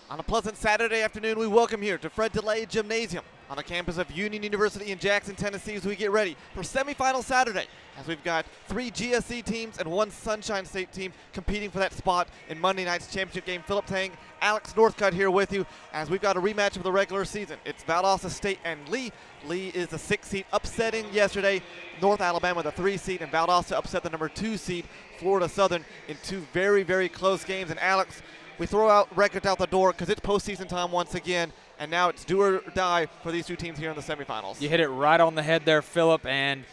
On a pleasant Saturday afternoon, we welcome here to Fred DeLay Gymnasium on the campus of Union University in Jackson, Tennessee, as we get ready for semifinal Saturday, as we've got 3 GSC teams and 1 Sunshine State team competing for that spot in Monday night's championship game. Philip Tang, Alex Northcutt here with you, as we've got a rematch of the regular season. It's Valdosta State and Lee. Lee is the 6th seed, upsetting yesterday North Alabama, the 3 seed, and Valdosta upset the number 2 seed, Florida Southern, in 2 very, very close games. And Alex, we throw out records out the door because it's postseason time once again, and now it's do or die for these 2 teams here in the semifinals. You hit it right on the head there, Philip, and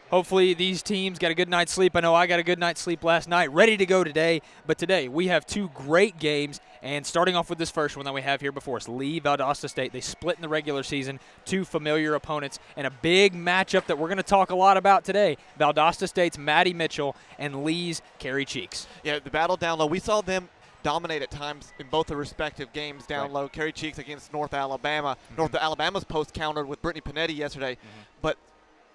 hopefully these teams got a good night's sleep. I know I got a good night's sleep last night, ready to go today. But today we have 2 great games, and starting off with this first one that we have here before us, Lee, Valdosta State. They split in the regular season, 2 familiar opponents, and a big matchup that we're going to talk a lot about today, Valdosta State's Maddie Mitchell and Lee's Carrie Cheeks. Yeah, the battle down low. We saw them dominate at times in both the respective games down low. Carrie Cheeks against North Alabama. North Alabama's post countered with Brittany Panetti yesterday. But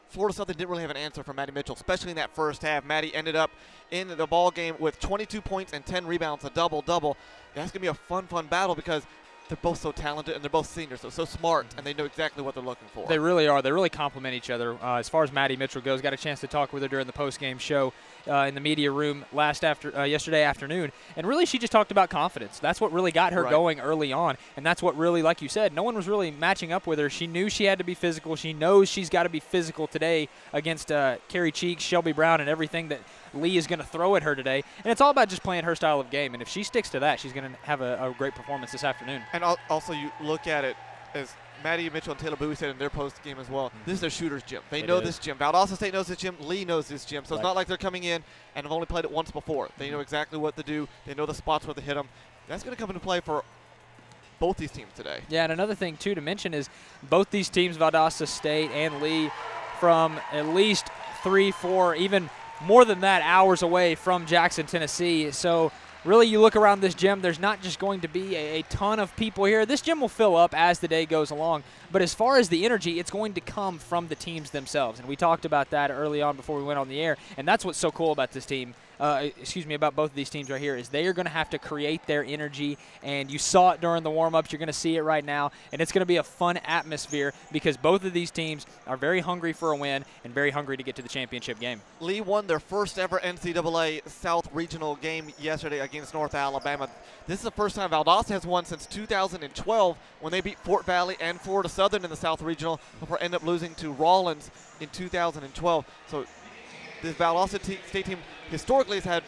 Florida Southern didn't really have an answer for Maddie Mitchell, especially in that first half. Maddie ended up in the ball game with 22 points and 10 rebounds, a double-double. That's going to be a fun battle because they're both so talented and they're both seniors, so smart, and they know exactly what they're looking for. They really are. They really complement each other. As far as Maddie Mitchell goes, got a chance to talk with her during the post-game show in the media room yesterday afternoon, and really she just talked about confidence. That's what really got her going early on, and that's what really, like you said, no one was really matching up with her. She knew she had to be physical. She knows she's got to be physical today against Carrie Cheeks, Shelby Brown, and everything that Lee is going to throw at her today. And it's all about just playing her style of game, and if she sticks to that, she's going to have a great performance this afternoon. And also you look at it as Maddie Mitchell and Taylor Bowie said in their post game as well, this is their shooter's gym. They know this gym. Valdosta State knows this gym. Lee knows this gym. So it's not like they're coming in and have only played it once before. They know exactly what to do. They know the spots where to hit them. That's going to come into play for both these teams today. Yeah, and another thing, too, to mention is both these teams, Valdosta State and Lee, from at least 3, 4, even more than that, hours away from Jackson, Tennessee. So really, you look around this gym, there's not just going to be a ton of people here. This gym will fill up as the day goes along. But as far as the energy, it's going to come from the teams themselves. And we talked about that early on before we went on the air. And that's what's so cool about this team. About both of these teams right here, is they are going to have to create their energy, and you saw it during the warm-ups. You're going to see it right now, and it's going to be a fun atmosphere because both of these teams are very hungry for a win and very hungry to get to the championship game. Lee won their first ever NCAA South Regional game yesterday against North Alabama. This is the first time Valdosta has won since 2012 when they beat Fort Valley and Florida Southern in the South Regional before ending up losing to Rawlins in 2012. So this Valdosta State team historically has had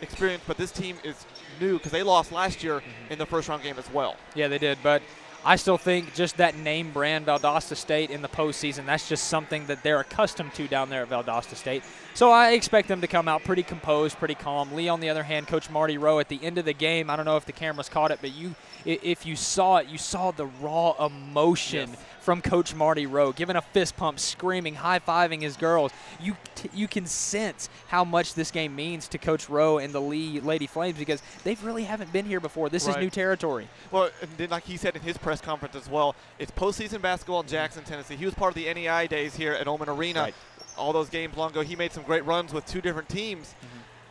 experience, but this team is new because they lost last year in the first round game as well. Yeah, they did, but I still think just that name brand, Valdosta State, in the postseason, that's just something that they're accustomed to down there at Valdosta State. So I expect them to come out pretty composed, pretty calm. Lee, on the other hand, Coach Marty Rowe, at the end of the game, I don't know if the cameras caught it, but if you saw it, you saw the raw emotion from Coach Marty Rowe, giving a fist pump, screaming, high-fiving his girls. You can sense how much this game means to Coach Rowe and the Lee Lady Flames because they really haven't been here before. This is new territory. Well, and then like he said in his press conference as well, it's postseason basketball in Jackson, Tennessee. He was part of the NEI days here at Oman Arena. All those games long ago. He made some great runs with 2 different teams,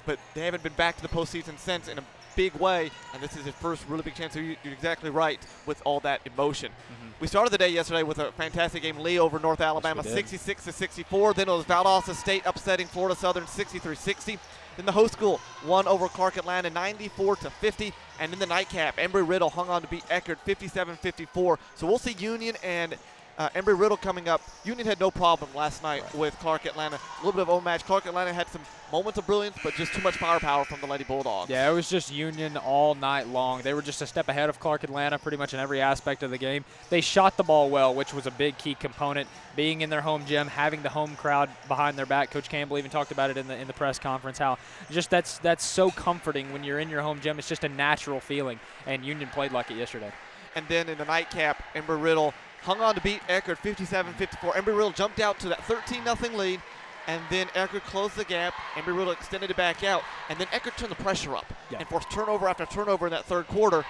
but they haven't been back to the postseason since in a big way, and this is his first really big chance. So you're exactly right with all that emotion. We started the day yesterday with a fantastic game. Lee over North Alabama, 66-64. Then it was Valdosta State upsetting Florida Southern 63-60. Then the host school won over Clark Atlanta 94-50. And in the nightcap, Embry-Riddle hung on to beat Eckerd 57-54. So we'll see Union and Embry-Riddle coming up. Union had no problem last night with Clark Atlanta. A little bit of overmatch. Clark Atlanta had some moments of brilliance, but just too much firepower from the Lady Bulldogs. Yeah, it was just Union all night long. They were just a step ahead of Clark Atlanta pretty much in every aspect of the game. They shot the ball well, which was a big key component. Being in their home gym, having the home crowd behind their back. Coach Campbell even talked about it in the press conference, how just that's so comforting when you're in your home gym. It's just a natural feeling, and Union played like it yesterday. And then in the nightcap, Embry-Riddle hung on to beat Eckerd 57-54. Embry-Riddle jumped out to that 13-0 lead, and then Eckerd closed the gap. Embry-Riddle extended it back out, and then Eckerd turned the pressure up and forced turnover after turnover in that third quarter.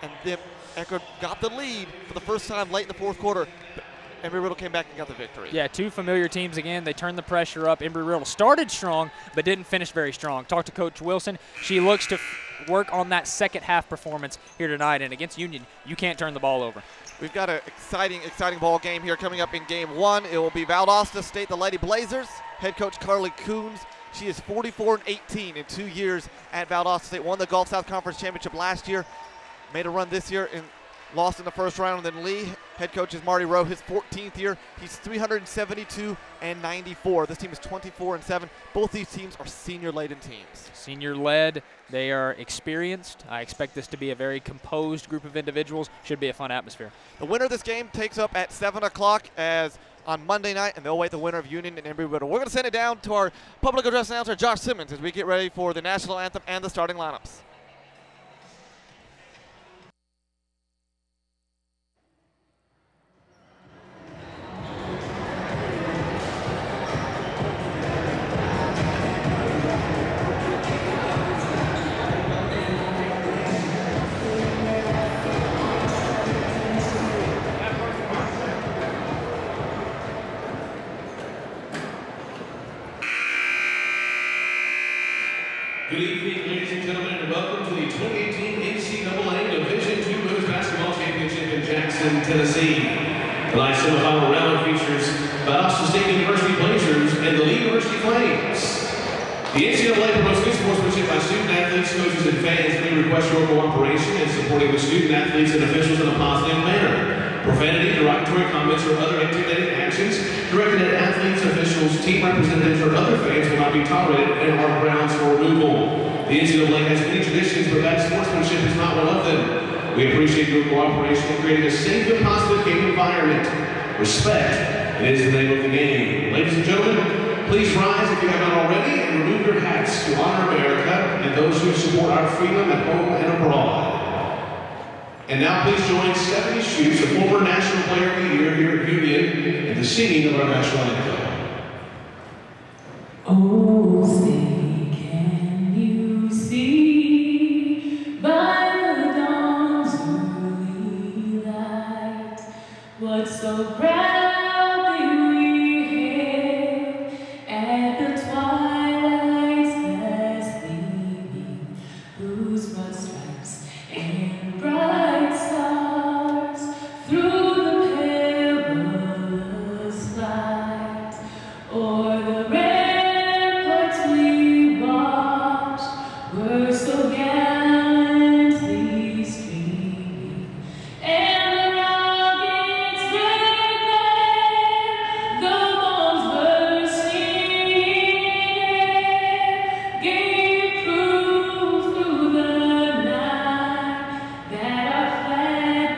And then Eckerd got the lead for the first time late in the fourth quarter. Embry-Riddle came back and got the victory. Yeah, 2 familiar teams again. They turned the pressure up. Embry-Riddle started strong but didn't finish very strong. Talked to Coach Wilson. She looks to work on that second half performance here tonight. And against Union, you can't turn the ball over. We've got an exciting ball game here coming up in game 1. It will be Valdosta State, the Lady Blazers. Head coach Carly Coons. She is 44-18 in 2 years at Valdosta State. Won the Gulf South Conference Championship last year. Made a run this year and lost in the first round. And then Lee, head coach is Marty Rowe, his 14th year. He's 372-94. This team is 24-7. Both these teams are senior-laden teams. Senior-led. They are experienced. I expect this to be a very composed group of individuals. Should be a fun atmosphere. The winner of this game takes up at 7 o'clock as on Monday night, and they'll wait the winner of Union and Embry-Riddle. We're going to send it down to our public address announcer, Josh Simmons, as we get ready for the national anthem and the starting lineups. Good evening, ladies and gentlemen, and welcome to the 2018 NCAA Division II Women's Basketball Championship in Jackson, Tennessee. Tonight's semifinal round features Valdosta State University Blazers and the Lee University Flames. The NCAA promotes good sportsmanship by student athletes, coaches, and fans. We request your cooperation in supporting the student athletes and officials in a positive manner. Profanity, derogatory comments, or other intimidating actions directed at athletes, officials, team representatives, or other fans will not be tolerated and are grounds for removal. The NCAA has many traditions, but bad sportsmanship is not one of them. We appreciate your cooperation in creating a safe and positive game environment. Respect is the name of the game. Ladies and gentlemen, please rise if you have not already and remove your hats to honor America and those who support our freedom at home and abroad. And now please join Stephanie Schutz, a former National Player of the Year here at Union, in the singing of our national anthem. Oh, say, can you see by the dawn's early light what so proudly we hailed at the twilight's last gleaming, whose broad stripes and bright stars through the perilous fight o'er the ramparts we watched were so gallantly streaming, and the rockets red glare, the bombs bursting in, gave proof through the night that our flag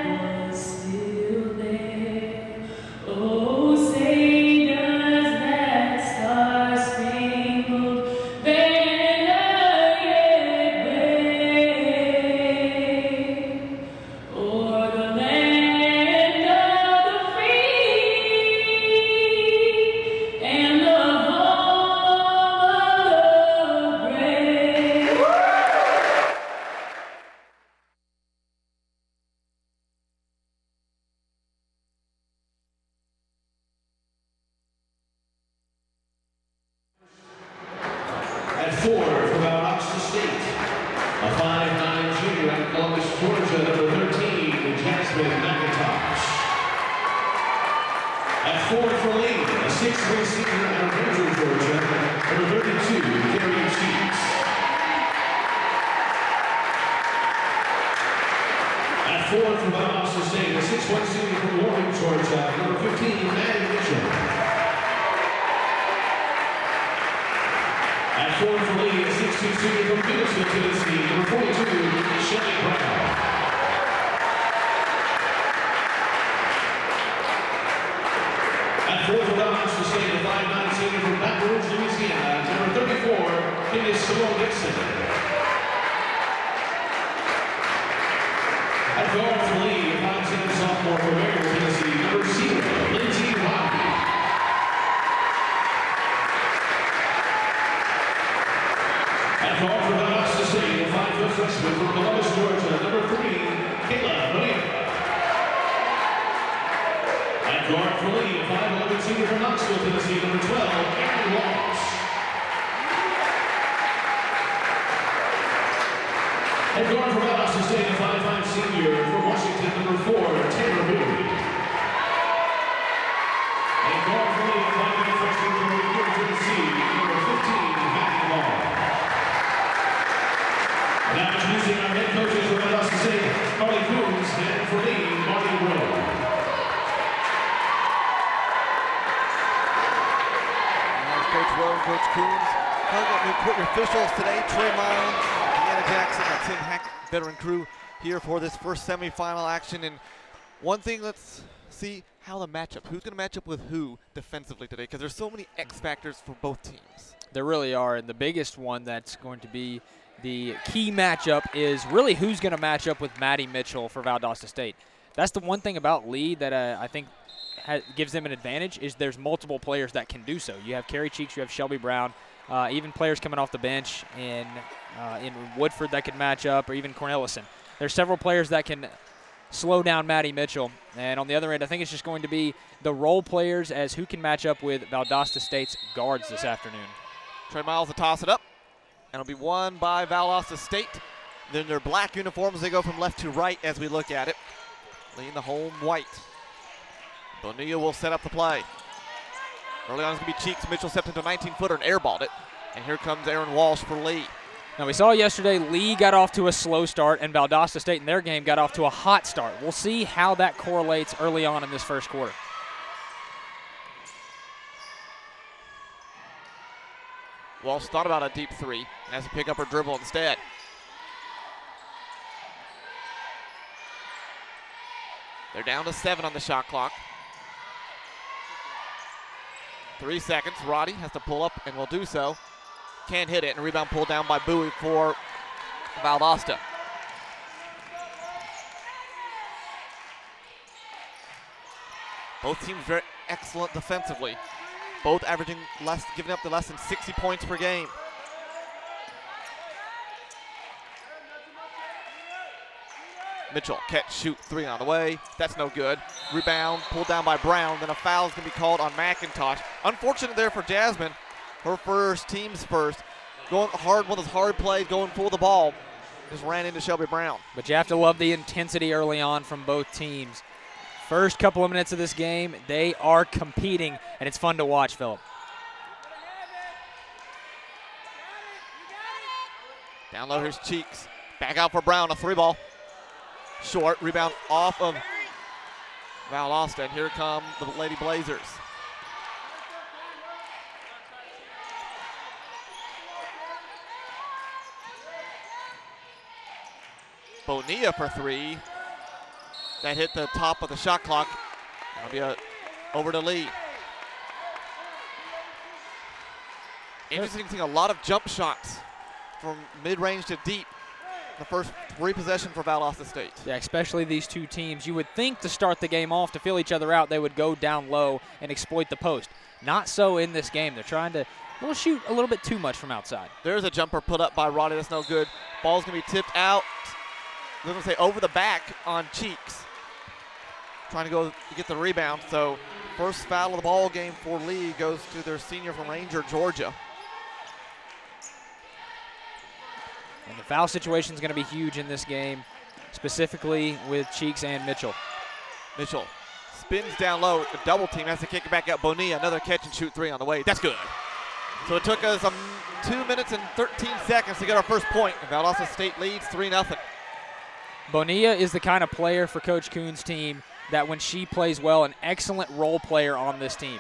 was still there. Oh, say does that star-spangled banner yet wave o'er the land of the free and the home of the brave? At 4 from Valdosta State, a 5'9" junior out of Columbus, Georgia, number 13, Jasmine McIntosh. At 4 for Lee, a 6'3" senior out of Windsor, Georgia, number 32, Carrie Sheets. At 4 from Valdosta State, a 6'1" senior from Warren, Georgia, number 15, Maddie Mitchell. At 4 for Lee, a 6'2" senior from Middlesbrough, Tennessee, number 42, Shelly Brown. At 4 for Valdosta State, a 5'9" senior from Baton Rouge, Louisiana, number 34, Candice Simone Dixon. At guard for Lee, a 5'7" sophomore from Maryville, Tennessee, number 0, Lindsay Wiley. At guard for Valdosta State, a 5' freshman from Columbus, Georgia, number 3, Kayla Bonilla. At guard for Lee, a 5'11" senior from Knoxville, Tennessee, number 12, Aaron Walsh. Coach Coons. Your officials today, Trey Miles, Deanna Jackson, and Tim Hack, veteran crew here for this first semifinal action. And one thing, let's see how the matchup, who's going to match up with who defensively today, because there's so many X factors for both teams. There really are, and the biggest one that's going to be the key matchup is really who's going to match up with Maddie Mitchell for Valdosta State. That's the one thing about Lee that I think gives them an advantage is there's multiple players that can do so. You have Carrie Cheeks, you have Shelby Brown, even players coming off the bench in Woodford that could match up, or even Cornelison. There's several players that can slow down Maddie Mitchell. And on the other end, I think it's just going to be the role players as who can match up with Valdosta State's guards this afternoon. Trey Miles will toss it up, and it'll be won by Valdosta State. Then their black uniforms, they go from left to right as we look at it. Lean the home white. Bonilla will set up the play. Early on it's going to be Cheeks. Mitchell stepped into a 19-footer and airballed it. And here comes Aaron Walsh for Lee. Now, we saw yesterday Lee got off to a slow start, and Valdosta State in their game got off to a hot start. We'll see how that correlates early on in this first quarter. Walsh thought about a deep three, has to pick up her dribble instead. They're down to 7 on the shot clock. 3 seconds. Roddy has to pull up and will do so. Can't hit it, and rebound pulled down by Bowie for Valdosta. Both teams very excellent defensively. Both averaging giving up less than 60 points per game. Mitchell, catch, shoot, 3 on the way. That's no good. Rebound, pulled down by Brown. Then a foul is going to be called on McIntosh. Unfortunate there for Jasmine. Her first, team's first. Going hard, one of those hard plays, going full the ball. Just ran into Shelby Brown. But you have to love the intensity early on from both teams. First couple of minutes of this game, they are competing, and it's fun to watch, Phillip. Down low, here's Cheeks. Back out for Brown, a 3-ball. Short, rebound off of Valdosta, and here come the Lady Blazers. Bonilla for 3. That hit the top of the shot clock. That'll be over to Lee. Interesting thing, a lot of jump shots from mid-range to deep. The first 3 possessions for Valdosta State. Yeah, especially these two teams. You would think to start the game off, to feel each other out, they would go down low and exploit the post. Not so in this game. They're trying to shoot a little bit too much from outside. There's a jumper put up by Roddy. That's no good. Ball's going to be tipped out. They're going to say over the back on Cheeks. Trying to go to get the rebound. So first foul of the ball game for Lee goes to their senior from Ranger, Georgia. And the foul situation is going to be huge in this game, specifically with Cheeks and Mitchell. Mitchell spins down low. The double team has to kick it back out. Bonilla, another catch and shoot 3 on the way. That's good. So it took us 2 minutes and 13 seconds to get our first point. And Valdosta State leads 3-0. Bonilla is the kind of player for Coach Coons' team that when she plays well, an excellent role player on this team.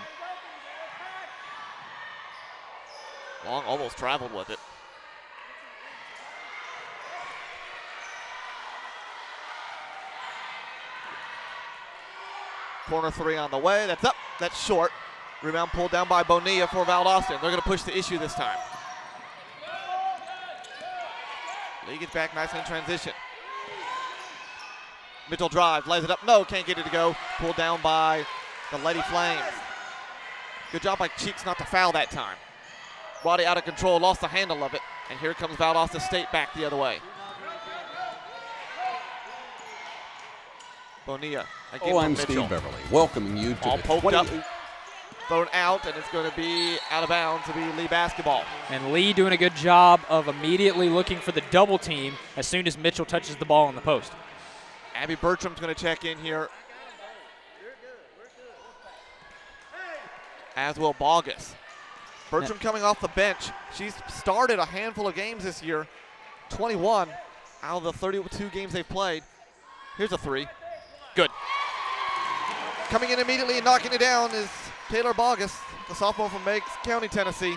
Long almost traveled with it. Corner 3 on the way. That's up. That's short. Rebound pulled down by Bonilla for Valdosta. They're going to push the issue this time. Lee gets back nicely in transition. Mitchell drives, lays it up. No, can't get it to go. Pulled down by the Lady Flames. Good job by Cheeks not to foul that time. Roddy out of control, lost the handle of it. And here comes Valdosta State back the other way. Bonilla. I'm Steve Beverly, welcoming you to Ball the poked up, thrown out, and it's going to be out of bounds to be Lee basketball. And Lee doing a good job of immediately looking for the double team as soon as Mitchell touches the ball in the post. Abby Bertram's going to check in here, as will Bogus. Bertram coming off the bench. She's started a handful of games this year, 21 out of the 32 games they've played. Here's a 3. Good. Coming in immediately and knocking it down is Taylor Bogus, the sophomore from Meigs County, Tennessee.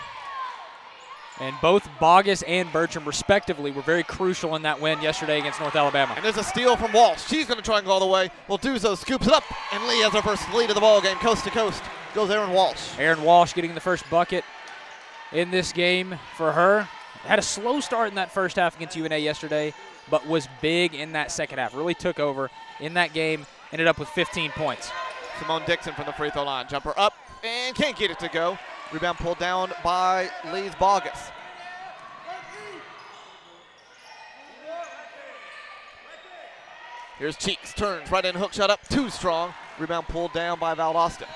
And both Bogus and Bertram, respectively, were very crucial in that win yesterday against North Alabama. And there's a steal from Walsh. She's going to try and go all the way. Well, Duzo scoops it up, and Lee has her first lead of the ball game. Coast to coast goes Aaron Walsh. Aaron Walsh getting the first bucket in this game for her. Had a slow start in that first half against UNA yesterday, but was big in that second half. Really took over in that game, ended up with 15 points. Simone Dixon from the free throw line. Jumper up, and can't get it to go. Rebound pulled down by Lee's Bogus. Here's Cheeks, turns, right in, hook shot up, too strong. Rebound pulled down by Valdosta.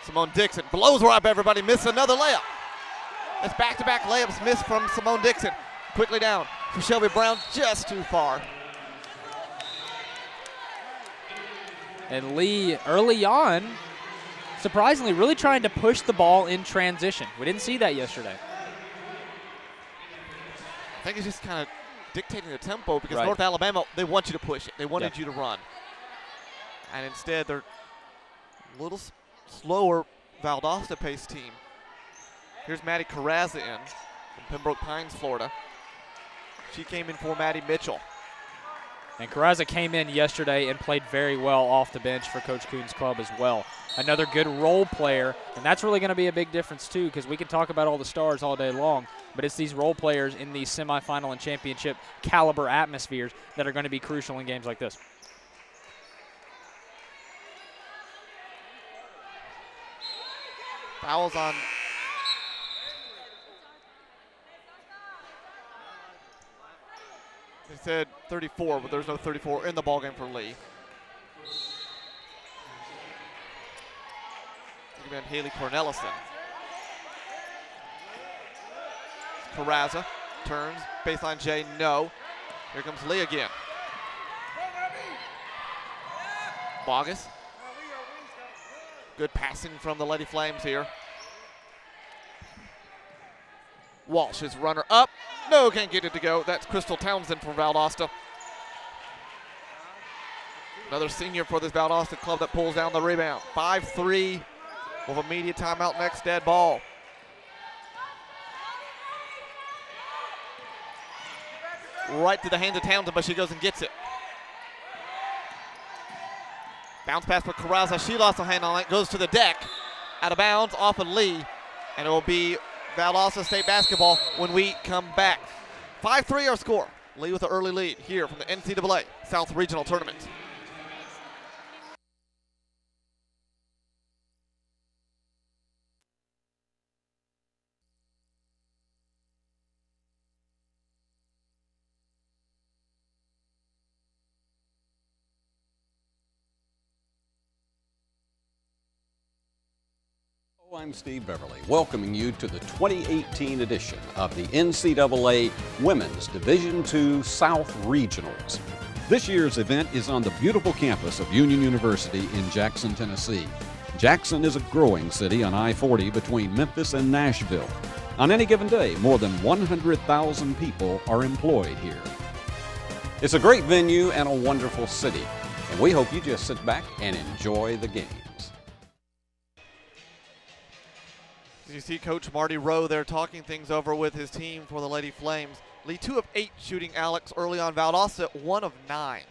Simone Dixon blows right up everybody, misses another layup. That's back-to-back layups missed from Simone Dixon. Quickly down for Shelby Brown, just too far. And Lee, early on, surprisingly, really trying to push the ball in transition. We didn't see that yesterday. I think it's just kind of dictating the tempo because Right. North Alabama, they want you to push it. They wanted you to run. And instead, they're a little slower Valdosta-paced team. Here's Maddie Carrazza in from Pembroke Pines, Florida. She came in for Maddie Mitchell. And Carrazza came in yesterday and played very well off the bench for Coach Kuhn's club as well. Another good role player, and that's really going to be a big difference too, because we can talk about all the stars all day long, but it's these role players in these semifinal and championship caliber atmospheres that are going to be crucial in games like this. Fouls on they said 34, but there's no 34 in the ballgame for Lee. And Haley Cornelison. Carrazza turns, baseline J, no. Here comes Lee again. Bogus. Good passing from the Lady Flames here. Walsh is runner up. No, can't get it to go. That's Crystal Townsend from Valdosta. Another senior for this Valdosta club that pulls down the rebound. 5-3 with immediate timeout next, dead ball. Right to the hands of Townsend, but she goes and gets it. Bounce pass for Carrazza. She lost a hand on it. Goes to the deck. Out of bounds off of Lee. And it will be Valdosta State basketball when we come back. 5-3 our score. Lee with an early lead here from the NCAA South Regional Tournament. I'm Steve Beverly, welcoming you to the 2018 edition of the NCAA Women's Division II South Regionals. This year's event is on the beautiful campus of Union University in Jackson, Tennessee. Jackson is a growing city on I-40 between Memphis and Nashville. On any given day, more than 100,000 people are employed here. It's a great venue and a wonderful city, and we hope you just sit back and enjoy the game. You see Coach Marty Rowe there talking things over with his team for the Lady Flames. Lee 2 of 8 shooting Alex early on. Valdosta 1 of 9.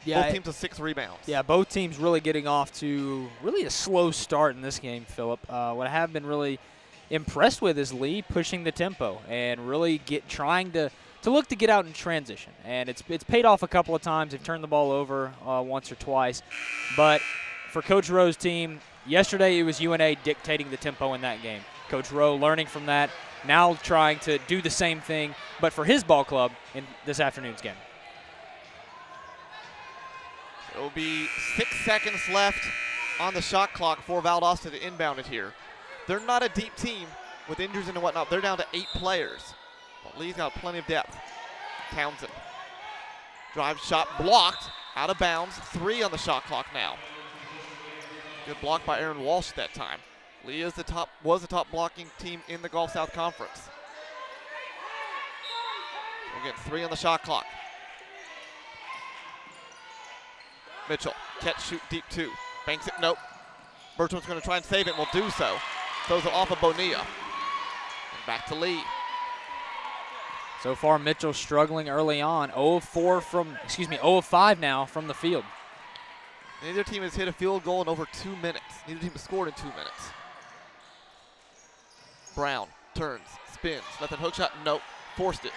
Yeah, both teams with 6 rebounds. Yeah, both teams really getting off to really a slow start in this game, Philip. What I have been really impressed with is Lee pushing the tempo and really trying to look to get out in transition. And it's paid off a couple of times. They've turned the ball over once or twice. But for Coach Rowe's team, yesterday it was UNA dictating the tempo in that game. Coach Rowe learning from that, now trying to do the same thing, but for his ball club in this afternoon's game. It will be 6 seconds left on the shot clock for Valdosta to inbound it here. They're not a deep team with injuries and whatnot. They're down to 8 players. But Lee's got plenty of depth. Townsend. Drive shot blocked, out of bounds. 3 on the shot clock now. Good block by Aaron Walsh that time. Lee was the top blocking team in the Gulf South Conference. We'll get 3 on the shot clock. Mitchell, catch, shoot, deep 2. Banks it, nope. Bertram's going to try and save it and will do so. Throws it off of Bonilla. And back to Lee. So far, Mitchell struggling early on. 0 of 5 now from the field. Neither team has hit a field goal in over 2 minutes. Neither team has scored in 2 minutes. Brown turns, spins, left hand hook shot, nope, forced it.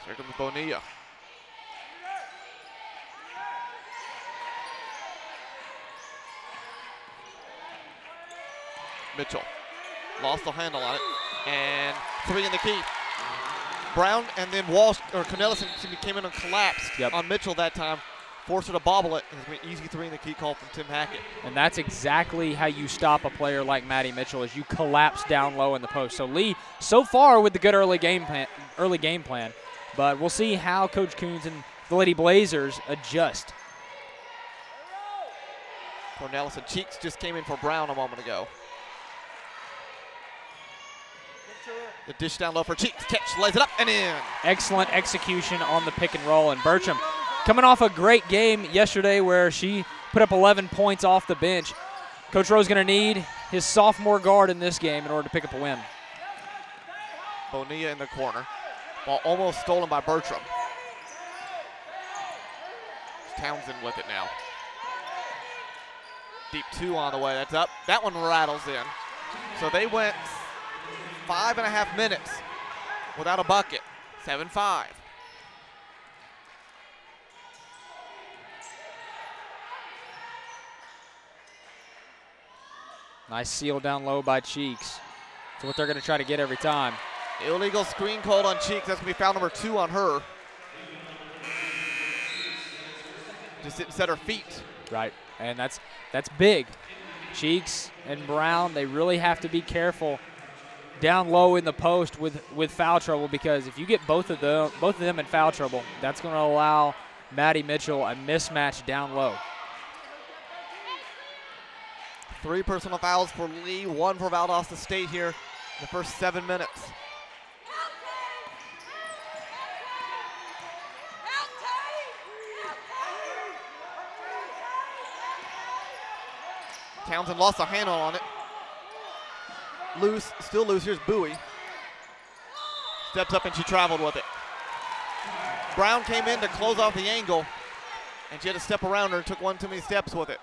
Here comes Bonilla. Mitchell lost the handle on it, and 3 in the key. Brown and then Walsh, or Cornelison came in and collapsed on Mitchell that time. Forced her to bobble it, and it's going to be an easy 3 in the key call from Tim Hackett. And that's exactly how you stop a player like Maddie Mitchell, is you collapse down low in the post. So Lee, so far with the good early game plan, but we'll see how Coach Coons and the Lady Blazers adjust. Cornelison Cheeks just came in for Brown a moment ago. The dish down low for Cheeks, catch, lays it up and in. Excellent execution on the pick and roll, and Bertram coming off a great game yesterday where she put up 11 points off the bench. Coach Rowe's going to need his sophomore guard in this game in order to pick up a win. Bonilla in the corner. Ball almost stolen by Bertram. Townsend with it now. Deep 2 on the way, that's up. That one rattles in. So they went 5.5 minutes without a bucket. 7-5. Nice seal down low by Cheeks. That's what they're going to try to get every time. Illegal screen called on Cheeks. That's going to be foul number 2 on her. Just didn't set her feet. Right, and that's big. Cheeks and Brown, they really have to be careful down low in the post with foul trouble, because if you get both of them in foul trouble, that's going to allow Maddie Mitchell a mismatch down low. 3 personal fouls for Lee, 1 for Valdosta State here in the first 7 minutes. Townsend lost a handle on it. Loose, still loose. Here's Bowie. Steps up and she traveled with it. Brown came in to close off the angle, and she had to step around her and took one too many steps with it.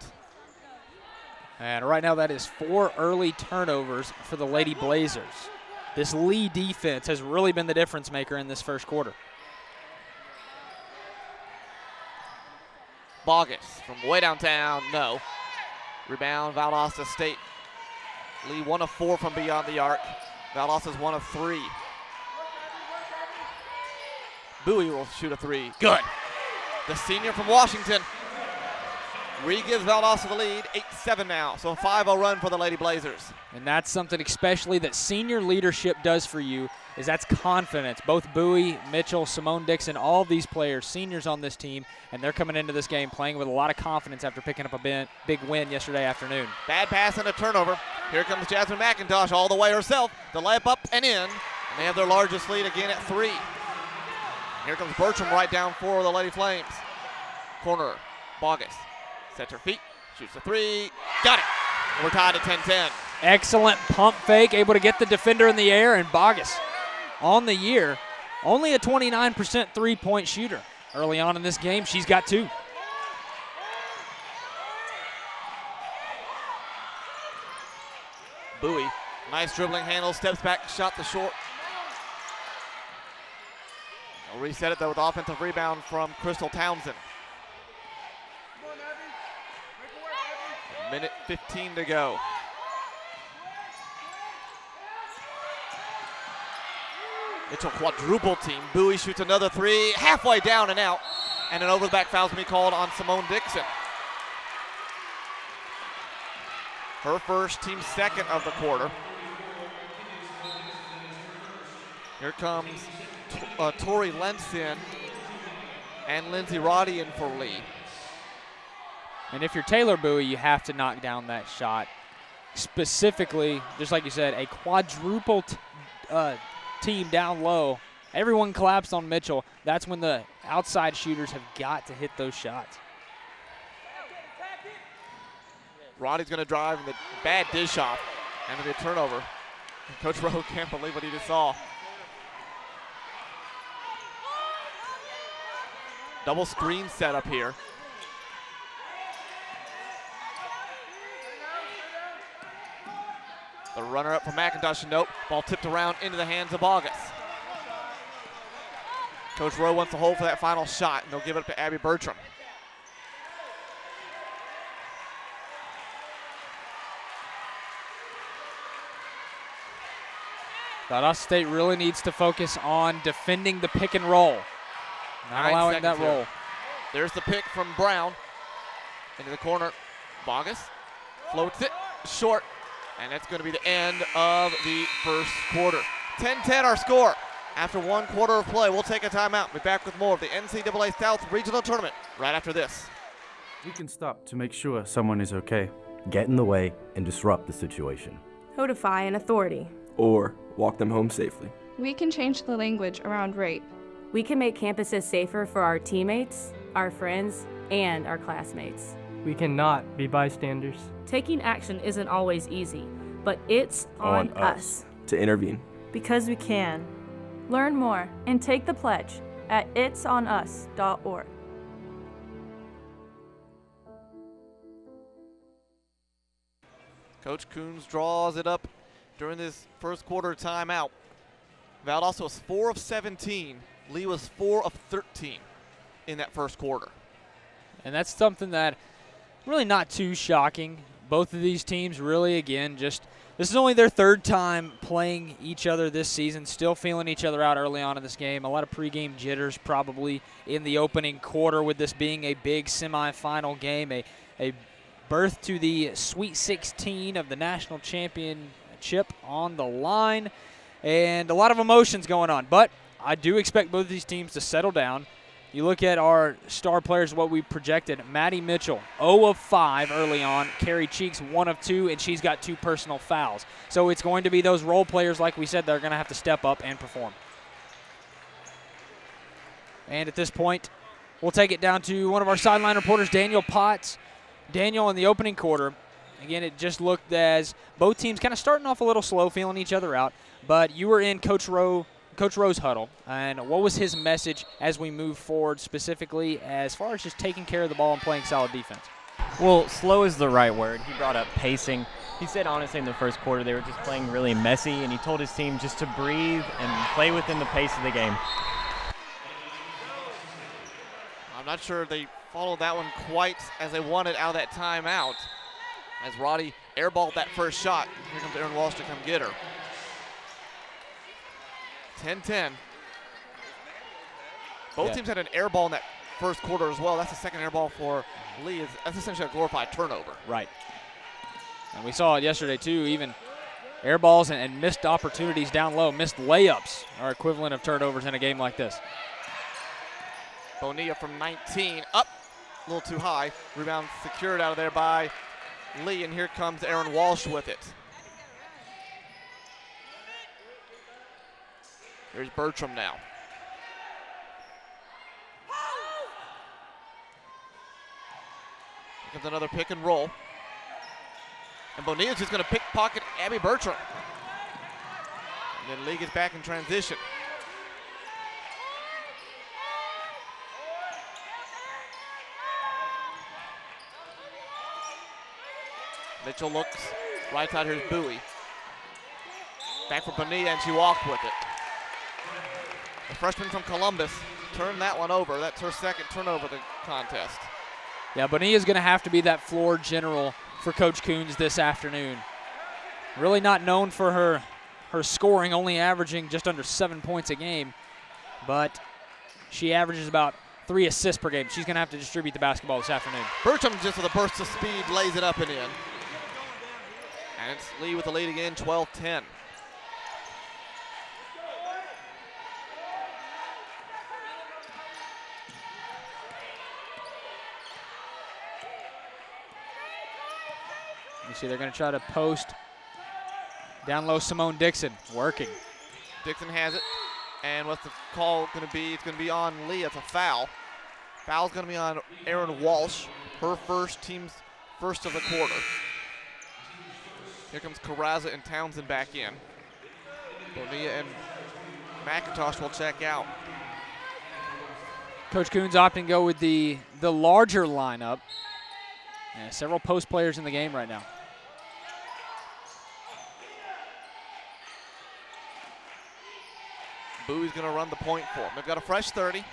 And right now that is 4 early turnovers for the Lady Blazers. This Lee defense has really been the difference maker in this first quarter. Bogus from way downtown, no. Rebound, Valdosta State. Lee 1 of 4 from beyond the arc. Valdosta's 1 of 3. Bowie will shoot a 3. Good. The senior from Washington re-gives Valdosta the lead, 8-7 now. So a 5-0 run for the Lady Blazers. And that's something especially that senior leadership does for you, is that's confidence. Both Bowie, Mitchell, Simone Dixon, all of these players, seniors on this team, and they're coming into this game playing with a lot of confidence after picking up a big win yesterday afternoon. Bad pass and a turnover. Here comes Jasmine McIntosh all the way herself. The layup up and in. And they have their largest lead again at 3. Here comes Bertram right down for the Lady Flames. Corner, Bogus. Sets her feet, shoots a 3, got it. We're tied at 10-10. Excellent pump fake, able to get the defender in the air, and Bogus on the year, only a 29% three-point shooter. Early on in this game, she's got 2. Bowie, nice dribbling handle, steps back, shot the short. They'll reset it though with offensive rebound from Crystal Townsend. Minute 15 to go. Mitchell quadruple team. Bowie shoots another 3, halfway down and out. And an over the back foul's going to be called on Simone Dixon. Her first, team second of the quarter. Here comes Tori Lenson and Lindsay Roddy in for Lee. And if you're Taylor Bowie, you have to knock down that shot. Specifically, just like you said, a quadruple team down low everyone collapsed on Mitchell. That's when the outside shooters have got to hit those shots. Roddy's going to drive, and the bad dish off, and it'll be a turnover. And Coach Rowe can't believe what he just saw. Double screen set up here. The runner up for McIntosh, and nope. Ball tipped around into the hands of August. Coach Rowe wants to hold for that final shot, and they'll give it up to Abby Bertram. Valdosta State really needs to focus on defending the pick and roll. Not allowing that roll. There's the pick from Brown. Into the corner. Bogus floats it short. And that's going to be the end of the first quarter. 10-10 our score. After 1 quarter of play, we'll take a timeout. We'll be back with more of the NCAA South Regional Tournament right after this. We can stop to make sure someone is okay. Get in the way and disrupt the situation. Notify an authority. Or walk them home safely. We can change the language around rape. We can make campuses safer for our teammates, our friends, and our classmates. We cannot be bystanders. Taking action isn't always easy, but it's on us to intervene. Because we can. Learn more and take the pledge at itsonus.org. Coach Coons draws it up during this first quarter timeout. Valdosta was 4 of 17. Lee was 4 of 13 in that first quarter. And that's something that really not too shocking. Both of these teams really, again, just this is only their 3rd time playing each other this season, still feeling each other out early on in this game. A lot of pregame jitters probably in the opening quarter with this being a big semifinal game, a berth to the Sweet 16 of the national championship on the line, and a lot of emotions going on. But I do expect both of these teams to settle down. You look at our star players, what we projected. Maddie Mitchell, 0 of 5 early on. Carrie Cheeks, 1 of 2, and she's got 2 personal fouls. So it's going to be those role players, like we said, that are going to have to step up and perform. And at this point, we'll take it down to one of our sideline reporters, Daniel Potts. Daniel, in the opening quarter, again, it just looked as both teams kind of starting off a little slow, feeling each other out. But you were in Coach Rowe's huddle, and what was his message as we move forward, specifically as far as just taking care of the ball and playing solid defense? Well, slow is the right word. He brought up pacing. He said, honestly, in the first quarter they were just playing really messy, and he told his team just to breathe and play within the pace of the game. I'm not sure they followed that one quite as they wanted out of that timeout. As Roddy airballed that first shot, here comes Erin Walsh to come get her. 10-10. Both teams had an air ball in that first quarter as well. That's the second air ball for Lee. That's essentially a glorified turnover. Right. And we saw it yesterday, too. Even air balls and missed opportunities down low, missed layups are equivalent of turnovers in a game like this. Bonilla from 19, up a little too high. Rebound secured out of there by Lee, and here comes Erin Walsh with it. Here's Bertram now. Here comes another pick and roll. And Bonilla's just going to pickpocket Abby Bertram. And then Lee gets back in transition. Mitchell looks right side. Here's Bowie. Back for Bonilla, and she walked with it. The freshman from Columbus turned that one over. That's her second turnover of the contest. Yeah, Bonilla's going to have to be that floor general for Coach Coons this afternoon. Really not known for her scoring, only averaging just under 7 points a game, but she averages about 3 assists per game. She's going to have to distribute the basketball this afternoon. Bertram just with a burst of speed lays it up and in. And it's Lee with the lead again, 12-10. You see they're going to try to post down low Simone Dixon, working. Dixon has it. And what's the call going to be? It's going to be on Lee. It's a foul. Foul's going to be on Erin Walsh, her team's first of the quarter. Here comes Carrazza and Townsend back in. Bonilla and McIntosh will check out. Coach Coons opting to go with the larger lineup. Yeah, several post players in the game right now. Bowie's going to run the point for him. They've got a fresh 30.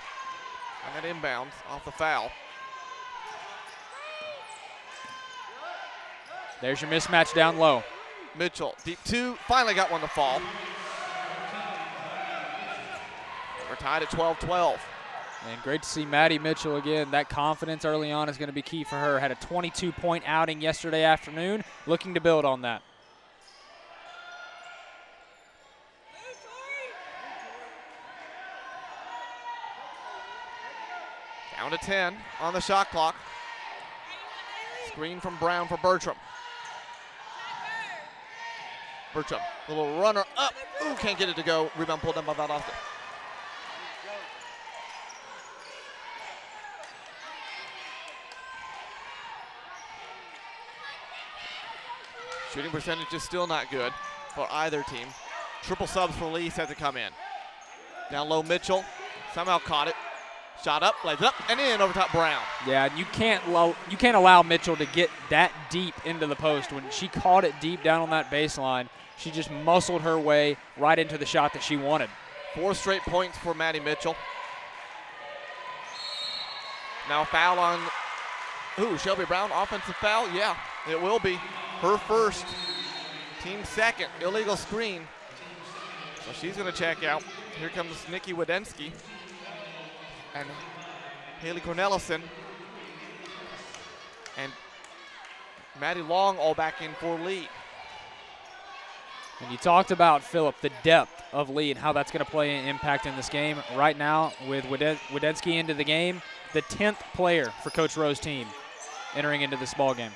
And that inbounds off the foul. There's your mismatch down low. Mitchell, deep two, finally got one to fall. We're tied at 12-12. And great to see Maddie Mitchell again. That confidence early on is going to be key for her. Had a 22-point outing yesterday afternoon, looking to build on that. Down to 10 on the shot clock. Screen from Brown for Bertram. Bertram, little runner up. Ooh, can't get it to go. Rebound pulled down by Valdosta. Shooting percentage is still not good for either team. Triple subs for Lee set to come in. Down low, Mitchell somehow caught it. Shot up, lays it up, and in over top Brown. Yeah, you can't allow Mitchell to get that deep into the post. When she caught it deep down on that baseline, she just muscled her way right into the shot that she wanted. 4 straight points for Maddie Mitchell. Now a foul on, Shelby Brown, offensive foul? Yeah, it will be. Her first, team second, illegal screen. So she's gonna check out. Here comes Nikki Wadensky and Haley Cornelison. And Maddie Long all back in for Lee. And you talked about, Phillip, the depth of Lee and how that's going to play an impact in this game. Right now, with Wadensky into the game, the 10th player for Coach Rowe's team entering into this ball game.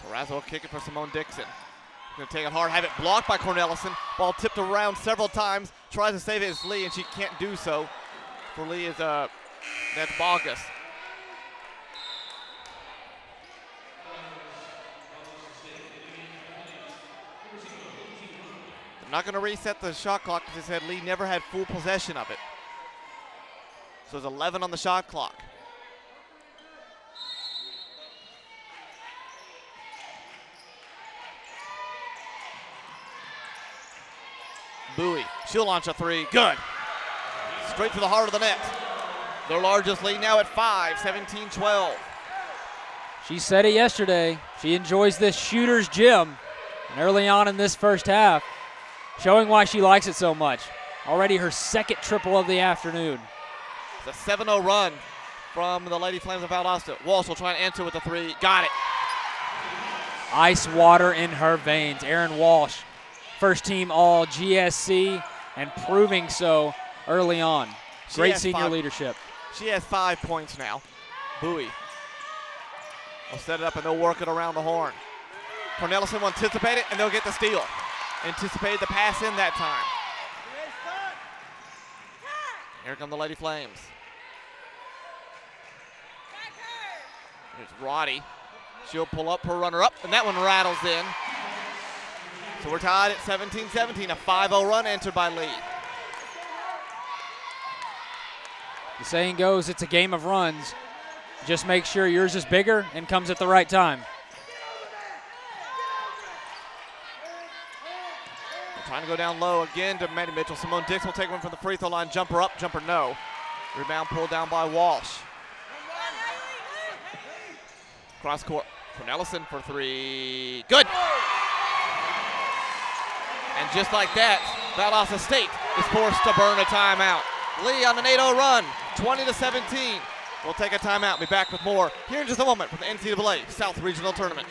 Carrazza will kick it for Simone Dixon. Going to take it hard, have it blocked by Cornelison. Ball tipped around several times. Tries to save it as Lee, and she can't do so. For Lee is that's Bogus. I'm not going to reset the shot clock because they said Lee never had full possession of it. So there's 11 on the shot clock. Bowie, she'll launch a three, good. Straight to the heart of the net. Their largest lead now at 5, 17-12. She said it yesterday. She enjoys this shooter's gym. And early on in this first half, showing why she likes it so much. Already her second triple of the afternoon. It's a 7-0 run from the Lady Flames of Valdosta. Walsh will try and answer with a three. Got it. Ice water in her veins. Erin Walsh, first team all GSC, and proving so early on. Great senior leadership. She has 5 points now. Bowie will set it up and they'll work it around the horn. Cornelison will anticipate it and they'll get the steal. Anticipated the pass in that time. Here come the Lady Flames. Here's Roddy. She'll pull up her runner up, and that one rattles in. So we're tied at 17-17, a 5-0 run entered by Lee. The saying goes, it's a game of runs. Just make sure yours is bigger and comes at the right time. Trying to go down low again to Maddie Mitchell. Simone Dixon will take one from the free throw line. Jumper up, jumper no. Rebound pulled down by Walsh. Cross court. Cornelison for three. Good. And just like that, Valdosta State is forced to burn a timeout. Lee on an 8-0 run, 20-17. We'll take a timeout. Be back with more here in just a moment from the NCAA South Regional Tournament.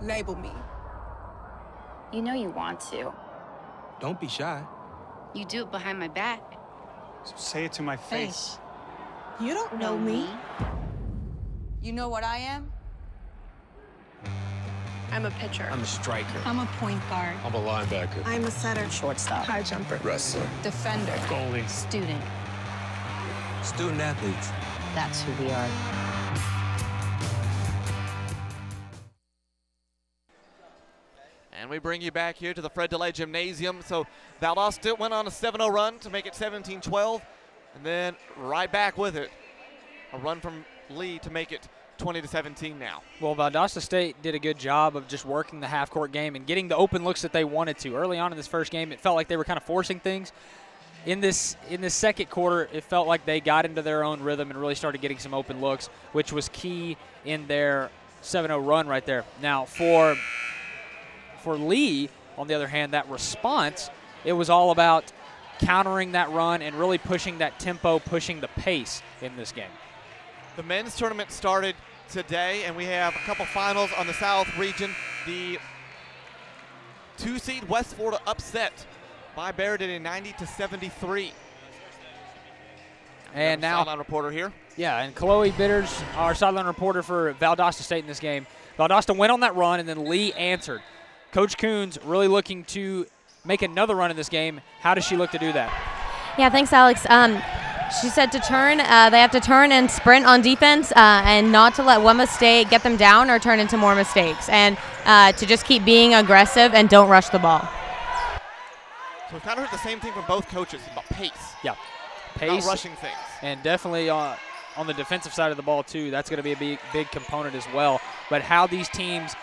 Label me. You know you want to. Don't be shy. You do it behind my back. So say it to my face. You don't know me. You know what I am? I'm a pitcher. I'm a striker. I'm a point guard. I'm a linebacker. I'm a setter. Shortstop. High jumper. Wrestler. Defender. Goalie. Student. Student athletes. That's who we are. And we bring you back here to the Fred DeLay Gymnasium. So Valdosta went on a 7-0 run to make it 17-12, and then right back with it. A run from Lee to make it 20-17 now. Well, Valdosta State did a good job of just working the half-court game and getting the open looks that they wanted to. Early on in this first game, it felt like they were kind of forcing things. In this second quarter, it felt like they got into their own rhythm and really started getting some open looks, which was key in their 7-0 run right there. Now, for Lee, on the other hand, that response, it was all about countering that run and really pushing that tempo, pushing the pace in this game. The men's tournament started today, and we have a couple finals on the South region. The 2-seed West Florida upset by Barrett 90-73. And now, sideline reporter here. Yeah, and Chloe Bitters, our sideline reporter for Valdosta State in this game. Valdosta went on that run, and then Lee answered. Coach Coons really looking to make another run in this game. How does she look to do that? Yeah, thanks, Alex. She said to turn, they have to turn and sprint on defense and not to let one mistake get them down or turn into more mistakes, and to just keep being aggressive and don't rush the ball. So we've kind of heard the same thing from both coaches about pace. Yeah, pace. Not rushing things. And definitely on the defensive side of the ball, too. That's going to be a big component as well. But how these teams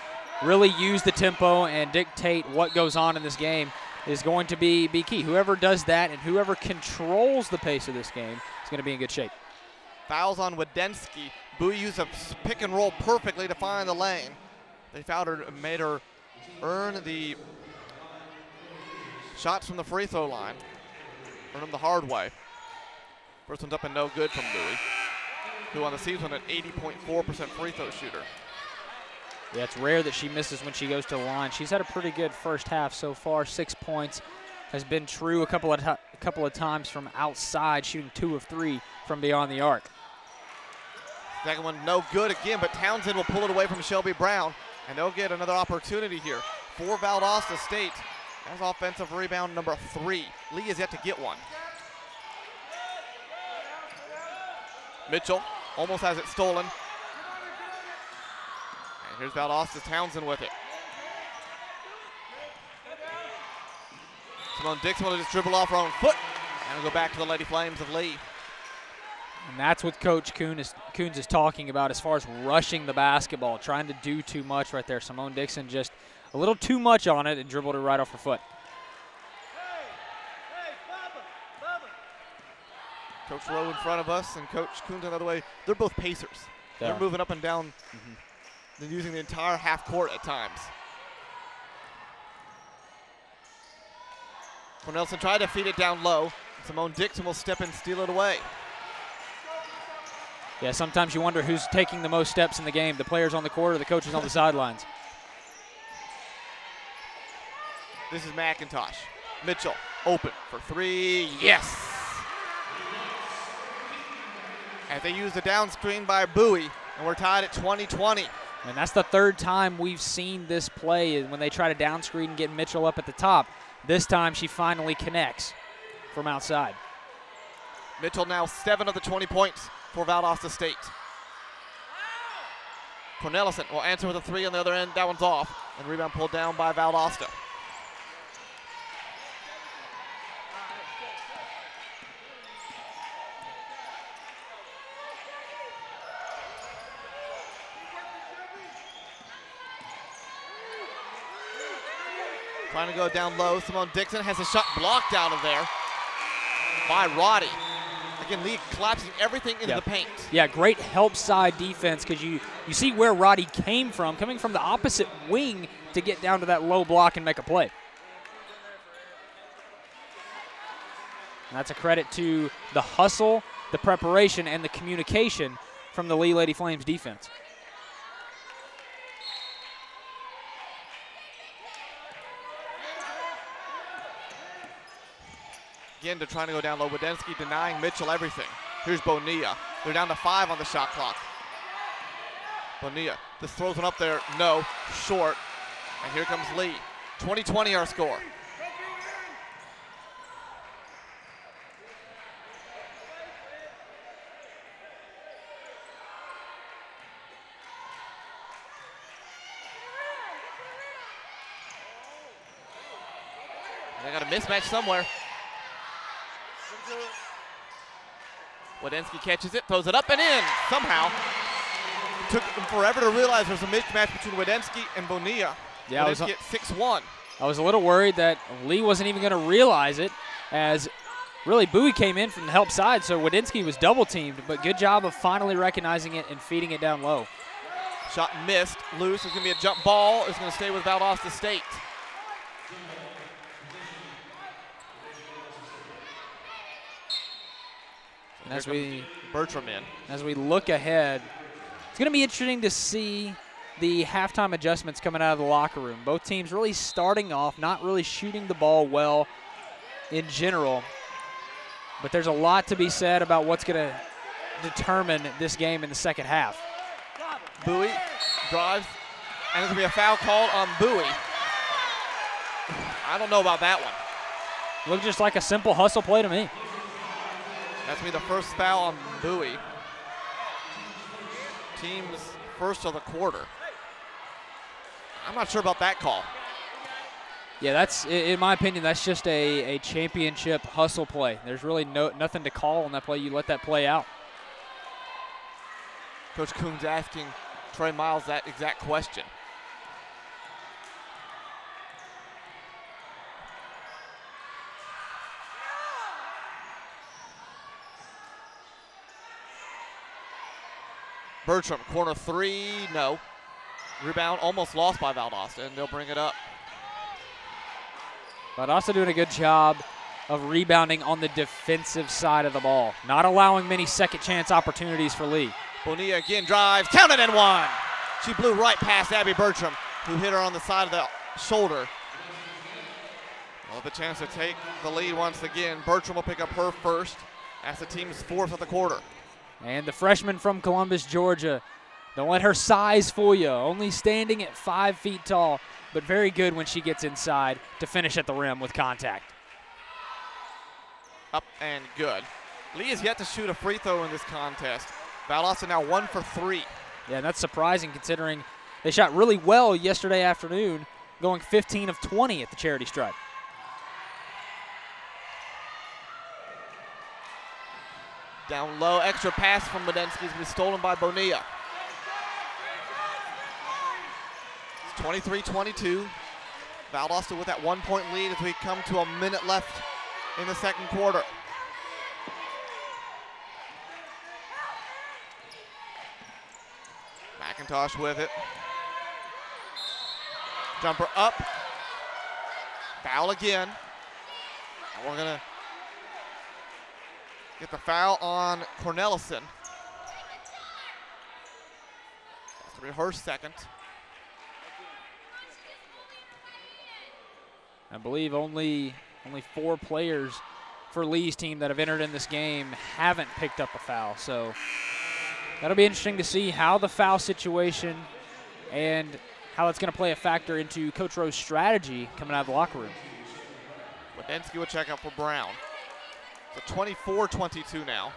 really use the tempo and dictate what goes on in this game is going to be key. Whoever does that and whoever controls the pace of this game is going to be in good shape. Fouls on Wadensky. Bowie used a pick and roll perfectly to find the lane. They fouled her, made her earn the shots from the free throw line. Earn them the hard way. First one's up and no good from Bowie, who on the season an 80.4% free throw shooter. Yeah, it's rare that she misses when she goes to the line. She's had a pretty good first half so far. 6 points. Has been true a couple of times from outside, shooting 2 of 3 from beyond the arc. Second one no good again, but Townsend will pull it away from Shelby Brown, and they'll get another opportunity here for Valdosta State. That's offensive rebound number 3. Lee is yet to get one. Mitchell almost has it stolen. And here's Valdosta's Townsend with it. Simone Dixon will just dribble off her own foot, and we'll go back to the Lady Flames of Lee. And that's what Coach Coons is talking about as far as rushing the basketball, trying to do too much right there. Simone Dixon just a little too much on it and dribbled it right off her foot. Coach Rowe in front of us and Coach Coons another way. They're both pacers. They're moving up and down. They're using the entire half court at times. Cornelson tried to feed it down low. Simone Dixon will step and steal it away. Yeah, sometimes you wonder who's taking the most steps in the game, the players on the court or the coaches on the sidelines. This is McIntosh. Mitchell open for 3. Yes! As they use the down screen by Bowie, and we're tied at 20-20. And that's the third time we've seen this play when they try to down screen and get Mitchell up at the top. This time she finally connects from outside. Mitchell now 7 of the 20 points for Valdosta State. Cornelison will answer with a 3 on the other end. That one's off. And rebound pulled down by Valdosta. Trying to go down low. Simone Dixon has a shot blocked out of there by Roddy. Again, Lee collapsing everything into the paint. Yeah, great help side defense because you see where Roddy came from, coming from the opposite wing to get down to that low block and make a play. And that's a credit to the hustle, the preparation, and the communication from the Lee Lady Flames defense. Again, they're trying to go down low. Wadensky denying Mitchell everything. Here's Bonilla. They're down to 5 on the shot clock. Bonilla just throws one up there. No. Short. And here comes Lee. 20-20 our score. They got a mismatch somewhere. Wadensky catches it, throws it up and in somehow. It took them forever to realize there's a mismatch between Wadensky and Bonilla. Yeah, Wadensky at 6-1. I was a little worried that Lee wasn't even going to realize it, as really Bowie came in from the help side, so Wadensky was double teamed, but good job of finally recognizing it and feeding it down low. Shot missed, loose. It's going to be a jump ball. It's going to stay with Valdosta State. And as we Bertram in. As we look ahead, it's going to be interesting to see the halftime adjustments coming out of the locker room. Both teams really starting off, not really shooting the ball well in general. But there's a lot to be said about what's going to determine this game in the second half. Bowie drives, and there's going to be a foul called on Bowie. I don't know about that one. Looked just like a simple hustle play to me. That's going to be the first foul on Bowie. Team's first of the quarter. I'm not sure about that call. Yeah, that's, in my opinion, that's just a championship hustle play. There's really nothing to call on that play. You let that play out. Coach Coon's asking Trey Miles that exact question. Bertram, corner three, no. Rebound almost lost by Valdosta, and they'll bring it up. Valdosta doing a good job of rebounding on the defensive side of the ball, not allowing many second chance opportunities for Lee. Bonilla again drives, counted and one. She blew right past Abby Bertram, who hit her on the side of the shoulder. Well, the chance to take the lead once again. Bertram will pick up her first. That's the team's fourth of the quarter. And the freshman from Columbus, Georgia, don't let her size fool you. Only standing at 5 feet tall, but very good when she gets inside to finish at the rim with contact. Up and good. Lee has yet to shoot a free throw in this contest. Valdosta now 1 for 3. Yeah, and that's surprising considering they shot really well yesterday afternoon, going 15 of 20 at the charity stripe. Down low, extra pass from Wadensky has been stolen by Bonilla. It's 23-22. Valdosta with that 1-point lead as we come to a minute left in the second quarter. McIntosh with it. Jumper up. Foul again. And we're going to get the foul on Cornelison. That's going to be her second. I believe only 4 players for Lee's team that have entered in this game haven't picked up a foul. So that'll be interesting to see how the foul situation and how it's going to play a factor into Coach Rowe's strategy coming out of the locker room. Wadensky will check out for Brown. So 24-22 now.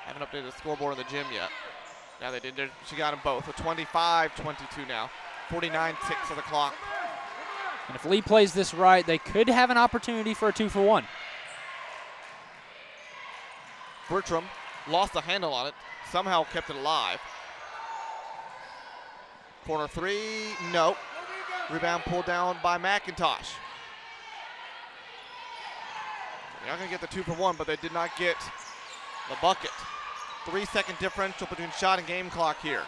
Haven't updated the scoreboard in the gym yet. Now they did. She got them both. So 25-22 now. 49-6 of the clock. And if Lee plays this right, they could have an opportunity for a 2-for-1. Bertram lost the handle on it. Somehow kept it alive. Corner three, no. Rebound pulled down by McIntosh. They're not going to get the 2-for-1, but they did not get the bucket. 3-second differential between shot and game clock here.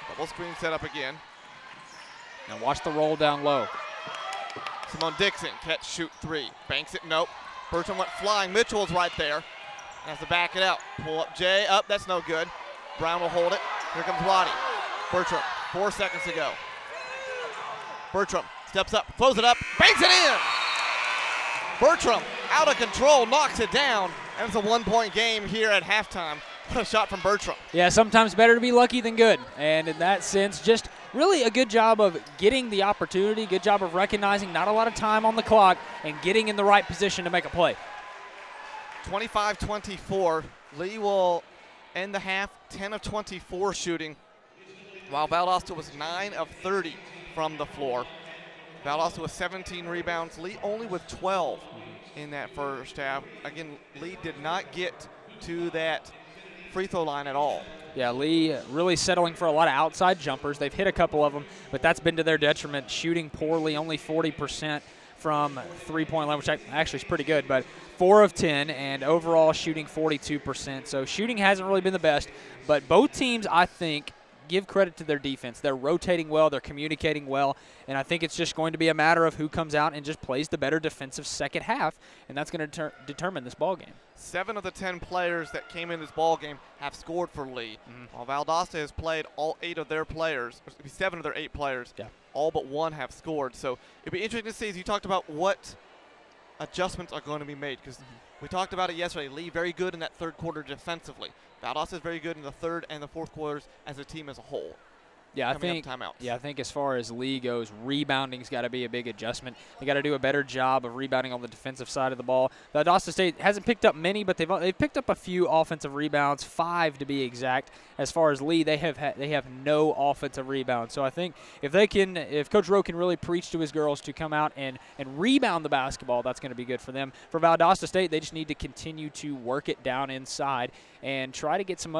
Double screen set up again. Now watch the roll down low. Simone Dixon, catch, shoot, three. Banks it, nope. Bertram went flying. Mitchell's right there. Has to back it out. Pull up Jay, up, that's no good. Brown will hold it. Here comes Waddy. Bertram, 4 seconds to go. Bertram steps up, throws it up, banks it in! Bertram, out of control, knocks it down, and it's a 1-point game here at halftime. What a shot from Bertram. Yeah, sometimes better to be lucky than good. And in that sense, just really a good job of getting the opportunity, good job of recognizing not a lot of time on the clock and getting in the right position to make a play. 25-24. Lee will end the half 10 of 24 shooting, while Valdosta was 9 of 30 from the floor. Valdosta with 17 rebounds. Lee only with 12 in that first half. Again, Lee did not get to that free throw line at all. Yeah, Lee really settling for a lot of outside jumpers. They've hit a couple of them, but that's been to their detriment. Shooting poorly, only 40% from three-point line, which actually is pretty good, but 4 of 10, and overall shooting 42%. So shooting hasn't really been the best, but both teams, I think, give credit to their defense. They're rotating well, they're communicating well, and I think it's just going to be a matter of who comes out and just plays the better defensive second half, and that's going to determine this ball game. 7 of the 10 players that came in this ball game have scored for Lee. While Valdosta has played all 8 of their players, or 7 of their 8 players, all but 1 have scored. So it'll be interesting to see, as you talked about, what adjustments are going to be made, because we talked about it yesterday. Lee very good in that third quarter defensively. Valdosta is very good in the third and the fourth quarters as a team as a whole. Yeah, I think as far as Lee goes, rebounding's got to be a big adjustment. They got to do a better job of rebounding on the defensive side of the ball. Valdosta State hasn't picked up many, but they've picked up a few offensive rebounds, 5 to be exact. As far as Lee, they have no offensive rebounds. So I think if Coach Rowe can really preach to his girls to come out and rebound the basketball, that's going to be good for them. For Valdosta State, they just need to continue to work it down inside and try to get some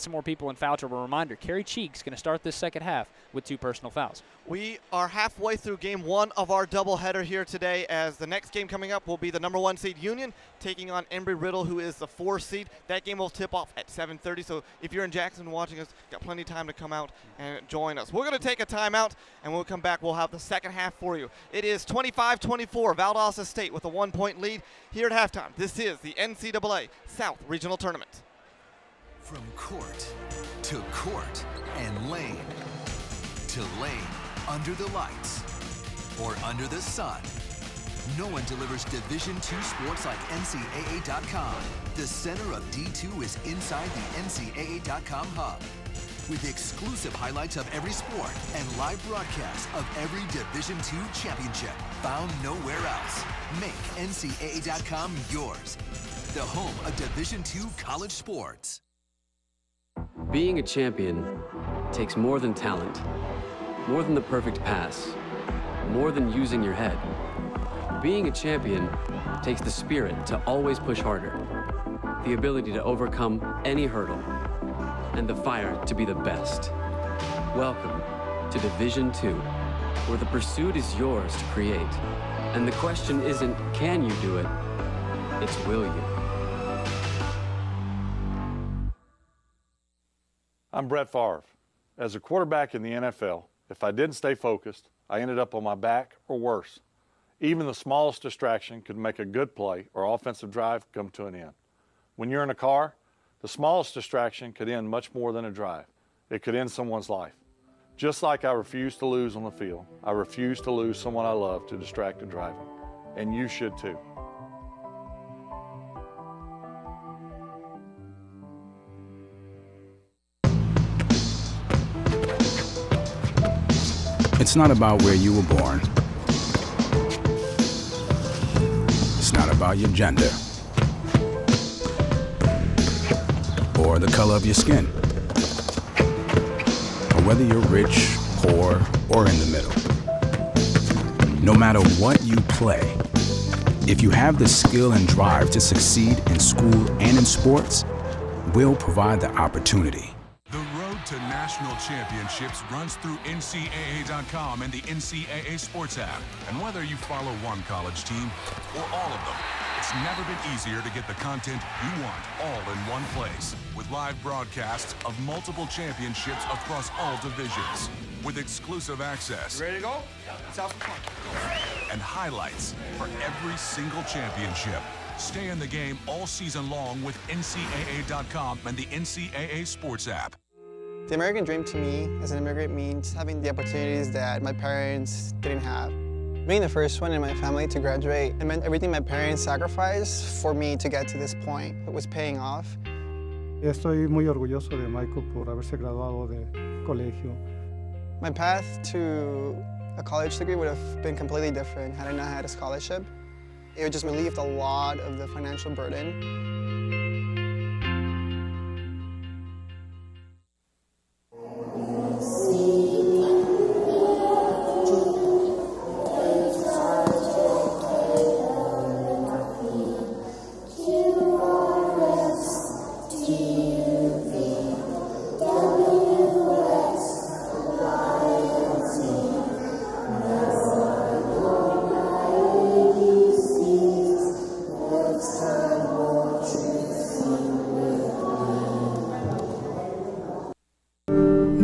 more people in foul trouble. Reminder: Carrie Cheek's going to start this second half with 2 personal fouls. We are halfway through game 1 of our doubleheader here today, as the next game coming up will be the number 1 seed Union taking on Embry-Riddle, who is the 4 seed. That game will tip off at 7:30, so if you're in Jackson watching us, got plenty of time to come out and join us. We're going to take a timeout, and when we come back, we'll have the second half for you. It is 25-24, Valdosta State with a 1-point lead here at halftime. This is the NCAA South Regional Tournament. From court to court and lane to lane, under the lights or under the sun, no one delivers Division II sports like NCAA.com. The center of D2 is inside the NCAA.com hub, with exclusive highlights of every sport and live broadcasts of every Division II championship found nowhere else. Make NCAA.com yours, the home of Division II college sports. Being a champion takes more than talent, more than the perfect pass, more than using your head. Being a champion takes the spirit to always push harder, the ability to overcome any hurdle, and the fire to be the best. Welcome to Division II, where the pursuit is yours to create. And the question isn't, can you do it? It's, will you? I'm Brett Favre. As a quarterback in the NFL, if I didn't stay focused, I ended up on my back or worse. Even the smallest distraction could make a good play or offensive drive come to an end. When you're in a car, the smallest distraction could end much more than a drive. It could end someone's life. Just like I refuse to lose on the field, I refuse to lose someone I love to distracted driving. And you should too. It's not about where you were born. It's not about your gender or the color of your skin, or whether you're rich, poor, or in the middle. No matter what you play, if you have the skill and drive to succeed in school and in sports, we'll provide the opportunity. The road to national championships runs through NCAA.com and the NCAA Sports app. And whether you follow one college team or all of them, it's never been easier to get the content you want all in one place. With live broadcasts of multiple championships across all divisions. With exclusive access. Ready to go? And highlights for every single championship. Stay in the game all season long with NCAA.com and the NCAA Sports app. The American dream to me as an immigrant means having the opportunities that my parents didn't have. Being the first one in my family to graduate, it meant everything my parents sacrificed for me to get to this point. It was paying off. Estoy muy orgulloso de Michael por haberse graduado de colegio. My path to a college degree would have been completely different had I not had a scholarship. It would just relieved a lot of the financial burden.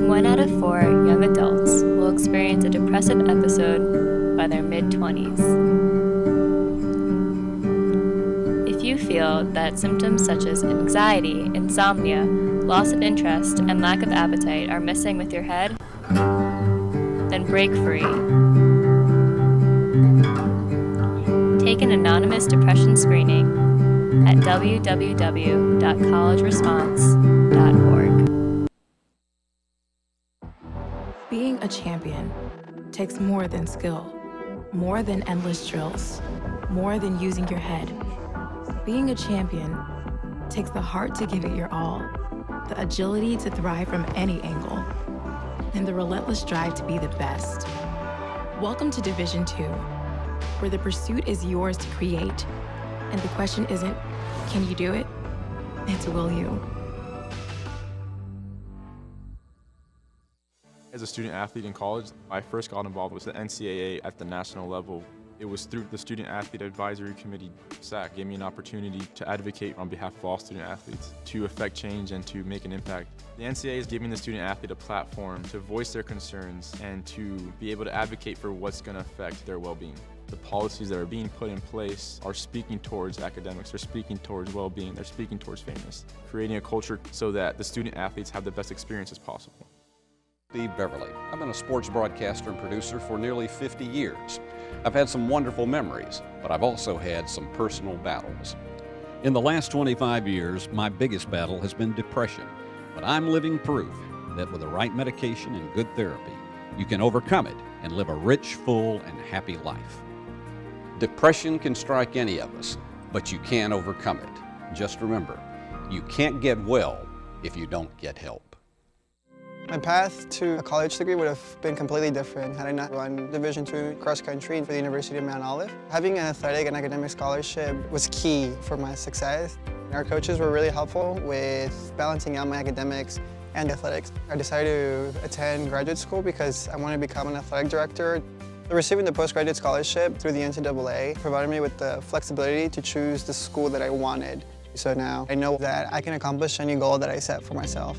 One out of 4 young adults will experience a depressive episode by their mid-20s. If you feel that symptoms such as anxiety, insomnia, loss of interest, and lack of appetite are messing with your head, then break free. Take an anonymous depression screening at www.collegeresponse.org. Being a champion takes more than skill, more than endless drills, more than using your head. Being a champion takes the heart to give it your all, the agility to thrive from any angle, and the relentless drive to be the best. Welcome to Division II, where the pursuit is yours to create, and the question isn't, can you do it? It's, will you? As a student athlete in college, I first got involved with the NCAA at the national level. It was through the Student Athlete Advisory Committee, SAC, gave me an opportunity to advocate on behalf of all student athletes, to affect change and to make an impact. The NCAA is giving the student athlete a platform to voice their concerns and to be able to advocate for what's going to affect their well-being. The policies that are being put in place are speaking towards academics, they're speaking towards well-being, they're speaking towards fairness, creating a culture so that the student athletes have the best experiences possible. Steve Beverly. I've been a sports broadcaster and producer for nearly 50 years. I've had some wonderful memories, but I've also had some personal battles. In the last 25 years, my biggest battle has been depression, but I'm living proof that with the right medication and good therapy, you can overcome it and live a rich, full, and happy life. Depression can strike any of us, but you can overcome it. Just remember, you can't get well if you don't get help. My path to a college degree would have been completely different had I not run Division II cross country for the University of Mount Olive. Having an athletic and academic scholarship was key for my success. Our coaches were really helpful with balancing out my academics and athletics. I decided to attend graduate school because I wanted to become an athletic director. Receiving the postgraduate scholarship through the NCAA provided me with the flexibility to choose the school that I wanted. So now I know that I can accomplish any goal that I set for myself.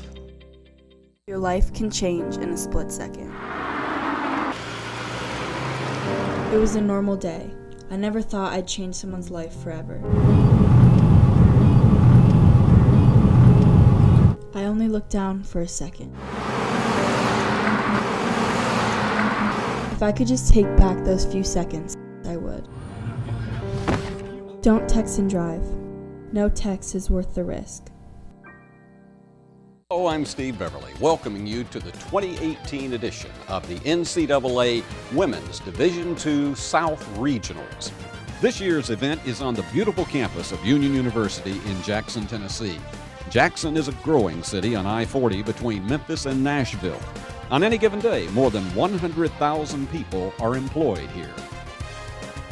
Your life can change in a split second. It was a normal day. I never thought I'd change someone's life forever. I only looked down for a second. If I could just take back those few seconds, I would. Don't text and drive. No text is worth the risk. Hello, I'm Steve Beverly, welcoming you to the 2018 edition of the NCAA Women's Division II South Regionals. This year's event is on the beautiful campus of Union University in Jackson, Tennessee. Jackson is a growing city on I-40 between Memphis and Nashville. On any given day, more than 100,000 people are employed here.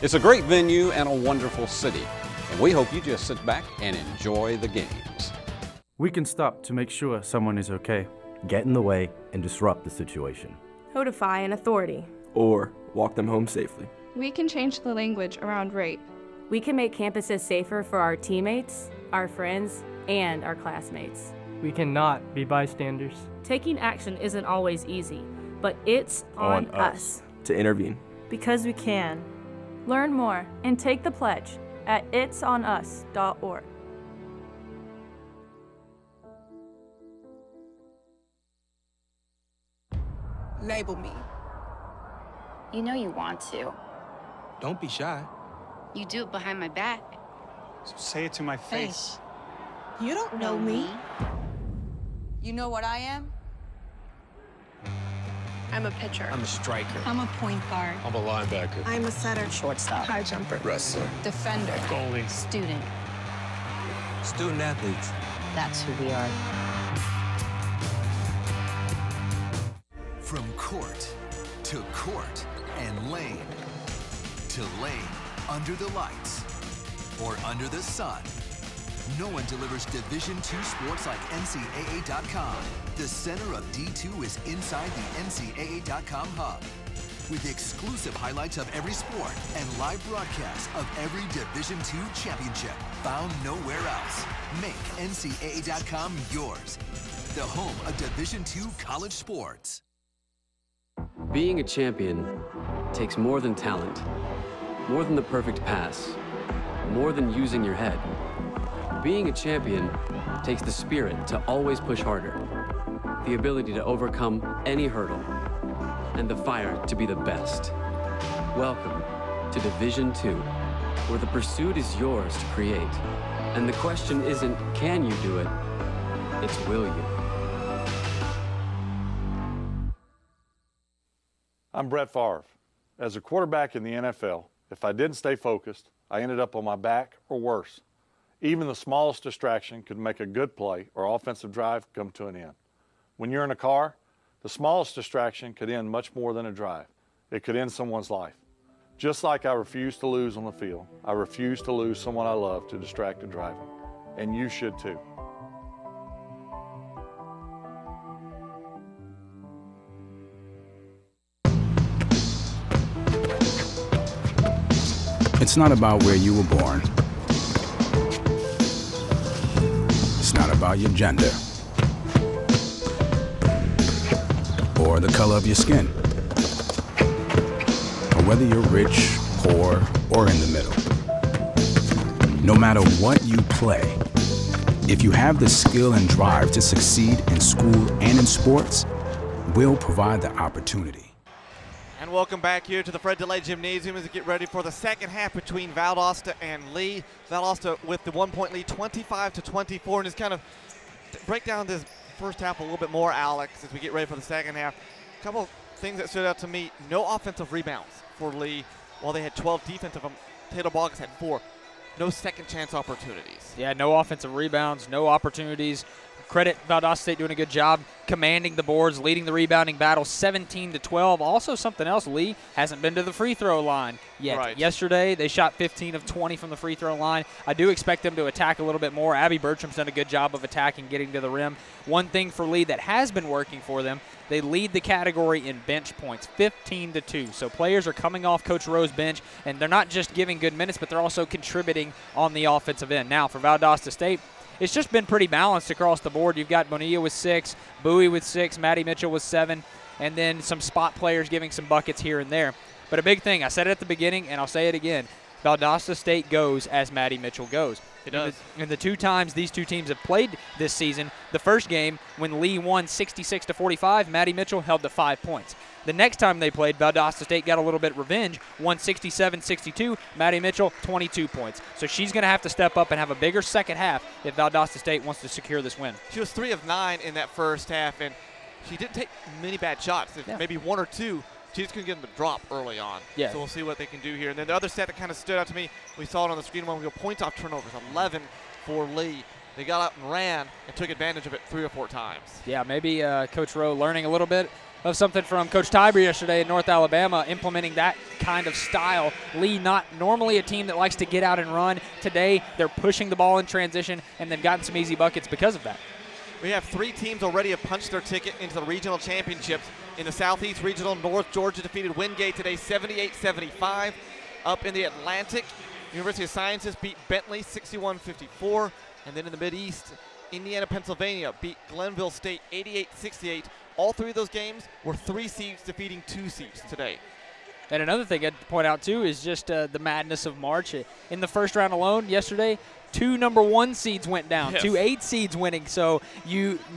It's a great venue and a wonderful city, and we hope you just sit back and enjoy the games. We can stop to make sure someone is okay. Get in the way and disrupt the situation. Notify an authority. Or walk them home safely. We can change the language around rape. We can make campuses safer for our teammates, our friends, and our classmates. We cannot be bystanders. Taking action isn't always easy, but it's on us to intervene. Because we can. Learn more and take the pledge at itsonus.org. Label me. You know you want to. Don't be shy. You do it behind my back. So say it to my face. You don't know me. You know what I am? I'm a pitcher. I'm a striker. I'm a point guard. I'm a linebacker. I'm a setter. Shortstop. High jumper. Wrestler. Defender. Goalie. Student. Student athletes. That's who we are. From court and lane to lane, under the lights or under the sun, no one delivers Division II sports like NCAA.com. The center of D2 is inside the NCAA.com hub, with exclusive highlights of every sport and live broadcasts of every Division II championship found nowhere else. Make NCAA.com yours, the home of Division II college sports. Being a champion takes more than talent, more than the perfect pass, more than using your head. Being a champion takes the spirit to always push harder, the ability to overcome any hurdle, and the fire to be the best. Welcome to Division II, where the pursuit is yours to create. And the question isn't, can you do it? It's, will you? I'm Brett Favre. As a quarterback in the NFL, if I didn't stay focused, I ended up on my back or worse. Even the smallest distraction could make a good play or offensive drive come to an end. When you're in a car, the smallest distraction could end much more than a drive. It could end someone's life. Just like I refuse to lose on the field, I refuse to lose someone I love to distracted driving. And you should too. It's not about where you were born. It's not about your gender or the color of your skin, or whether you're rich, poor, or in the middle. No matter what you play, if you have the skill and drive to succeed in school and in sports, we'll provide the opportunity. And welcome back here to the Fred DeLay Gymnasium as we get ready for the second half between Valdosta and Lee. Valdosta with the 1-point lead, 25-24, and just kind of break down this first half a little bit more, Alex, as we get ready for the second half. A couple of things that stood out to me: no offensive rebounds for Lee, while they had 12 defensive. Taylor Boggess had 4. No second chance opportunities. Yeah, no offensive rebounds, no opportunities. Credit Valdosta State doing a good job commanding the boards, leading the rebounding battle 17-12. Also something else, Lee hasn't been to the free throw line yet. Right. Yesterday, they shot 15 of 20 from the free throw line. I do expect them to attack a little bit more. Abby Bertram's done a good job of attacking, getting to the rim. One thing for Lee that has been working for them, they lead the category in bench points, 15-2. So players are coming off Coach Rowe's bench, and they're not just giving good minutes, but they're also contributing on the offensive end. Now, for Valdosta State, it's just been pretty balanced across the board. You've got Bonilla with 6, Bowie with 6, Maddie Mitchell with 7, and then some spot players giving some buckets here and there. But a big thing, I said it at the beginning, and I'll say it again, Valdosta State goes as Maddie Mitchell goes. It does. And the 2 times these 2 teams have played this season, the first game, when Lee won 66-45, Maddie Mitchell held to 5 points. The next time they played, Valdosta State got a little bit of revenge, won 67-62, Maddie Mitchell 22 points. So she's going to have to step up and have a bigger second half if Valdosta State wants to secure this win. She was 3 of 9 in that first half, and she didn't take many bad shots. Yeah. Maybe 1 or 2. She just couldn't get them to drop early on. Yeah. So we'll see what they can do here. And then the other stat that kind of stood out to me, we saw it on the screen a moment ago, points off turnovers, 11 for Lee. They got out and ran and took advantage of it 3 or 4 times. Yeah, maybe Coach Rowe learning a little bit of something from Coach Tiber yesterday in North Alabama, implementing that kind of style. Lee, not normally a team that likes to get out and run. Today, they're pushing the ball in transition, and they've gotten some easy buckets because of that. We have 3 teams already have punched their ticket into the regional championships. In the Southeast Regional, North Georgia defeated Wingate today 78-75. Up in the Atlantic, University of Sciences beat Bentley 61-54. And then in the Mid-East, Indiana, Pennsylvania beat Glenville State 88-68. All 3 of those games were 3 seeds defeating 2 seeds today. And another thing I'd point out, too, is just the madness of March. In the first round alone yesterday, 2 number 1 seeds went down, yes. 2 8 seeds winning. So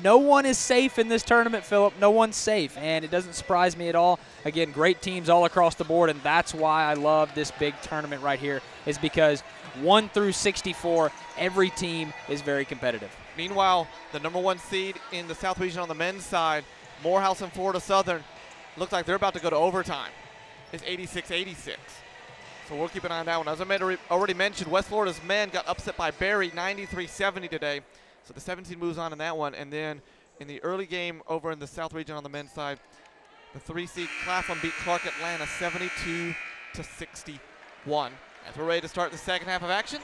no one is safe in this tournament, Philip. No one's safe, and it doesn't surprise me at all. Again, great teams all across the board, and that's why I love this big tournament right here, is because 1 through 64, every team is very competitive. Meanwhile, the #1 seed in the South Region on the men's side, Morehouse and Florida Southern, looks like they're about to go to overtime. It's 86-86. So we'll keep an eye on that one. As I already mentioned, West Florida's men got upset by Berry 93-70 today. So the 17 moves on in that one. And then in the early game over in the South Region on the men's side, the 3 seed Claflin beat Clark Atlanta 72-61. As we're ready to start the second half of action,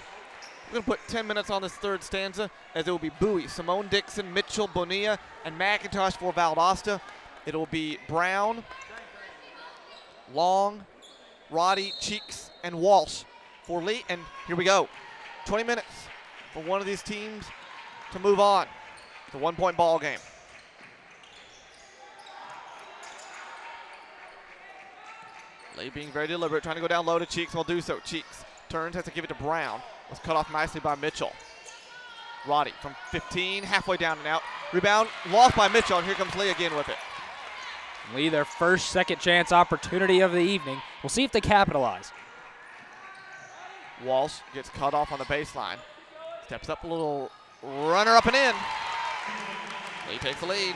we're going to put 10 minutes on this third stanza, as it will be Bowie, Simone Dixon, Mitchell, Bonilla, and McIntosh for Valdosta. It will be Brown, Long, Roddy, Cheeks, and Walsh for Lee. And here we go. 20 minutes for one of these teams to move on. It's a 1-point ball game. Lee being very deliberate, trying to go down low to Cheeks, will do so. Cheeks turns, has to give it to Brown. Was cut off nicely by Mitchell. Roddy from 15, halfway down and out. Rebound lost by Mitchell, and here comes Lee again with it. Lee, their first second chance opportunity of the evening. We'll see if they capitalize. Walsh gets cut off on the baseline. Steps up a little, runner up and in. Lee takes the lead.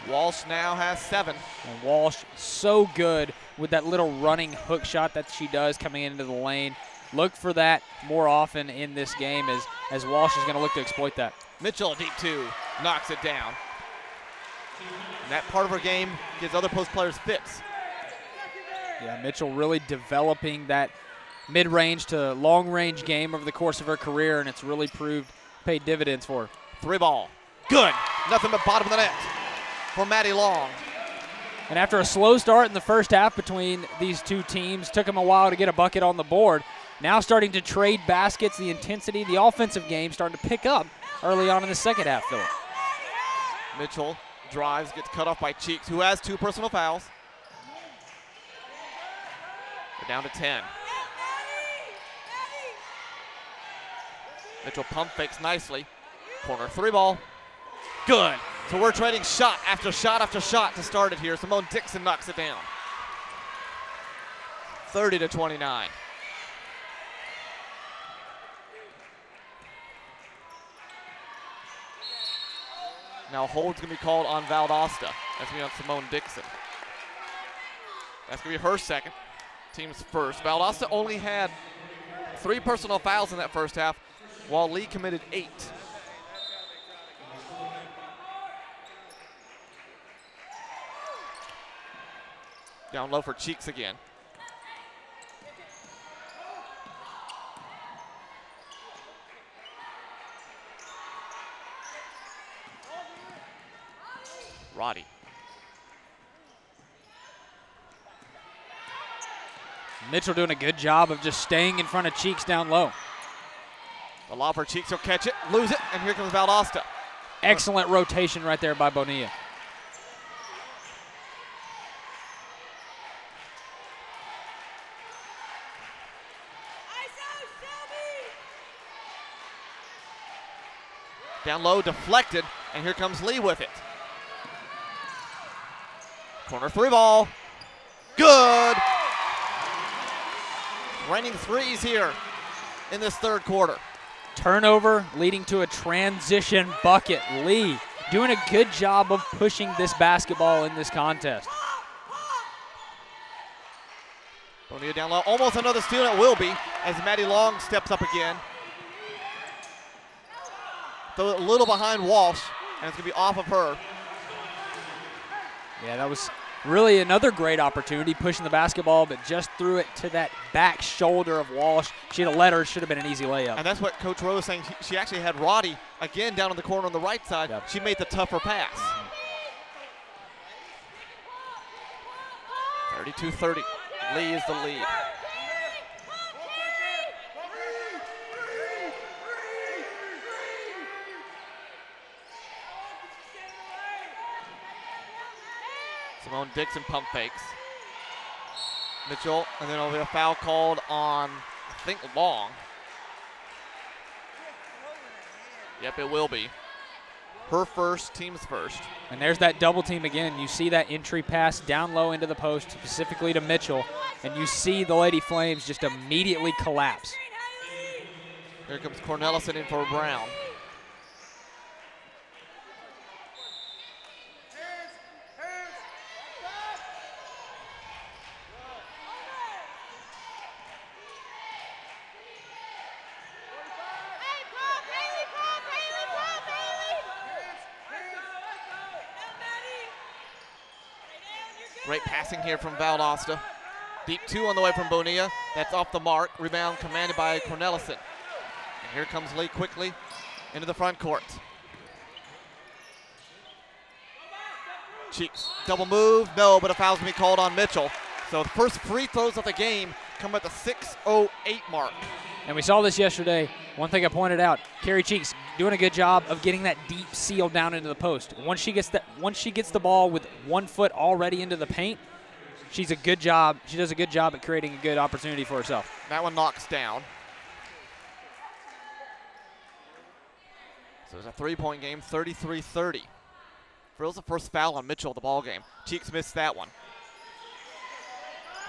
Walsh now has 7. And Walsh so good with that little running hook shot that she does coming into the lane. Look for that more often in this game as Walsh is going to look to exploit that. Mitchell, a deep 2, knocks it down. And that part of her game gives other post players fits. Yeah, Mitchell really developing that mid-range to long-range game over the course of her career, and it's really paid dividends for her. 3 ball. Good. Nothing but bottom of the net for Maddie Long. And after a slow start in the first half between these two teams, took them a while to get a bucket on the board. Now starting to trade baskets, the intensity, the offensive game starting to pick up early on in the second half, Philip. Mitchell drives, gets cut off by Cheeks, who has 2 personal fouls. They're down to 10. Mitchell pump fakes nicely. Corner 3 ball. Good. So we're trading shot after shot after shot to start it here. Simone Dixon knocks it down. 30-29. Now hold's going to be called on Valdosta. That's going to be on Simone Dixon. That's going to be her second. Team's first. Valdosta only had 3 personal fouls in that first half, while Lee committed 8. Down low for Cheeks again. Roddy. Mitchell doing a good job of just staying in front of Cheeks down low. The lob for Cheeks, will catch it, lose it, and here comes Valdosta. Excellent rotation right there by Bonilla. Down low, deflected, and here comes Lee with it. Corner 3 ball. Good. Raining 3s here in this third quarter. Turnover leading to a transition bucket. Lee doing a good job of pushing this basketball in this contest. Bonilla down low, almost another steal, it will be, as Maddie Long steps up again. Throw it a little behind Walsh, and it's going to be off of her. Yeah, that was really another great opportunity, pushing the basketball, but just threw it to that back shoulder of Walsh. She had a letter, should have been an easy layup. And that's what Coach Rowe was saying. She actually had Roddy, again, down in the corner on the right side. Yep. She made the tougher pass. 32-30. Lee is the lead. Simone Dixon pump fakes. Mitchell, and then there'll be a foul called on, I think, Long. Yep, it will be. Her first, team's first. And there's that double team again. You see that entry pass down low into the post, specifically to Mitchell, and you see the Lady Flames just immediately collapse. Here comes Cornelison in for Brown. Great passing here from Valdosta. Deep 2 on the way from Bonilla. That's off the mark. Rebound commanded by Cornelison. And here comes Lee quickly into the front court. Cheeks, double move. No, but a foul's going to be called on Mitchell. So the first free throws of the game come at the 6:08 mark. And we saw this yesterday. One thing I pointed out, Carrie Cheeks doing a good job of getting that deep seal down into the post. Once she gets the ball with 1 foot already into the paint, she does a good job at creating a good opportunity for herself. That one knocks down. So it's a 3-point game, 33-30. Frills the first foul on Mitchell of the ball game. Cheeks missed that one.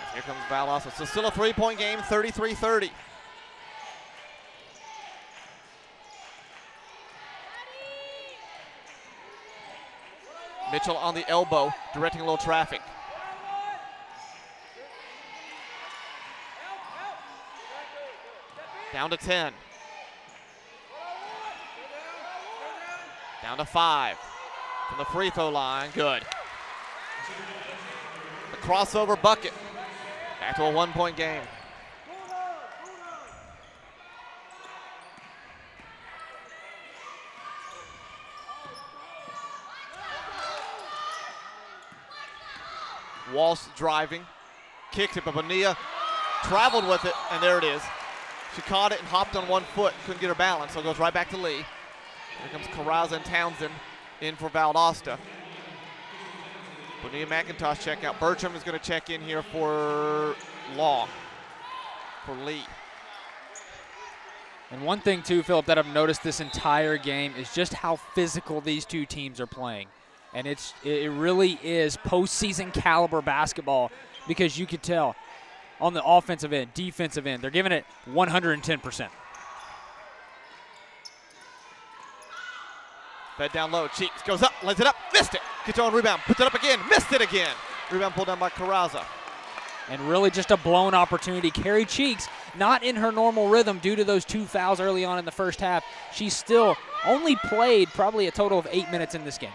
And here comes Valdosta. So still a 3-point game, 33-30. Mitchell on the elbow, directing a little traffic. Down to 10. Down to 5. From the free throw line, good. The crossover bucket. Back to a 1-point game. Walsh driving, kicks it, but Bonilla traveled with it, and there it is. She caught it and hopped on 1 foot, couldn't get her balance, so it goes right back to Lee. Here comes Carraza and Townsend in for Valdosta. Bonilla McIntosh check out. Bertram is going to check in here for Law, for Lee. And one thing too, Philip, that I've noticed this entire game is just how physical these two teams are playing. And it really is postseason caliber basketball, because you could tell on the offensive end, defensive end, they're giving it 110%. Fed down low, Cheeks goes up, lays it up, missed it. Gets on rebound, puts it up again, missed it again. Rebound pulled down by Carraza. And really just a blown opportunity. Carrie Cheeks, not in her normal rhythm due to those 2 fouls early on in the first half. She's still only played probably a total of 8 minutes in this game.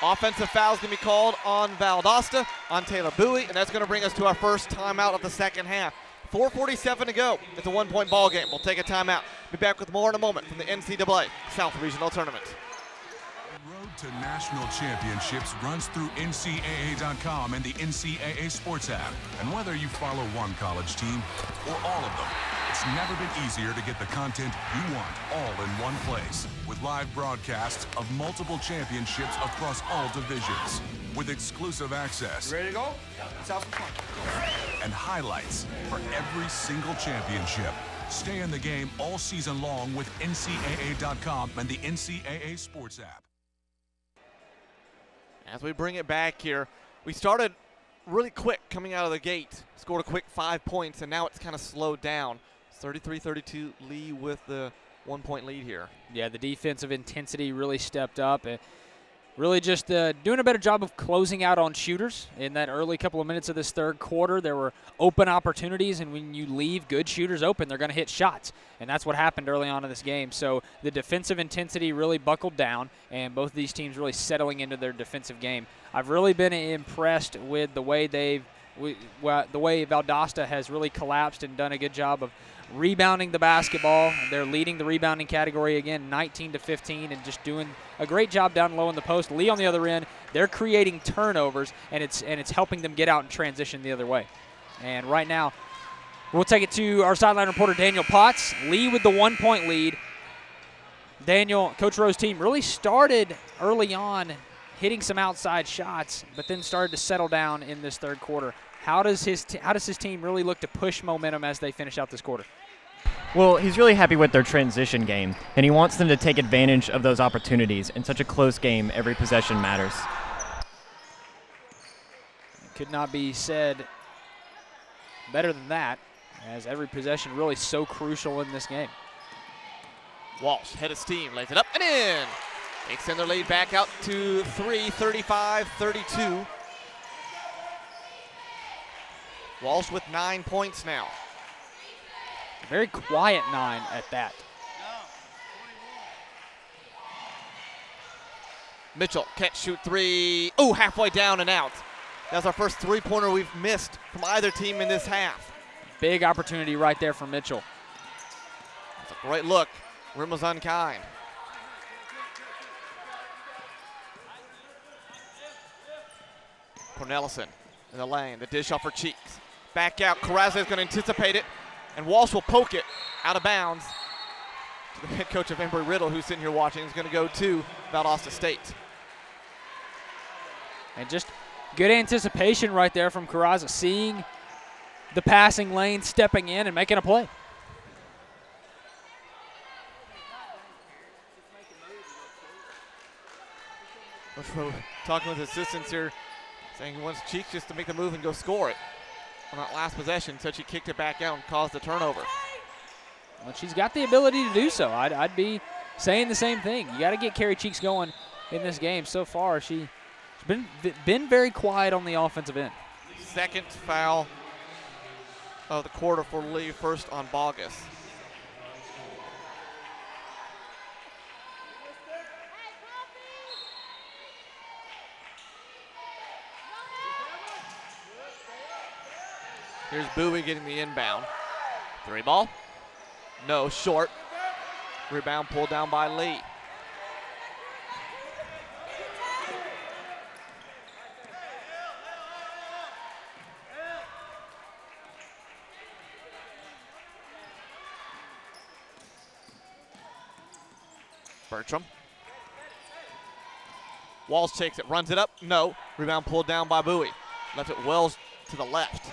Offensive foul's going to be called on Valdosta, on Taylor Bowie, and that's going to bring us to our first timeout of the second half. 4:47 to go. It's a 1-point ball game. We'll take a timeout. Be back with more in a moment from the NCAA South Regional Tournament. The road to national championships runs through NCAA.com and the NCAA Sports app. And whether you follow one college team or all of them, it's never been easier to get the content you want all in one place. With live broadcasts of multiple championships across all divisions. With exclusive access. You ready to go? Let's have some fun. And highlights for every single championship. Stay in the game all season long with NCAA.com and the NCAA Sports app. As we bring it back here, we started really quick coming out of the gate. Scored a quick 5 points, and now it's kind of slowed down. 33-32, Lee with the 1-point lead here. Yeah, the defensive intensity really stepped up. Really just doing a better job of closing out on shooters. In that early couple of minutes of this third quarter, there were open opportunities, and when you leave good shooters open, they're going to hit shots. And that's what happened early on in this game. So the defensive intensity really buckled down, and both of these teams really settling into their defensive game. I've really been impressed with the way the way Valdosta has really collapsed and done a good job of rebounding the basketball. They're leading the rebounding category again, 19-15, and just doing a great job down low in the post. Lee on the other end, they're creating turnovers, and it's helping them get out and transition the other way. And right now, we'll take it to our sideline reporter, Daniel Potts. Lee with the 1-point lead. Daniel, Coach Rowe's team really started early on hitting some outside shots, but then started to settle down in this third quarter. How does his team really look to push momentum as they finish out this quarter? Well, he's really happy with their transition game, and he wants them to take advantage of those opportunities. In such a close game, every possession matters. Could not be said better than that. as every possession really so crucial in this game. Walsh, head of steam, lays it up and in. They extend their lead back out to 3, 35-32. Walsh with 9 points now. A very quiet 9 at that. Mitchell can't shoot 3. Oh, halfway down and out. That's our first three-pointer we've missed from either team in this half. Big opportunity right there for Mitchell. That's a great look. Rim was unkind. Cornelison in the lane. The dish off for Cheeks. Back out. Carrazza is going to anticipate it, and Walsh will poke it out of bounds to the head coach of Embry-Riddle, who's sitting here watching. Is going to go to Valdosta State. And just good anticipation right there from Carrazza, seeing the passing lane, stepping in and making a play. Talking with assistants here, saying he wants Cheeks just to make the move and go score it on that last possession. So she kicked it back out and caused the turnover. Well, she's got the ability to do so. I'd be saying the same thing. You got to get Carrie Cheeks going in this game. So far, she's been very quiet on the offensive end. Second foul of the quarter for Lee, first on Bogus. Here's Bowie getting the inbound. 3 ball. No, short. Rebound pulled down by Lee. Bertram. Walsh takes it, runs it up. No. Rebound pulled down by Bowie. Left it Wells to the left.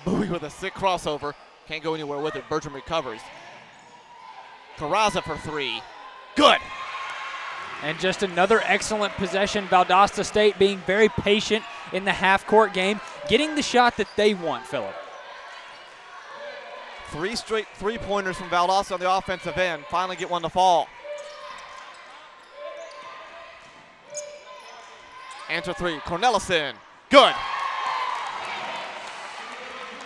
Bowie with a sick crossover. Can't go anywhere with it. Bertram recovers. Carrazza for 3. Good. And just another excellent possession. Valdosta State being very patient in the half-court game, getting the shot that they want, Phillip. 3 straight three-pointers from Valdosta on the offensive end. Finally get one to fall. Answer 3. Cornelison. Good.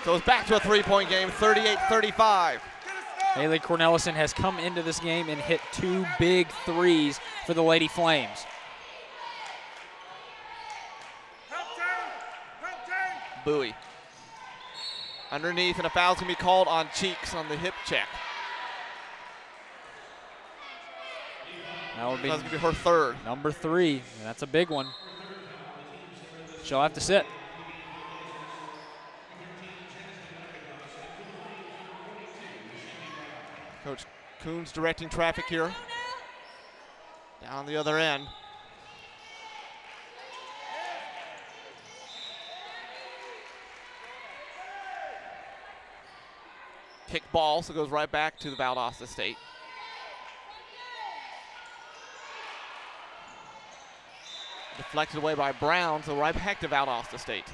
So it's back to a 3-point game, 38-35. Haley Cornelison has come into this game and hit 2 big threes for the Lady Flames. Bowie. Underneath, and a foul's going to be called on Cheeks on the hip check. That's going to be her third. Number 3, and that's a big one. She'll have to sit. Coach Coons directing traffic here. Down the other end. Kick ball, so it goes right back to the Valdosta State. Deflected away by Brown, so right back to Valdosta State.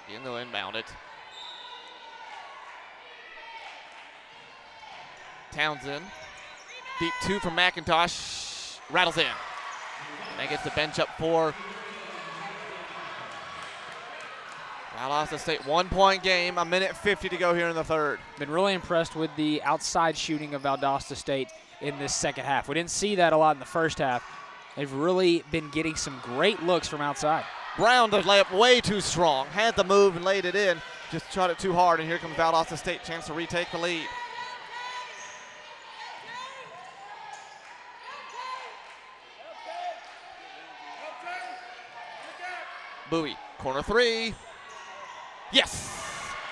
Again, they'll inbound it. Townsend. Deep 2 from McIntosh. Rattles in. That gets the bench up for Valdosta State. 1-point game, 1:50 to go here in the third. Been really impressed with the outside shooting of Valdosta State in this second half. We didn't see that a lot in the first half. They've really been getting some great looks from outside. Brown does lay up way too strong. Had the move and laid it in. Just shot it too hard, and here comes Valdosta State. Chance to retake the lead. Bowie, corner 3. Yes!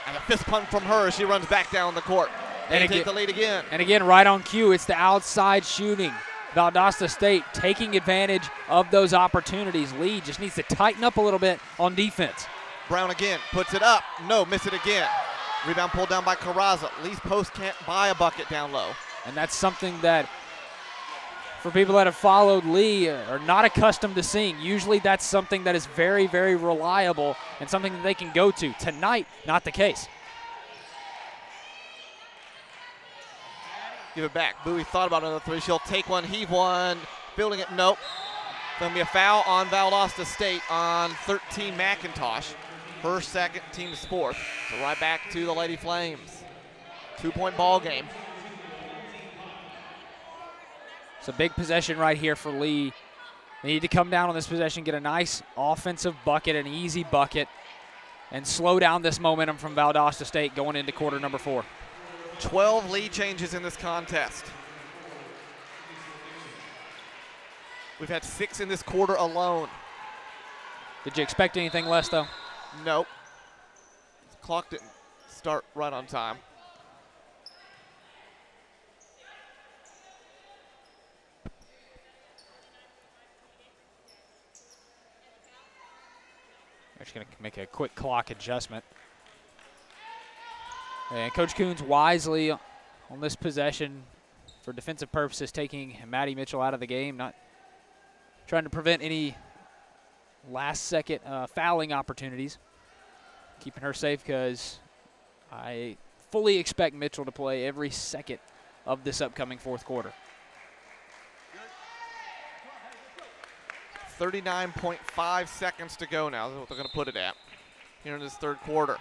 And a fist punt from her as she runs back down the court. They take the lead again. And again, right on cue, it's the outside shooting. Valdosta State taking advantage of those opportunities. Lee just needs to tighten up a little bit on defense. Brown again, puts it up. No, miss it again. Rebound pulled down by Carrazza. Lee's post can't buy a bucket down low. And that's something that, for people that have followed Lee, are not accustomed to seeing. Usually that's something that is very, very reliable and something that they can go to. Tonight, not the case. Give it back. Bowie thought about another three. She'll take one, heave one, building it. Nope. Going to be a foul on Valdosta State on 13 McIntosh. Her second, team's fourth. So right back to the Lady Flames. 2-point ball game. It's a big possession right here for Lee. They need to come down on this possession, get a nice offensive bucket, an easy bucket, and slow down this momentum from Valdosta State going into quarter number 4. 12 lead changes in this contest. We've had 6 in this quarter alone. Did you expect anything less, though? Nope. The clock didn't start right on time. They're just going to make a quick clock adjustment. And Coach Coons wisely on this possession for defensive purposes, taking Maddie Mitchell out of the game, not trying to prevent any last-second fouling opportunities, keeping her safe because I fully expect Mitchell to play every second of this upcoming fourth quarter. 39.5 seconds to go now. That's what they're going to put it at here in this third quarter.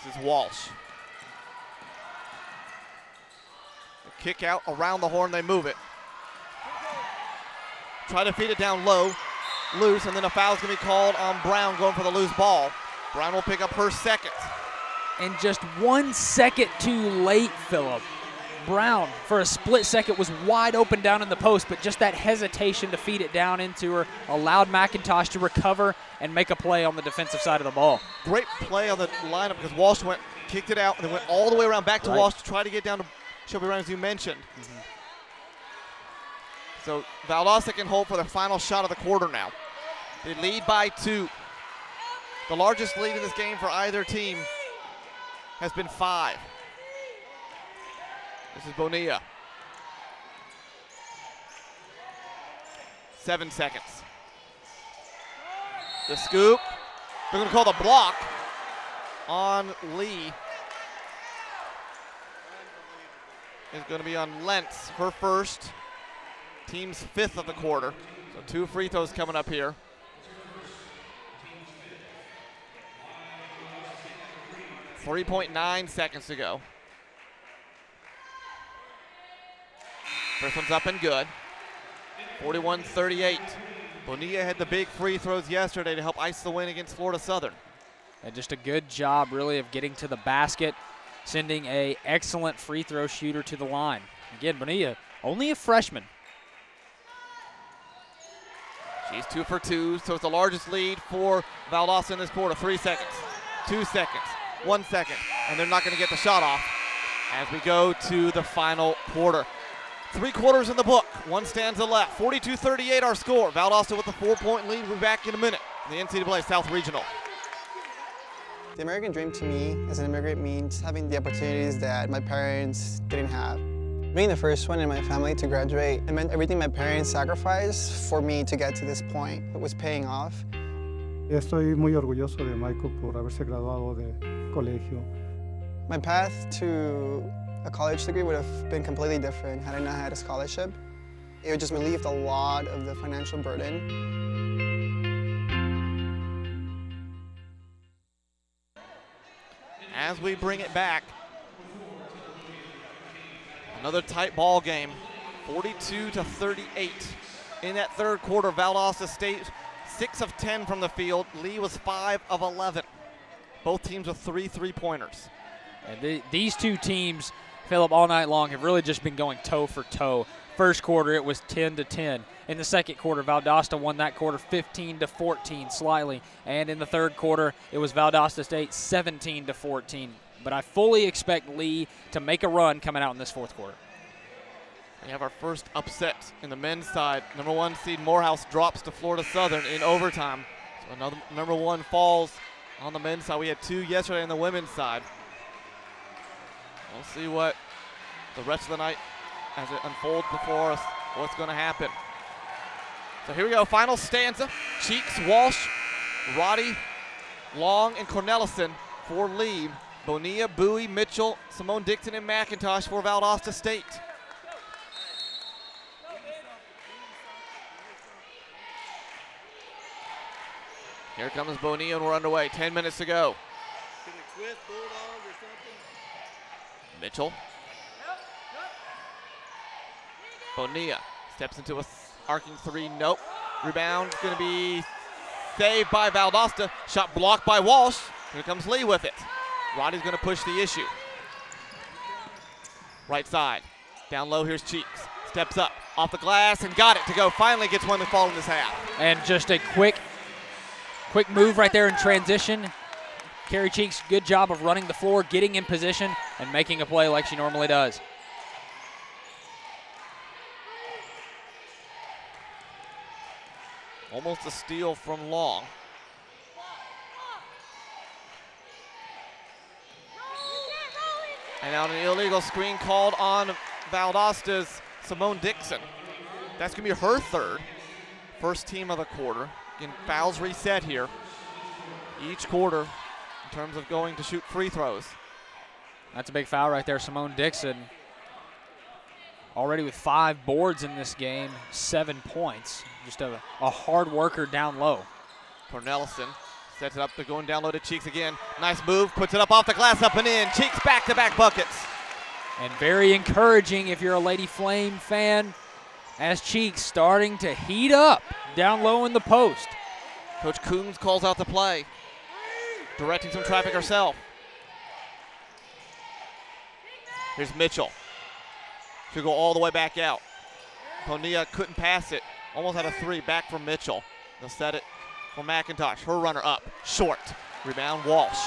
This is Walsh. The kick out around the horn, they move it. Try to feed it down low, loose, and then a foul's going to be called on Brown going for the loose ball. Brown will pick up her second. And just 1 second too late, Phillip. Brown, for a split second, was wide open down in the post, but just that hesitation to feed it down into her allowed McIntosh to recover and make a play on the defensive side of the ball. Great play on the lineup because Walsh kicked it out and then went all the way around back to Walsh to try to get down to Shelby Brown, as you mentioned. So Valdosta can hold for the final shot of the quarter now. They lead by 2. The largest lead in this game for either team has been 5. This is Bonilla. 7 seconds. The scoop. They're going to call the block on Lee. It's going to be on Lentz, her first. Team's 5th of the quarter. So 2 free throws coming up here. .9 seconds to go. First one's up and good. 41-38. Bonilla had the big free throws yesterday to help ice the win against Florida Southern. And just a good job, really, of getting to the basket, sending an excellent free throw shooter to the line. Again, Bonilla, only a freshman. She's 2 for 2, so it's the largest lead for Valdosta in this quarter. 3 seconds, 2 seconds, 1 second, and they're not going to get the shot off as we go to the final quarter. 3 quarters in the book, 1 stanza left. 42-38 our score. Valdosta with a 4-point lead. We'll be back in a minute. The NCAA South Regional. The American dream to me as an immigrant means having the opportunities that my parents didn't have. Being the first one in my family to graduate, it meant everything my parents sacrificed for me to get to this point. It was paying off. Estoy muy orgulloso de Michael por haberse graduado de colegio. My path to a college degree would have been completely different had I not had a scholarship. It would just relieved a lot of the financial burden. As we bring it back, another tight ball game, 42-38. In that third quarter, Valdosta State 6 of 10 from the field. Lee was 5 of 11. Both teams with 3 3-pointers. And these two teams, Phillip, all night long have really just been going toe for toe. First quarter, it was 10-10. In the second quarter, Valdosta won that quarter 15-14 slightly. And in the third quarter, it was Valdosta State 17-14. But I fully expect Lee to make a run coming out in this fourth quarter. We have our first upset in the men's side. Number 1 seed Morehouse drops to Florida Southern in overtime. So another number 1 falls on the men's side. We had 2 yesterday on the women's side. We'll see what the rest of the night as it unfolds before us, what's going to happen. So here we go, final stanza. Cheeks, Walsh, Roddy, Long, and Cornelison for Lee. Bonilla, Bowie, Mitchell, Simone Dixon, and McIntosh for Valdosta State. Here comes Bonilla, and we're underway. 10 minutes to go. Mitchell. Bonilla steps into a arcing 3. Nope. Rebound going to be saved by Valdosta. Shot blocked by Walsh. Here comes Lee with it. Roddy's going to push the issue. Right side. Down low, here's Cheeks. Steps up, off the glass, and got it to go. Finally gets one to fall in this half. And just a quick move right there in transition. Carrie Cheeks, good job of running the floor, getting in position, and making a play like she normally does. Almost a steal from Long. And now an illegal screen called on Valdosta's Simone Dixon. That's going to be her third. First team of the quarter. Again, fouls reset here. Each quarter in terms of going to shoot free throws. That's a big foul right there. Simone Dixon already with 5 boards in this game, 7 points. Just a hard worker down low. Cornelison sets it up to going down low to Cheeks again. Nice move, puts it up off the glass, up and in. Cheeks back-to-back buckets. And very encouraging if you're a Lady Flame fan, as Cheeks starting to heat up down low in the post. Coach Coombs calls out the play, directing some traffic herself. Here's Mitchell. She'll go all the way back out. Bonilla couldn't pass it. Almost had a 3 back from Mitchell. They'll set it for McIntosh. Her runner up, short. Rebound, Walsh.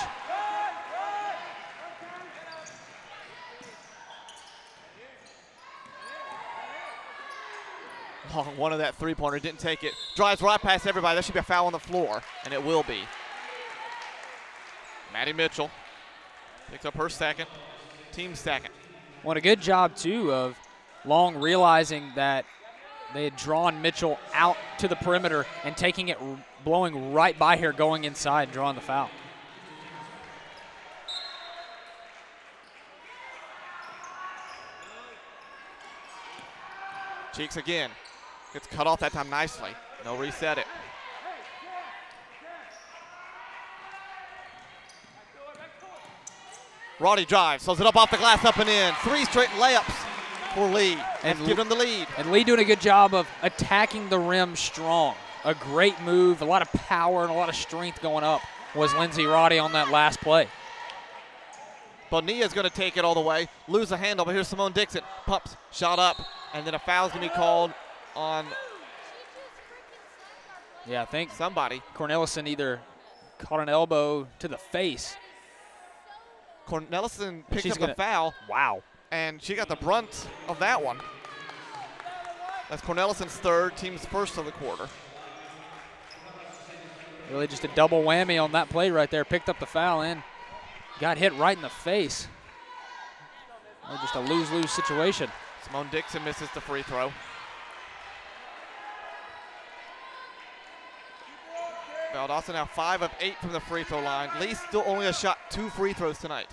Long one of that 3-pointer, didn't take it. Drives right past everybody. There should be a foul on the floor, and it will be. Maddie Mitchell picks up her second, team second. What a good job, too, of Long realizing that they had drawn Mitchell out to the perimeter and taking it, blowing right by her, going inside, drawing the foul. Cheeks again. Gets cut off that time nicely. They'll reset it. Roddy drives, throws it up off the glass, up and in. 3 straight layups for Lee, and give them the lead. And Lee doing a good job of attacking the rim strong. A great move, a lot of power and a lot of strength going up was Lindsay Roddy on that last play. Bonilla's going to take it all the way, lose the handle, but here's Simone Dixon. Pumps, shot up, and then a foul's going to be called on, yeah, I think somebody. Cornelison either caught an elbow to the face. Cornelison picked up the foul. Wow. And she got the brunt of that one. That's Cornelison's third, team's first of the quarter. Really just a double whammy on that play right there. Picked up the foul and got hit right in the face. Just a lose-lose situation. Simone Dixon misses the free throw. Valdosta now 5 of 8 from the free throw line. Lee still only has shot 2 free throws tonight.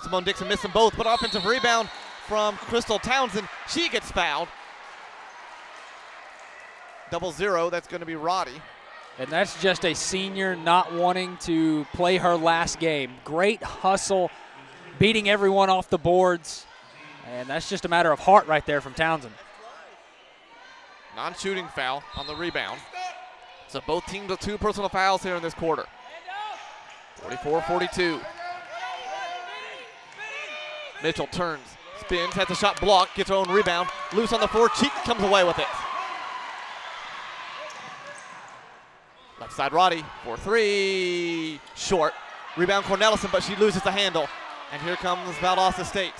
Simone Dixon missed them both, but offensive rebound from Crystal Townsend. She gets fouled. 0-0, that's going to be Roddy. And that's just a senior not wanting to play her last game. Great hustle, beating everyone off the boards. And that's just a matter of heart right there from Townsend. Non-shooting foul on the rebound. So both teams with 2 personal fouls here in this quarter. 44-42. Mitchell turns, spins, has the shot blocked, gets her own rebound. Loose on the floor, Cheeks comes away with it. Left side Roddy for 3, short. Rebound Cornelison, but she loses the handle. And here comes Valdosta State.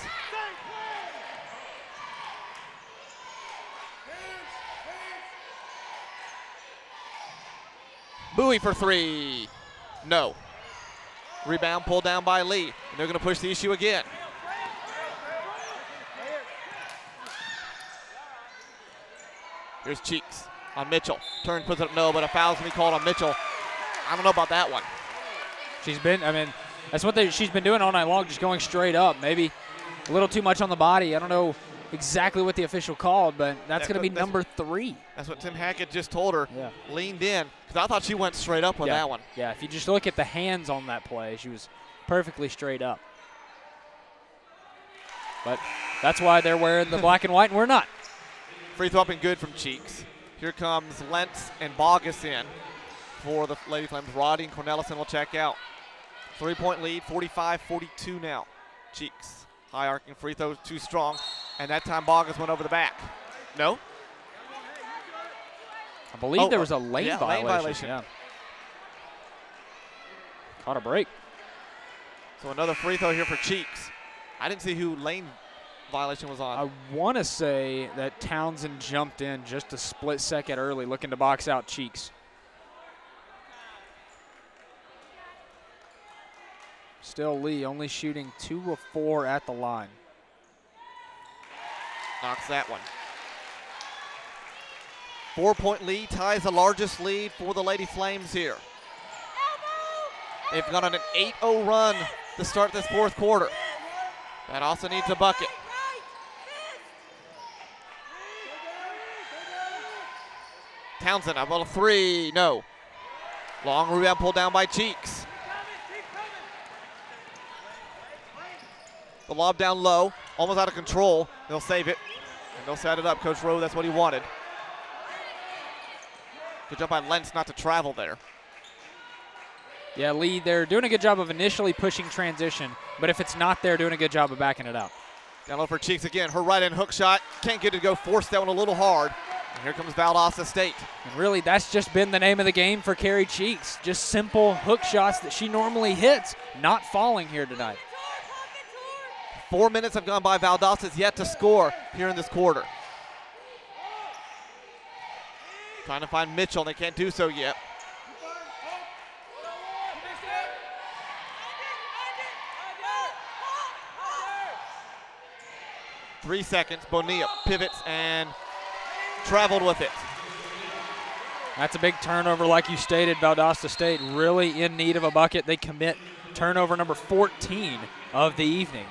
Bowie for three. No. Rebound pulled down by Lee. And they're going to push the issue again. Here's Cheeks on Mitchell. Turn, puts it up, no, but a foul's going to be called on Mitchell. I don't know about that one. She's been, that's what she's been doing all night long, just going straight up. Maybe a little too much on the body. I don't know exactly what the official called, but that's going to be number 3. That's what Tim Hackett just told her. Yeah. Leaned in, because I thought she went straight up with that one. Yeah, if you just look at the hands on that play, she was perfectly straight up. But that's why they're wearing the black and white and we're not. Free throw up and good from Cheeks. Here comes Lentz and Bogus in for the Lady Flames. Roddy and Cornelison will check out. 3-point lead, 45-42 now. Cheeks, high arcing free throw, too strong. And that time Bogus went over the back. No? I believe there was a lane violation. Lane violation. Yeah. Caught a break. So another free throw here for Cheeks. I didn't see who lane violation was on. I want to say that Townsend jumped in just a split second early looking to box out Cheeks. Still Lee only shooting 2 of 4 at the line. Knocks that one. 4-point lead ties the largest lead for the Lady Flames here. They've gone on an 8-0 run to start this fourth quarter. That also needs a bucket. Townsend, about a 3, no. Long rebound pulled down by Cheeks. The lob down low, almost out of control. They'll save it, and they'll set it up. Coach Rowe, that's what he wanted. Good job by Lentz not to travel there. Yeah, Lee, they're doing a good job of initially pushing transition, but if it's not there, doing a good job of backing it out. Down low for Cheeks again. Her right-hand hook shot. Can't get it to go. Forced that one a little hard. And here comes Valdosta State. And really, that's just been the name of the game for Carrie Cheeks. Just simple hook shots that she normally hits, not falling here tonight. 4 minutes have gone by. Valdosta's yet to score here in this quarter. Trying to find Mitchell, and they can't do so yet. Three seconds. Bonilla pivots and traveled with it. That's a big turnover, like you stated. Valdosta State really in need of a bucket. They commit turnover number 14 of the evening.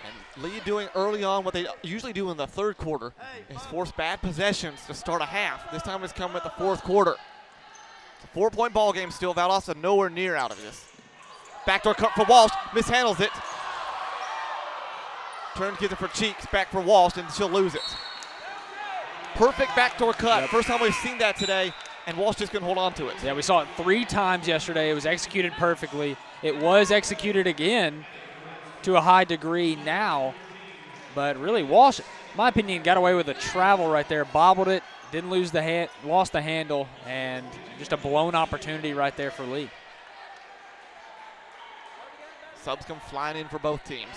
And Lee doing early on what they usually do in the third quarter is force bad possessions to start a half. This time it's come at the fourth quarter. It's a 4-point ball game still. Valdosta nowhere near out of this. Backdoor cut for Walsh. Mishandles it. Turn, gives it for Cheeks. Back for Walsh, and she'll lose it. Perfect backdoor cut. Yep. First time we've seen that today, and Walsh just couldn't hold on to it. Yeah, we saw it 3 times yesterday. It was executed perfectly. It was executed again to a high degree now, but really Walsh, in my opinion, got away with a travel right there. Bobbled it, didn't lose the hand, lost the handle, and just a blown opportunity right there for Lee. Subs come flying in for both teams.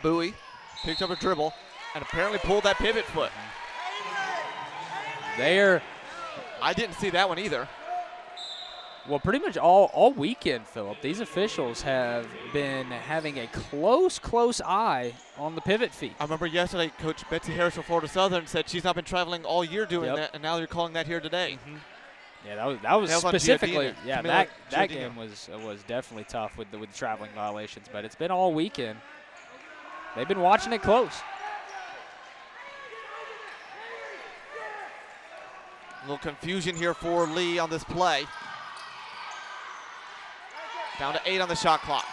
Bowie picked up a dribble and apparently pulled that pivot foot. I didn't see that one either. Well, pretty much all weekend, Philip, these officials have been having a close eye on the pivot feet. I remember yesterday Coach Betsy Harris from Florida Southern said she's not been traveling all year doing that, and now you're calling that here today. Mm-hmm. Yeah, that was specifically. Yeah, that game was definitely tough with the traveling violations, but it's been all weekend. They've been watching it close. A little confusion here for Lee on this play. Down to 8 on the shot clock.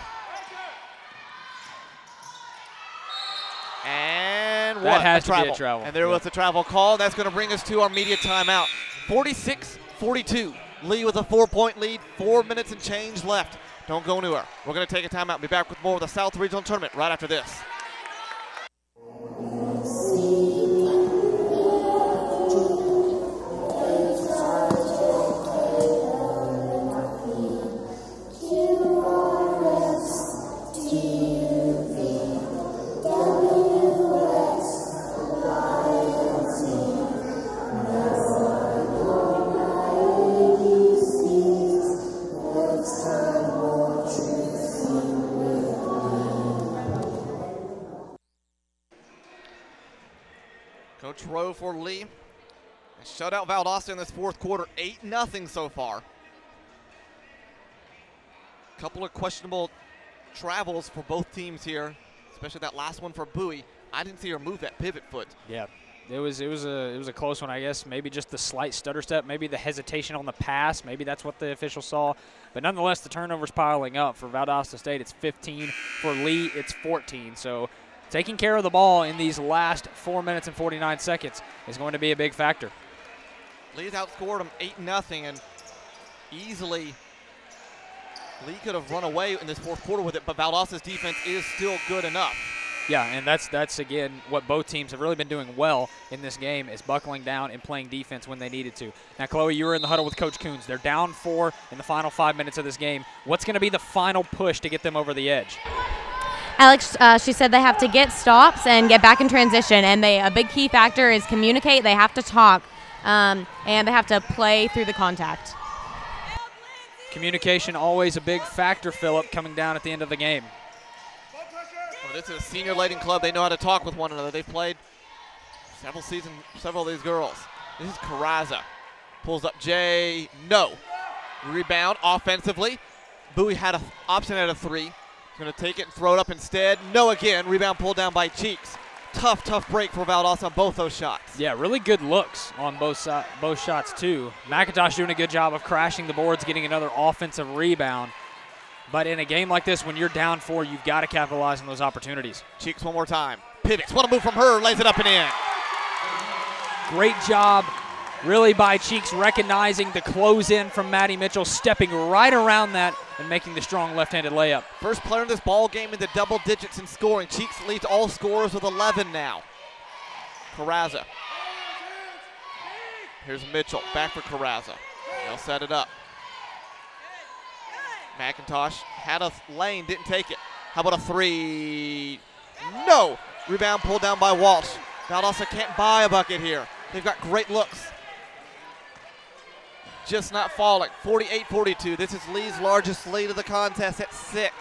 And that what? has to be a travel. And there was a travel call. That's going to bring us to our media timeout. 46-42. Lee with a 4-point lead. 4 minutes and change left. Don't go anywhere. We're going to take a timeout and be back with more of the South Regional Tournament right after this. Shut out Valdosta in this fourth quarter, 8-0 so far. Couple of questionable travels for both teams here, especially that last one for Bowie. I didn't see her move that pivot foot. Yeah, it was a close one, I guess. Maybe just the slight stutter step, maybe the hesitation on the pass. Maybe that's what the official saw. But nonetheless, the turnovers piling up for Valdosta State. It's 15. For Lee, it's 14. So taking care of the ball in these last 4 minutes and 49 seconds is going to be a big factor. Lee's outscored them 8-0, and easily Lee could have run away in this fourth quarter with it, but Valdosta's defense is still good enough. Yeah, and that's again what both teams have really been doing well in this game, is buckling down and playing defense when they needed to. Now, Chloe, you were in the huddle with Coach Coons. They're down 4 in the final 5 minutes of this game. What's going to be the final push to get them over the edge? Alex, she said they have to get stops and get back in transition, and a big key factor is communicate. They have to talk, and they have to play through the contact. Communication always a big factor, Phillip, coming down at the end of the game. Well, this is a senior-laden club. They know how to talk with one another. They've played several of these girls. This is Carraza. Pulls up Jay. No. Rebound offensively. Bowie had an option at a 3. He's going to take it and throw it up instead. No again. Rebound pulled down by Cheeks. Tough break for Valdosta on both those shots. Yeah, really good looks on both shots, too. McIntosh doing a good job of crashing the boards, getting another offensive rebound. But in a game like this, when you're down 4, you've got to capitalize on those opportunities. Cheeks one more time. Pivots. What a move from her. Lays it up and in. Great job, really, by Cheeks, recognizing the close-in from Maddie Mitchell, stepping right around that and making the strong left-handed layup. First player in this ball game in the double digits in scoring. Cheeks leads all scorers with 11 now. Carraza. Here's Mitchell. Back for Carraza. They'll set it up. McIntosh had a lane, didn't take it. How about a 3? No! Rebound pulled down by Walsh. Valdosta can't buy a bucket here. They've got great looks. Just not falling. 48-42. This is Lee's largest lead of the contest at 6.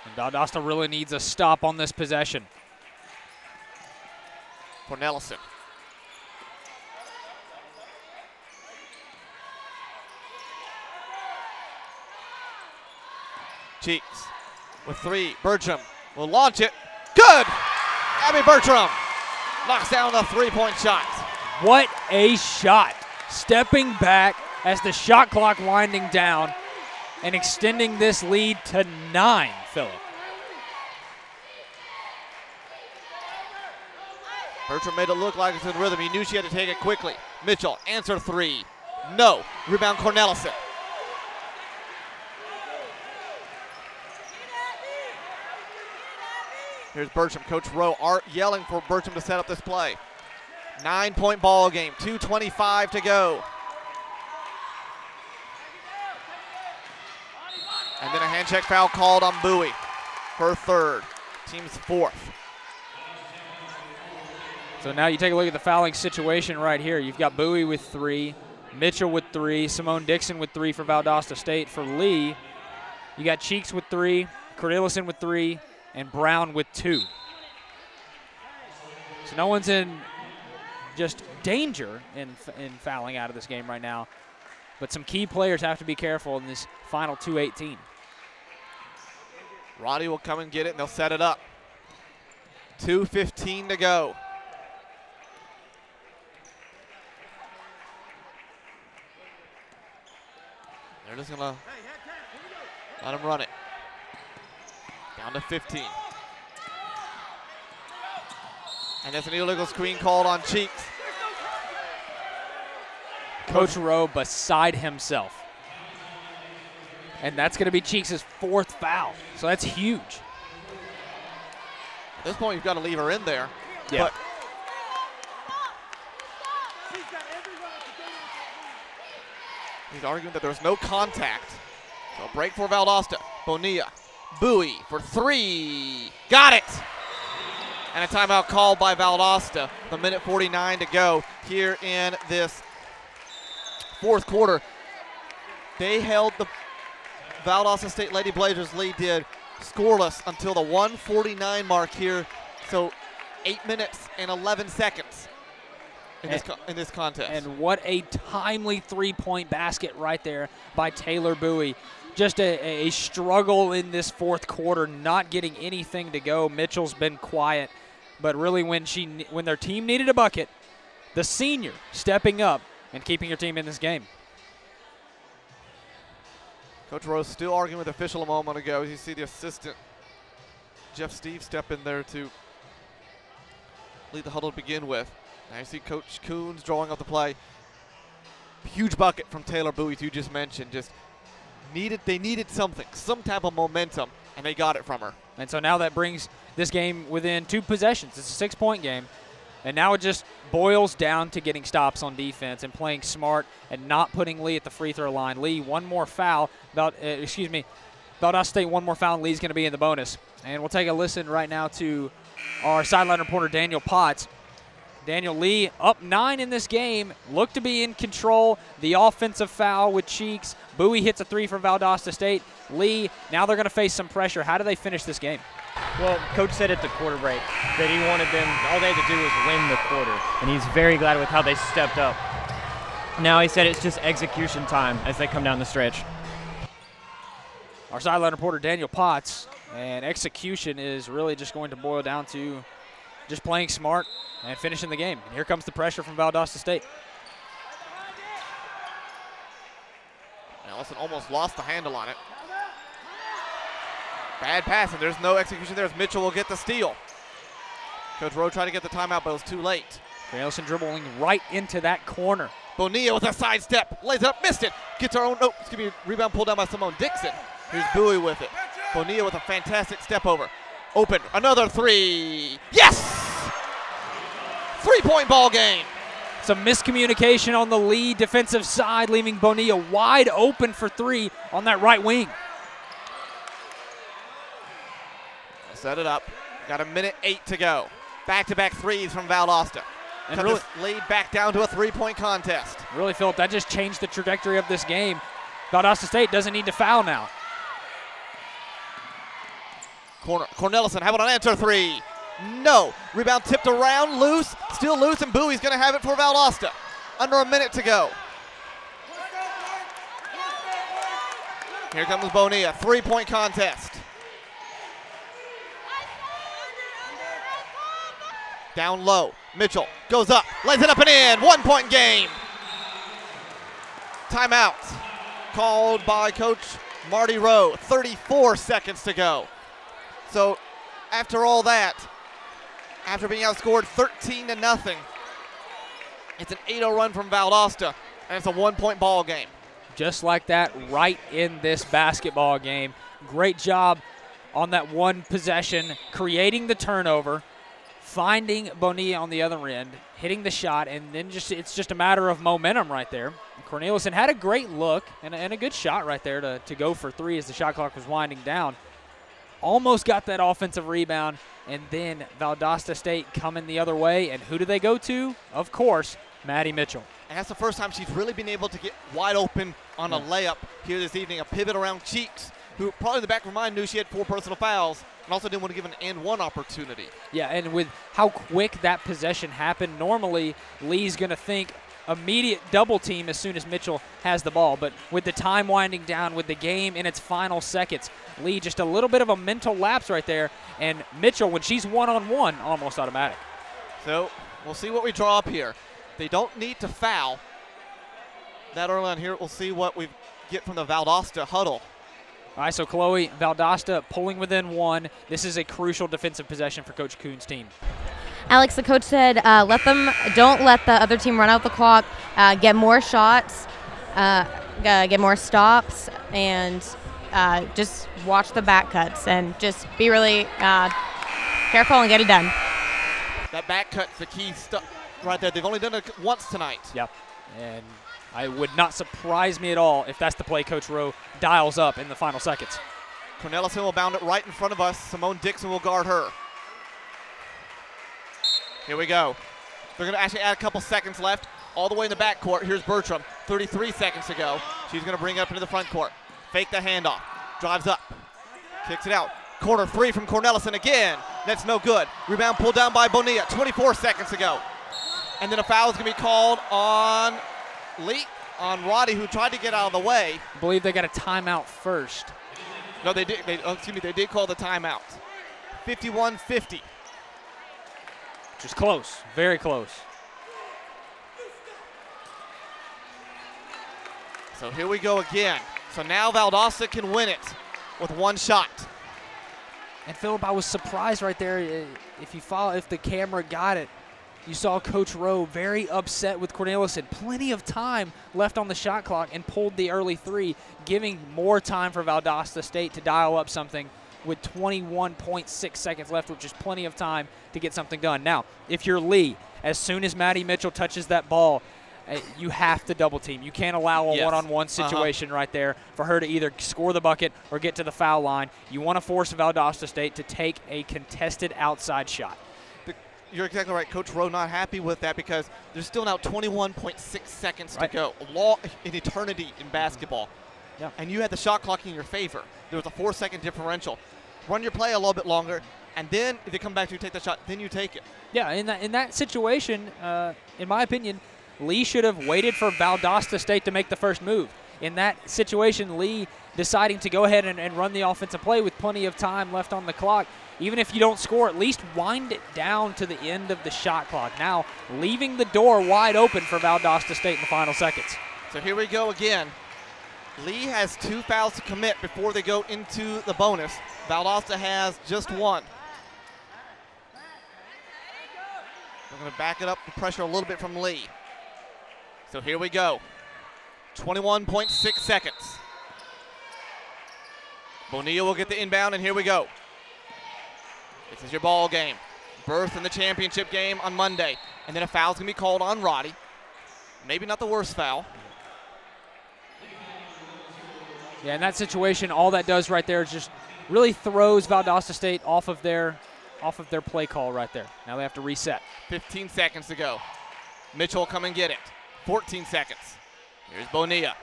And Valdosta really needs a stop on this possession. Cornelison. Cheeks with 3. Bertram will launch it. Good! Abby Bertram knocks down the 3-point shot. What a shot. Stepping back as the shot clock winding down and extending this lead to 9, Phillip. Bertram made it look like it's in rhythm. He knew she had to take it quickly. Mitchell, answer 3. No. Rebound Cornelison. Here's Bertram. Coach Rowe yelling for Bertram to set up this play. 9-point ball game. 2:25 to go. And then a hand check foul called on Bowie. Her 3rd. Team's 4th. So now you take a look at the fouling situation right here. You've got Bowie with 3, Mitchell with 3, Simone Dixon with 3 for Valdosta State. For Lee, you got Cheeks with 3, Cornelison with 3, and Brown with 2. So no one's in just danger in fouling out of this game right now. But some key players have to be careful in this final 2:18. Roddy will come and get it, and they'll set it up. 2:15 to go. They're just going to let him run it. Down to 15. And that's an illegal screen called on Cheeks. Coach Rowe beside himself. And that's going to be Cheeks' 4th foul. So that's huge. At this point, you've got to leave her in there. Yeah. But he's arguing that there's no contact. So a break for Valdosta. Bonilla. Bowie for 3. Got it! And a timeout called by Valdosta. The minute 49 to go here in this 4th quarter. They held the Valdosta State Lady Blazers lead did scoreless until the 1:49 mark here. So 8 minutes and 11 seconds. in this contest. And what a timely three-point basket right there by Taylor Bowie. Just a struggle in this fourth quarter, not getting anything to go. Mitchell's been quiet, but really when their team needed a bucket, the senior stepping up and keeping your team in this game. Coach Rose still arguing with the official a moment ago. You see the assistant, Jeff Steve, step in there to lead the huddle to begin with. Now you see Coach Coons drawing up the play. Huge bucket from Taylor Bowie, as you just mentioned. They needed something, some type of momentum, and they got it from her. And so now that brings this game within 2 possessions. It's a 6-point game. And now it just boils down to getting stops on defense and playing smart and not putting Lee at the free throw line. Lee, one more foul. Valdosta State, one more foul, and Lee's going to be in the bonus. And we'll take a listen right now to our sideline reporter, Daniel Potts. Daniel, Lee up 9 in this game, looked to be in control. The offensive foul with Cheeks. Bowie hits a 3 for Valdosta State. Lee, now they're going to face some pressure. How do they finish this game? Well, Coach said at the quarter break that he wanted them, all they had to do was win the quarter, and he's very glad with how they stepped up. Now he said it's just execution time as they come down the stretch. Our sideline reporter, Daniel Potts, and execution is really just going to boil down to just playing smart and finishing the game. And here comes the pressure from Valdosta State. Allison almost lost the handle on it. Bad pass, and there's no execution there as Mitchell will get the steal. Coach Rowe tried to get the timeout, but it was too late. Allison dribbling right into that corner. Bonilla with a sidestep, lays it up, missed it. Gets her own, rebound pulled down by Simone Dixon. Here's Bowie with it. Bonilla with a fantastic step over. Open, another 3. Yes! 3-point ball game. Some miscommunication on the Lee defensive side, leaving Bonilla wide open for 3 on that right wing. Set it up. Got 1:08 to go. Back-to-back threes from Valdosta. And cut really, this lead back down to a 3-point contest. Really, Philip, that just changed the trajectory of this game. Valdosta State doesn't need to foul now. Cornelison have it on answer 3. No. Rebound tipped around, loose, still loose, and Bowie's going to have it for Valdosta. Under 1 minute to go. Here comes Bonilla, 3-point contest. Down low, Mitchell goes up, lays it up and in, 1-point game. Timeout called by Coach Marty Rowe, 34 seconds to go. So after all that, after being outscored 13-0, it's an 8-0 run from Valdosta, and it's a 1-point ball game. Just like that, right in this basketball game. Great job on that one possession, creating the turnover, finding Bonilla on the other end, hitting the shot, and then it's just a matter of momentum right there. Cornelison had a great look and a good shot right there to go for 3 as the shot clock was winding down. Almost got that offensive rebound, and then Valdosta State coming the other way, and who do they go to? Of course, Maddie Mitchell. And that's the first time she's really been able to get wide open on a layup here this evening, a pivot around Cheeks, who probably in the back of her mind knew she had 4 personal fouls and also didn't want to give an and-one opportunity. Yeah, and with how quick that possession happened, normally Lee's going to think immediate double team as soon as Mitchell has the ball. But with the time winding down, with the game in its final seconds, Lee just a little bit of a mental lapse right there. And Mitchell, when she's one-on-one, almost automatic. So we'll see what we draw up here. They don't need to foul that early on here. We'll see what we get from the Valdosta huddle. All right, so Chloe, Valdosta pulling within 1. This is a crucial defensive possession for Coach Coon's team. Alex, the coach said, don't let the other team run out the clock, get more shots, get more stops, and just watch the back cuts and just be really careful and get it done. That back cut's the key stuff right there. They've only done it once tonight. Yep, and I would not surprise me at all if that's the play Coach Rowe dials up in the final seconds. Cornelison will bound it right in front of us. Simone Dixon will guard her. Here we go. They're going to actually add a couple seconds left. All the way in the backcourt. Here's Bertram. 33 seconds to go. She's going to bring it up into the front court. Fake the handoff. Drives up. Kicks it out. Corner 3 from Cornelison again. That's no good. Rebound pulled down by Bonilla. 24 seconds to go. And then a foul is going to be called on Roddy, who tried to get out of the way. I believe they got a timeout first. No, they did. They did call the timeout. 51-50. Which is close, very close. So here we go again. So now Valdosta can win it with one shot. And Philip, I was surprised right there. If the camera got it, you saw Coach Rowe very upset with Cornelius. Plenty of time left on the shot clock and pulled the early three, giving more time for Valdosta State to dial up something with 21.6 seconds left, which is plenty of time to get something done. Now, if you're Lee, as soon as Maddie Mitchell touches that ball, you have to double team. You can't allow a one-on-one situation right there for her to either score the bucket or get to the foul line. You want to force Valdosta State to take a contested outside shot. You're exactly right. Coach Rowe not happy with that because there's still now 21.6 seconds to go. An eternity in basketball. Yeah. And you had the shot clock in your favor. There was a 4-second differential. Run your play a little bit longer, and then if they come back to you, take the shot, then you take it. Yeah, in that situation, in my opinion, Lee should have waited for Valdosta State to make the first move. In that situation, Lee deciding to go ahead and run the offensive play with plenty of time left on the clock. Even if you don't score, at least wind it down to the end of the shot clock. Now, leaving the door wide open for Valdosta State in the final seconds. So here we go again. Lee has 2 fouls to commit before they go into the bonus. Valdosta has just 1. We're going to back it up the pressure a little bit from Lee. So here we go. 21.6 seconds. Bonilla will get the inbound, and here we go. This is your ball game. Berth in the championship game on Monday. And then a foul's going to be called on Roddy. Maybe not the worst foul. Yeah, in that situation, all that does right there is just really throws Valdosta State off of their play call right there. Now they have to reset. 15 seconds to go. Mitchell come and get it. 14 seconds. Here's Bonilla.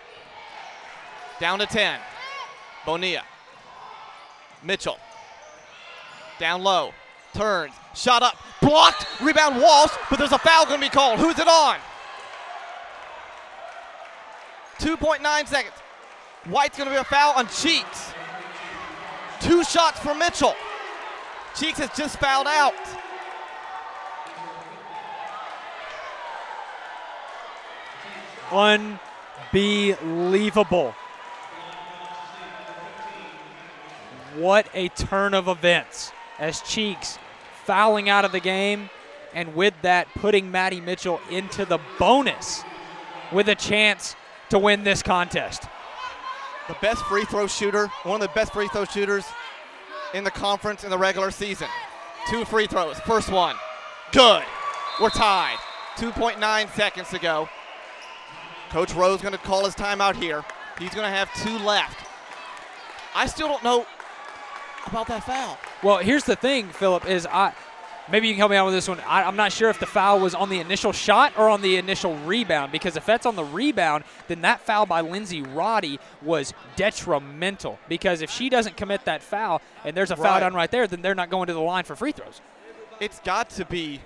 Down to 10. Bonilla. Mitchell. Down low. Turns. Shot up. Blocked. Rebound Walsh, but there's a foul going to be called. Who's it on? 2.9 seconds. White's going to be a foul on Cheeks. 2 shots for Mitchell. Cheeks has just fouled out. Unbelievable. What a turn of events as Cheeks fouling out of the game, and with that putting Maddie Mitchell into the bonus with a chance to win this contest. The best free throw shooter, one of the best free throw shooters in the conference in the regular season. 2 free throws. First one, good. We're tied. 2.9 seconds to go. Coach Rowe's going to call his timeout here. He's going to have 2 left. I still don't know about that foul. Well, here's the thing, Philip, is maybe you can help me out with this one. I'm not sure if the foul was on the initial shot or on the initial rebound, because if that's on the rebound, then that foul by Lindsay Roddy was detrimental, because if she doesn't commit that foul and there's a foul done right there, then they're not going to the line for free throws. It's got to be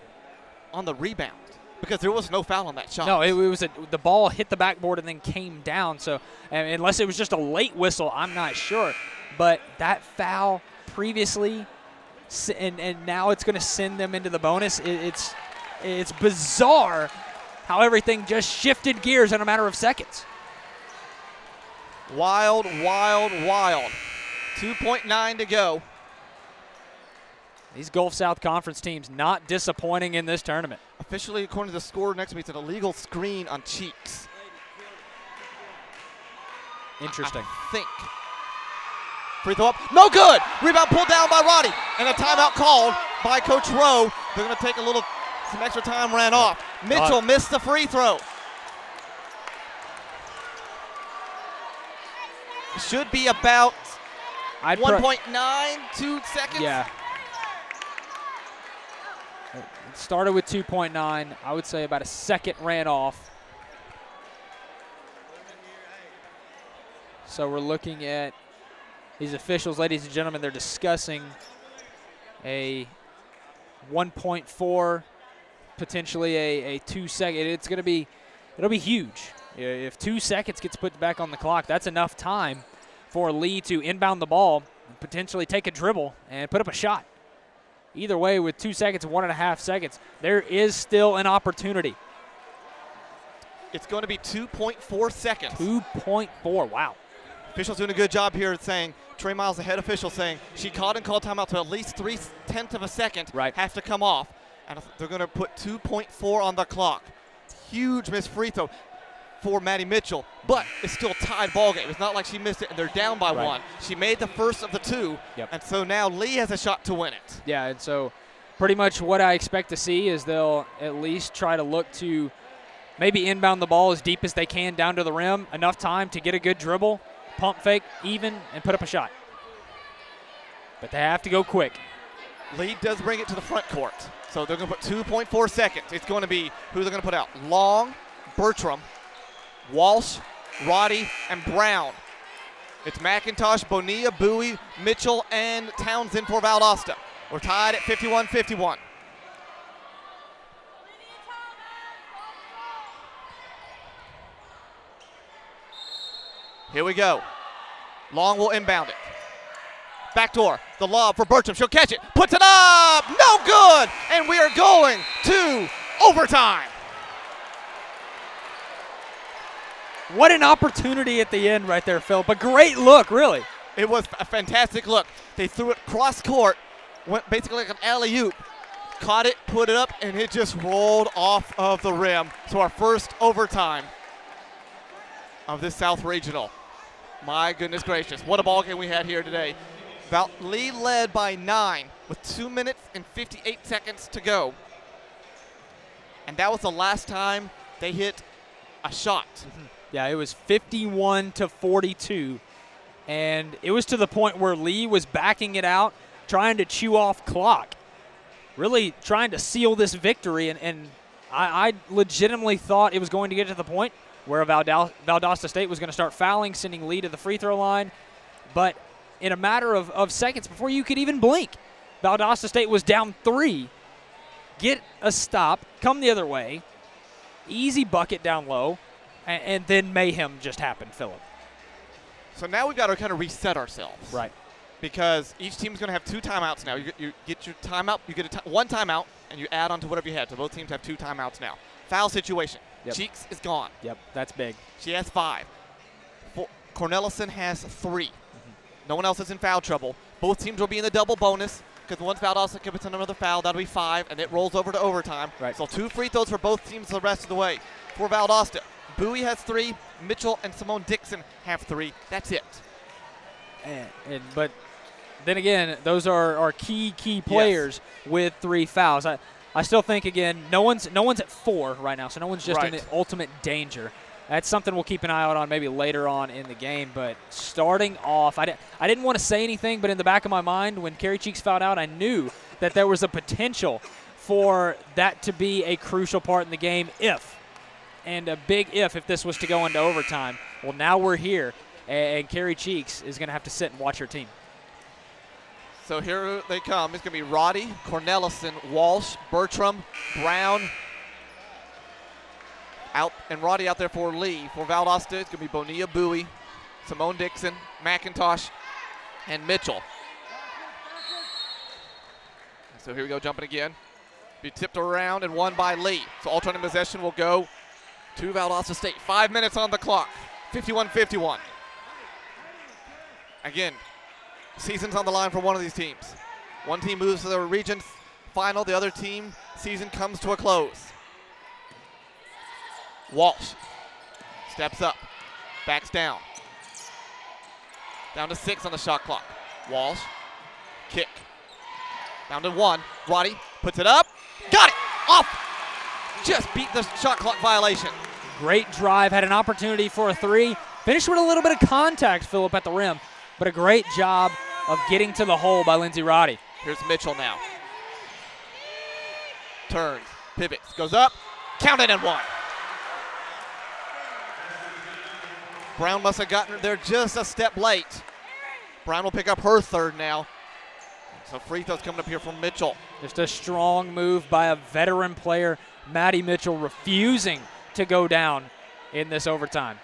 on the rebound, because there was no foul on that shot. No, it was the ball hit the backboard and then came down. So unless it was just a late whistle, I'm not sure. But that foul previously, and now it's going to send them into the bonus. It's bizarre how everything just shifted gears in a matter of seconds. Wild, wild, wild. 2.9 to go. These Gulf South Conference teams not disappointing in this tournament. Officially, according to the score next to me, it's an illegal screen on Cheeks. Interesting. I think. Free throw up. No good. Rebound pulled down by Roddy. And a timeout called by Coach Rowe. They're going to take some extra time ran off. Mitchell missed the free throw. Should be about 1.92 seconds. Yeah. It started with 2.9. I would say about a second ran off. So we're looking at these officials, ladies and gentlemen, they're discussing a 1.4 potentially a 2-second. It'll be huge. If 2 seconds gets put back on the clock, that's enough time for Lee to inbound the ball, potentially take a dribble, and put up a shot. Either way, with 2 seconds and 1.5 seconds, there is still an opportunity. It's going to be 2.4 seconds. 2.4, wow. Officials doing a good job here saying, Trey Miles, the head official, saying she called and called timeout to at least 3/10 of a second. Right. Have to come off. And they're going to put 2.4 on the clock. Huge missed free throw for Maddie Mitchell, but it's still a tied ball game. It's not like she missed it and they're down by one. She made the first of the two, and so now Lee has a shot to win it. Yeah, and so pretty much what I expect to see is they'll at least try to look to maybe inbound the ball as deep as they can down to the rim, enough time to get a good dribble, pump fake even, and put up a shot. But they have to go quick. Lee does bring it to the front court. So they're going to put 2.4 seconds. It's going to be who they're going to put out. Long, Bertram, Walsh, Roddy, and Brown. It's McIntosh, Bonilla, Bowie, Mitchell, and Townsend for Valdosta. We're tied at 51-51. Here we go. Long will inbound it. Backdoor, the lob for Bertram. She'll catch it, puts it up, no good, and we are going to overtime. What an opportunity at the end right there, Phil. A great look, really. It was a fantastic look. They threw it cross court, went basically like an alley-oop, caught it, put it up, and it just rolled off of the rim. So our first overtime of this South Regional. My goodness gracious, what a ball game we had here today. Lee led by 9 with 2 minutes and 58 seconds to go. And that was the last time they hit a shot. Yeah, it was 51-42. And it was to the point where Lee was backing it out, trying to chew off clock, really trying to seal this victory. And I legitimately thought it was going to get to the point where Valdosta State was going to start fouling, sending Lee to the free throw line. But in a matter of seconds, before you could even blink, Valdosta State was down 3. Get a stop, come the other way, easy bucket down low, and then mayhem just happened, Phillip. So now we've got to kind of reset ourselves. Right. Because each team's going to have 2 timeouts now. You get your timeout, you get one timeout, and you add on to whatever you had. So both teams have 2 timeouts now. Foul situation. Yep. Cheeks is gone. Yep, that's big. She has 5. Cornelison has 3. No one else is in foul trouble. Both teams will be in the double bonus because once Valdosta commits another foul, that'll be 5, and it rolls over to overtime. Right. So 2 free throws for both teams the rest of the way. For Valdosta, Bowie has 3. Mitchell and Simone Dixon have 3. That's it. But then again, those are key players with 3 fouls. I still think, again, no one's at 4 right now, so no one's just in the ultimate danger. That's something we'll keep an eye out on maybe later on in the game. But starting off, I didn't want to say anything, but in the back of my mind, when Carrie Cheeks fouled out, I knew that there was a potential for that to be a crucial part in the game and a big if this was to go into overtime. Well, now we're here, and Carrie Cheeks is going to have to sit and watch her team. So here they come. It's going to be Roddy, Cornelison, Walsh, Bertram, Brown, out, and Roddy out there for Lee. For Valdosta, it's going to be Bonilla, Bowie, Simone Dixon, McIntosh, and Mitchell. So here we go, jumping again. Be tipped around and won by Lee. So alternating possession will go to Valdosta State. 5 minutes on the clock, 51-51. Again, season's on the line for one of these teams. One team moves to the region final, the other team season comes to a close. Walsh steps up, backs down. Down to 6 on the shot clock. Walsh, kick. Down to 1. Roddy puts it up. Got it! Off! Just beat the shot clock violation. Great drive, had an opportunity for a 3. Finished with a little bit of contact, Phillip, at the rim. But a great job of getting to the hole by Lindsay Roddy. Here's Mitchell now. Turns, pivots, goes up, counted and 1. Brown must have gotten there just a step late. Brown will pick up her 3rd now. So free throws coming up here from Mitchell. Just a strong move by a veteran player, Maddie Mitchell, refusing to go down in this overtime.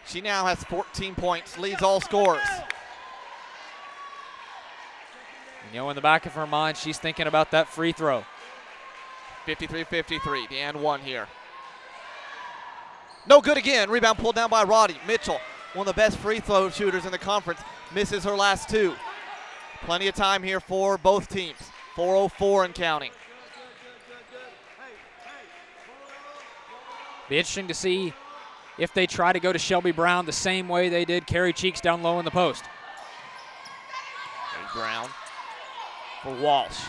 She now has 14 points, leads all scorers. You know, in the back of her mind, she's thinking about that free throw. 53-53, the and one here. No good again. Rebound pulled down by Roddy. Mitchell, one of the best free throw shooters in the conference, misses her last two. Plenty of time here for both teams. 4:04 and counting. Be interesting to see if they try to go to Shelby Brown the same way they did Carrie Cheeks down low in the post. There's Brown for Walsh.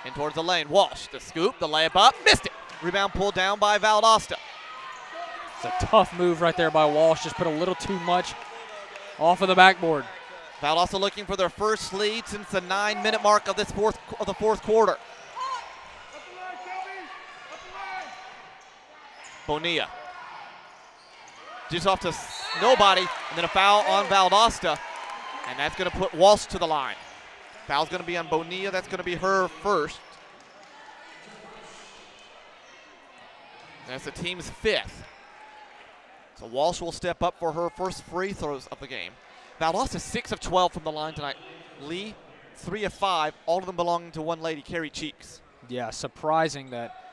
In towards the lane. Walsh, the scoop, the layup up, missed it. Rebound pulled down by Valdosta. It's a tough move right there by Walsh. Just put a little too much off of the backboard. Valdosta looking for their first lead since the 9-minute mark of the fourth quarter. Bonilla. Just off to nobody, and then a foul on Valdosta, and that's going to put Walsh to the line. Foul's going to be on Bonilla. That's going to be her first. That's the team's fifth. So Walsh will step up for her first free throws of the game. Valdosta 6 of 12 from the line tonight. Lee 3 of 5, all of them belonging to one lady, Carrie Cheeks. Yeah, surprising that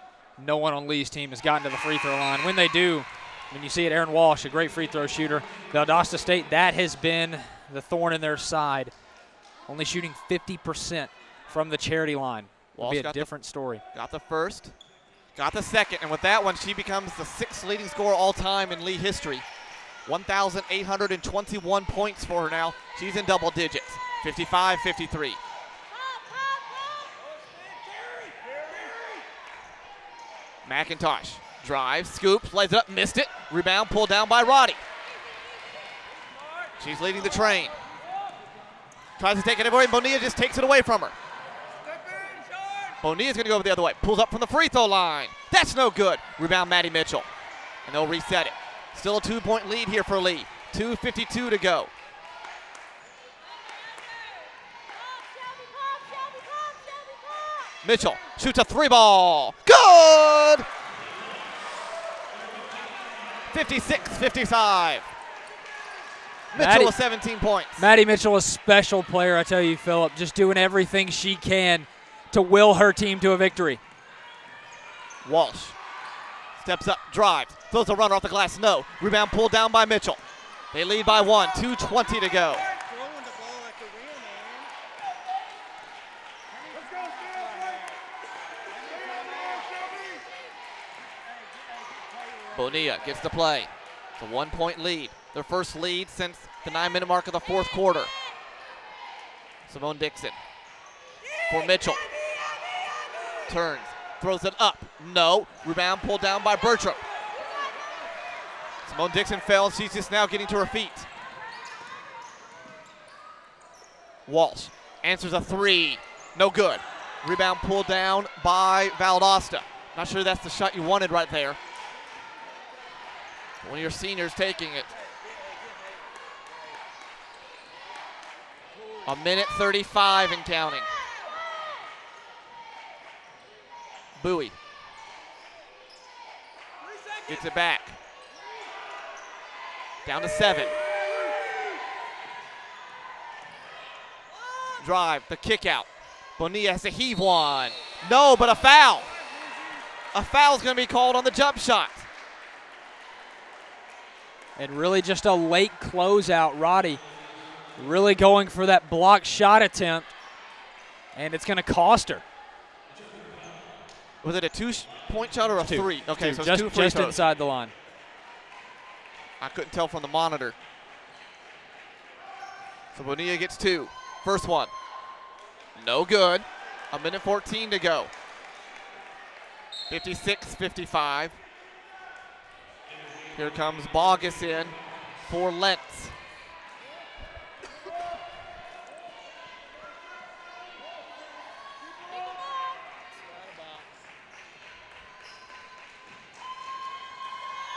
no one on Lee's team has gotten to the free throw line. When they do, when you see it, Aaron Walsh, a great free throw shooter. Valdosta State, that has been the thorn in their side. Only shooting 50% from the charity line. Will be a different story. Got the first, got the second, and with that one, she becomes the 6th leading scorer all time in Lee history. 1,821 points for her now. She's in double digits, 55-53. McIntosh drives, scoops, lays it up, missed it. Rebound pulled down by Roddy. She's leading the train. Tries to take it away, Bonilla just takes it away from her. Bonilla's going to go the other way. Pulls up from the free throw line. That's no good. Rebound, Maddie Mitchell. And they'll reset it. Still a 2-point lead here for Lee. 2:52 to go. Mitchell shoots a 3-ball. Good! 56-55. Mitchell with 17 points. Maddie Mitchell, a special player, I tell you, Phillip, just doing everything she can to will her team to a victory. Walsh steps up, drives, throws a runner off the glass, no. Rebound pulled down by Mitchell. They lead by 1, 2:20 to go. Bonilla gets the play. It's a 1-point lead. Their first lead since the 9-minute mark of the fourth quarter. Simone Dixon for Mitchell. Turns, throws it up. No. Rebound pulled down by Bertram. Simone Dixon fell. She's just now getting to her feet. Walsh answers a 3. No good. Rebound pulled down by Valdosta. Not sure that's the shot you wanted right there. One of your seniors taking it. A minute 35 and counting. Bowie gets it back. Down to 7. Drive, the kick out. Bonilla has to heave one. No, but a foul. A foul's going to be called on the jump shot. And really just a late closeout. Roddy really going for that block shot attempt, and it's going to cost her. Was it a 2-point shot or a 3? Okay, so it's 2 free just throws. Inside the line. I couldn't tell from the monitor. So Bonilla gets 2. First one. No good. A minute 14 to go. 56-55. Here comes Bogus in for Lentz.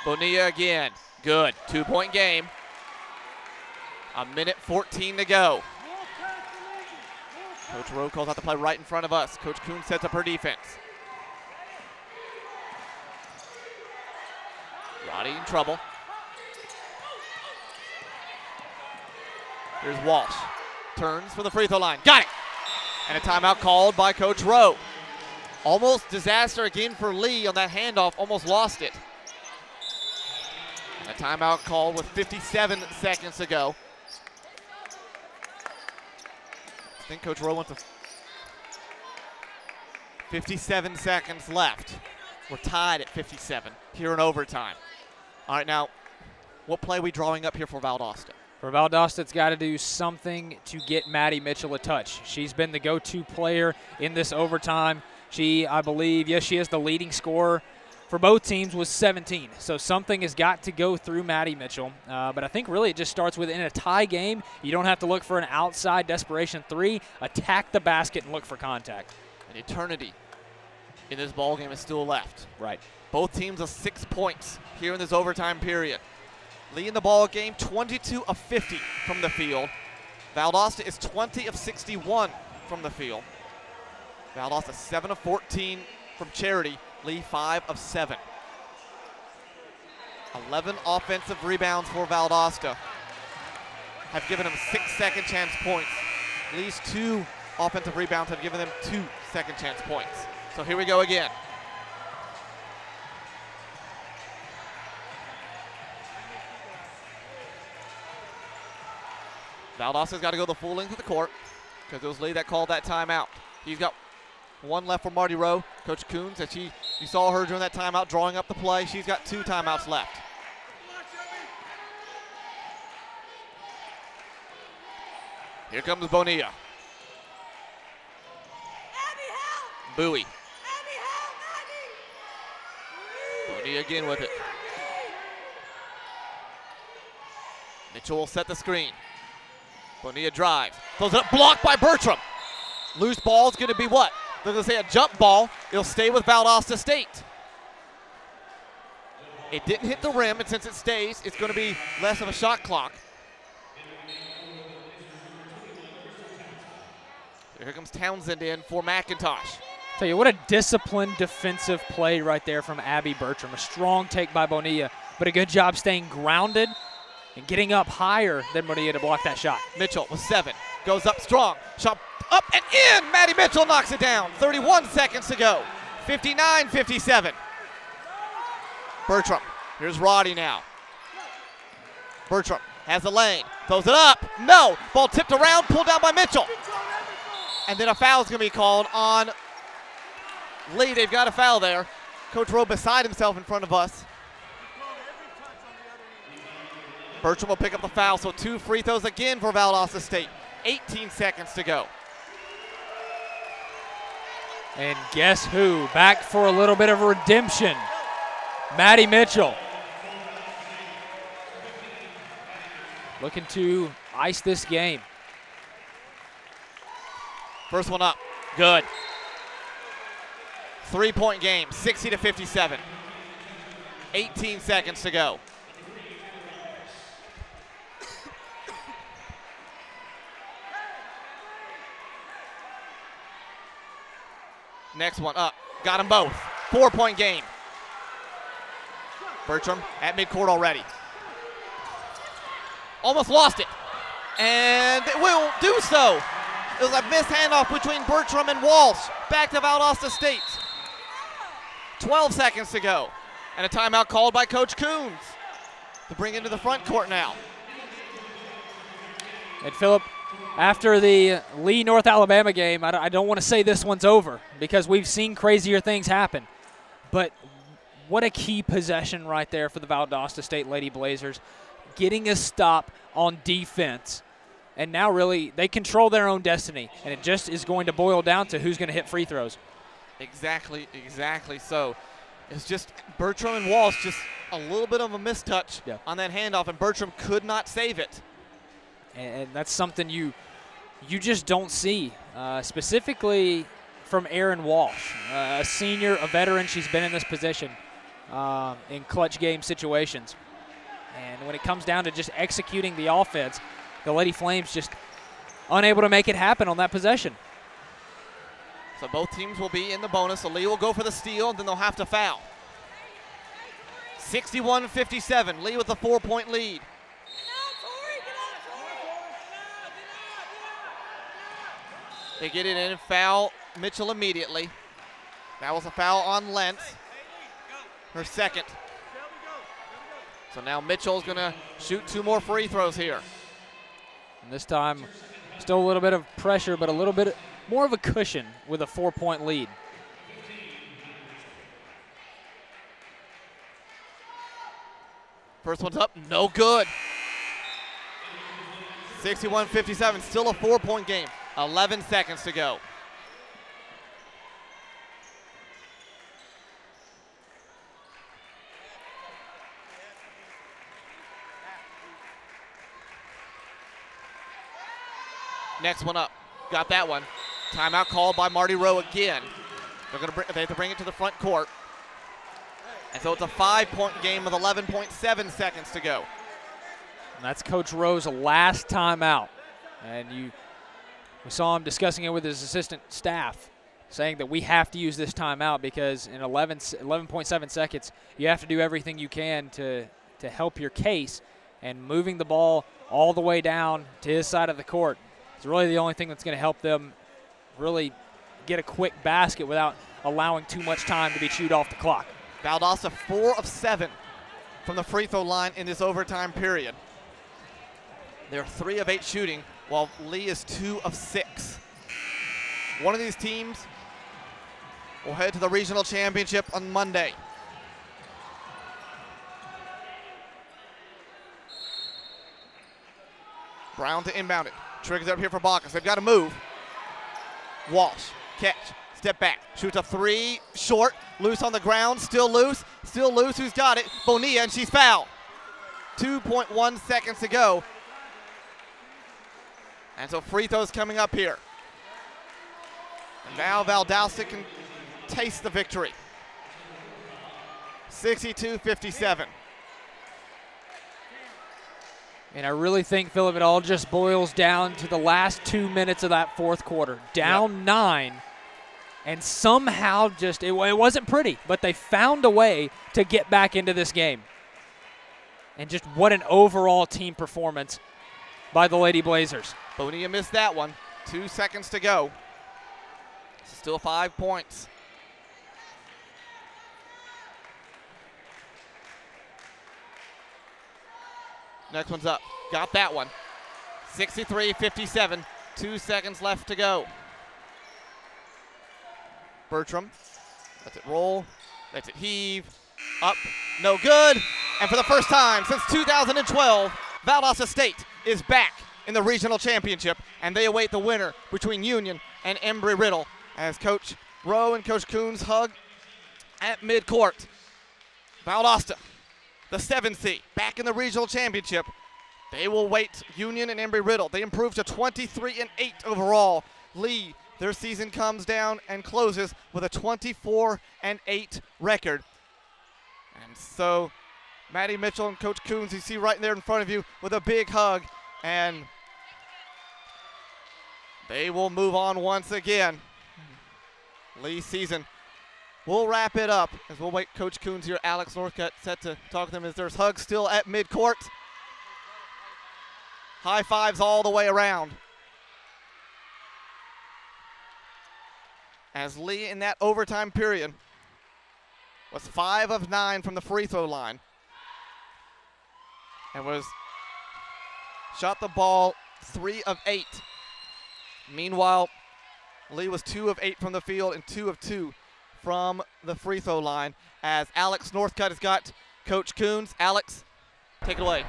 Bonilla again. Good. 2-point game. A minute 14 to go. Coach Rowe calls out the play right in front of us. Coach Kuhn sets up her defense. Roddy in trouble. Here's Walsh. Turns for the free throw line. Got it! And a timeout called by Coach Rowe. Almost disaster again for Lee on that handoff. Almost lost it. And a timeout called with 57 seconds to go. I think Coach Rowe wants 57 seconds left. We're tied at 57 here in overtime. All right, now, what play are we drawing up here for Valdosta? For Valdosta, it's got to do something to get Maddie Mitchell a touch. She's been the go-to player in this overtime. She, I believe, yes, she is the leading scorer for both teams with 17. So something has got to go through Maddie Mitchell. But I think really it just starts with in a tie game, you don't have to look for an outside desperation three. Attack the basket and look for contact. An eternity in this ball game is still left. Right. Both teams are 6 points here in this overtime period. Lee in the ball game, 22 of 50 from the field. Valdosta is 20 of 61 from the field. Valdosta 7 of 14 from Charity. Lee 5 of 7. 11 offensive rebounds for Valdosta have given them 6 second chance points. Lee's 2 offensive rebounds have given them 2 second chance points. So here we go again. Valdosta's got to go the full length of the court because it was Lee that called that timeout. He's got 1 left for Marty Rowe. Coach Coons, as you saw her during that timeout drawing up the play, she's got 2 timeouts left. Here comes Bonilla. Bowie. Bonilla again with it. Mitchell will set the screen. Bonilla drives. Throws it up, blocked by Bertram. Loose ball is going to be what? They're going to say a jump ball. It'll stay with Valdosta State. It didn't hit the rim, and since it stays, it's going to be less of a shot clock. Here comes Townsend in for McIntosh. Tell you, what a disciplined defensive play right there from Abby Bertram. A strong take by Bonilla, but a good job staying grounded and getting up higher than Bonilla to block that shot. Mitchell with 7. Goes up strong. Shot up and in. Maddie Mitchell knocks it down. 31 seconds to go. 59-57. Bertram. Here's Roddy now. Bertram has the lane. Throws it up. No. Ball tipped around. Pulled down by Mitchell. And then a foul is going to be called on Lee. They've got a foul there. Coach Rowe beside himself in front of us. Bertram will pick up the foul, so 2 free throws again for Valdosta State. 18 seconds to go. And guess who? Back for a little bit of redemption. Maddie Mitchell. Looking to ice this game. First one up. Good. 3-point game, 60-57. 18 seconds to go. Next one up. Got them both. 4-point game. Bertram at midcourt already. Almost lost it. And it will do so. It was a missed handoff between Bertram and Walsh. Back to Valdosta State. 12 seconds to go. And a timeout called by Coach Coons to bring into the front court now. And Phillip, after the Lee North Alabama game, I don't want to say this one's over because we've seen crazier things happen. But what a key possession right there for the Valdosta State Lady Blazers. Getting a stop on defense. And now really they control their own destiny. And it just is going to boil down to who's going to hit free throws. Exactly so. It's just Bertram and Walsh, just a little bit of a mistouch on that handoff, and Bertram could not save it. And that's something you just don't see, specifically from Erin Walsh, a senior, a veteran. She's been in this position in clutch game situations. And when it comes down to just executing the offense, the Lady Flames just unable to make it happen on that possession. So both teams will be in the bonus. So Lee will go for the steal, then they'll have to foul. 61-57, Lee with a 4-point lead. They get it in and foul Mitchell immediately. That was a foul on Lentz, her second. So now Mitchell's gonna shoot 2 more free throws here. And this time, still a little bit of pressure, but a little bit more of a cushion with a 4-point lead. First one's up, no good. 61-57, still a 4-point game. 11 seconds to go. Next one up, got that one. Timeout called by Marty Rowe again. They have to bring it to the front court. And so it's a 5-point game with 11.7 seconds to go. And that's Coach Rowe's last timeout. And we saw him discussing it with his assistant staff, saying that we have to use this timeout because in 11.7 seconds, you have to do everything you can to help your case. And moving the ball all the way down to his side of the court is really the only thing that's going to help them really get a quick basket without allowing too much time to be chewed off the clock. Valdosta 4 of 7 from the free throw line in this overtime period. They're 3 of 8 shooting, while Lee is 2 of 6. One of these teams will head to the regional championship on Monday. Brown to inbound it. Triggers up here for Bacchus. They've got to move. Walsh, catch, step back, shoots a 3, short, loose on the ground, still loose, who's got it? Bonilla, and she's fouled. 2.1 seconds to go. And so free throws coming up here. And now Valdosta can taste the victory. 62-57. And I really think, Philip, it all just boils down to the last 2 minutes of that fourth quarter. Down 9, and somehow just, it wasn't pretty, but they found a way to get back into this game. And just what an overall team performance by the Lady Blazers. Bonilla missed that one. 2 seconds to go. Still 5 points. Next one's up. Got that one. 63-57. 2 seconds left to go. Bertram. Lets it roll. Lets it heave. Up. No good. And for the first time since 2012, Valdosta State is back in the regional championship, and they await the winner between Union and Embry-Riddle as Coach Rowe and Coach Coons hug at midcourt. Valdosta, the 7th seed, back in the regional championship. They will wait Union and Embry-Riddle. They improved to 23-8 overall. Lee, their season comes down and closes with a 24-8 record. And so Maddie Mitchell and Coach Coons, you see right there in front of you with a big hug, and they will move on once again. Lee's season. We'll wrap it up as we'll wait Coach Coons here. Alex Northcutt set to talk to them as there's hugs still at midcourt. High fives all the way around. As Lee in that overtime period was 5 of 9 from the free throw line and shot the ball 3 of 8. Meanwhile, Lee was 2 of 8 from the field and 2 of 2 from the free throw line as Alex Northcutt has got Coach Coons. Alex, take it away.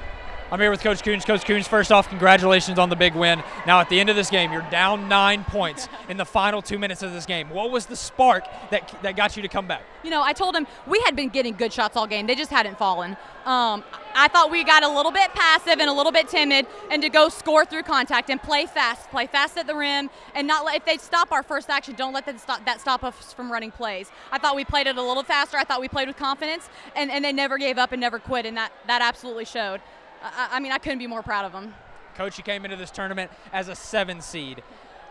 I'm here with Coach Coons. Coach Coons, first off, congratulations on the big win. Now, at the end of this game, you're down 9 points in the final 2 minutes of this game. What was the spark that got you to come back? You know, I told him we had been getting good shots all game. They just hadn't fallen. I thought we got a little bit passive and a little bit timid, and to go score through contact and play fast at the rim, and not let, if they stop our first action, don't let them stop us from running plays. I thought we played it a little faster. I thought we played with confidence, and they never gave up and never quit, and that absolutely showed. I mean, I couldn't be more proud of them. Coach, you came into this tournament as a 7 seed.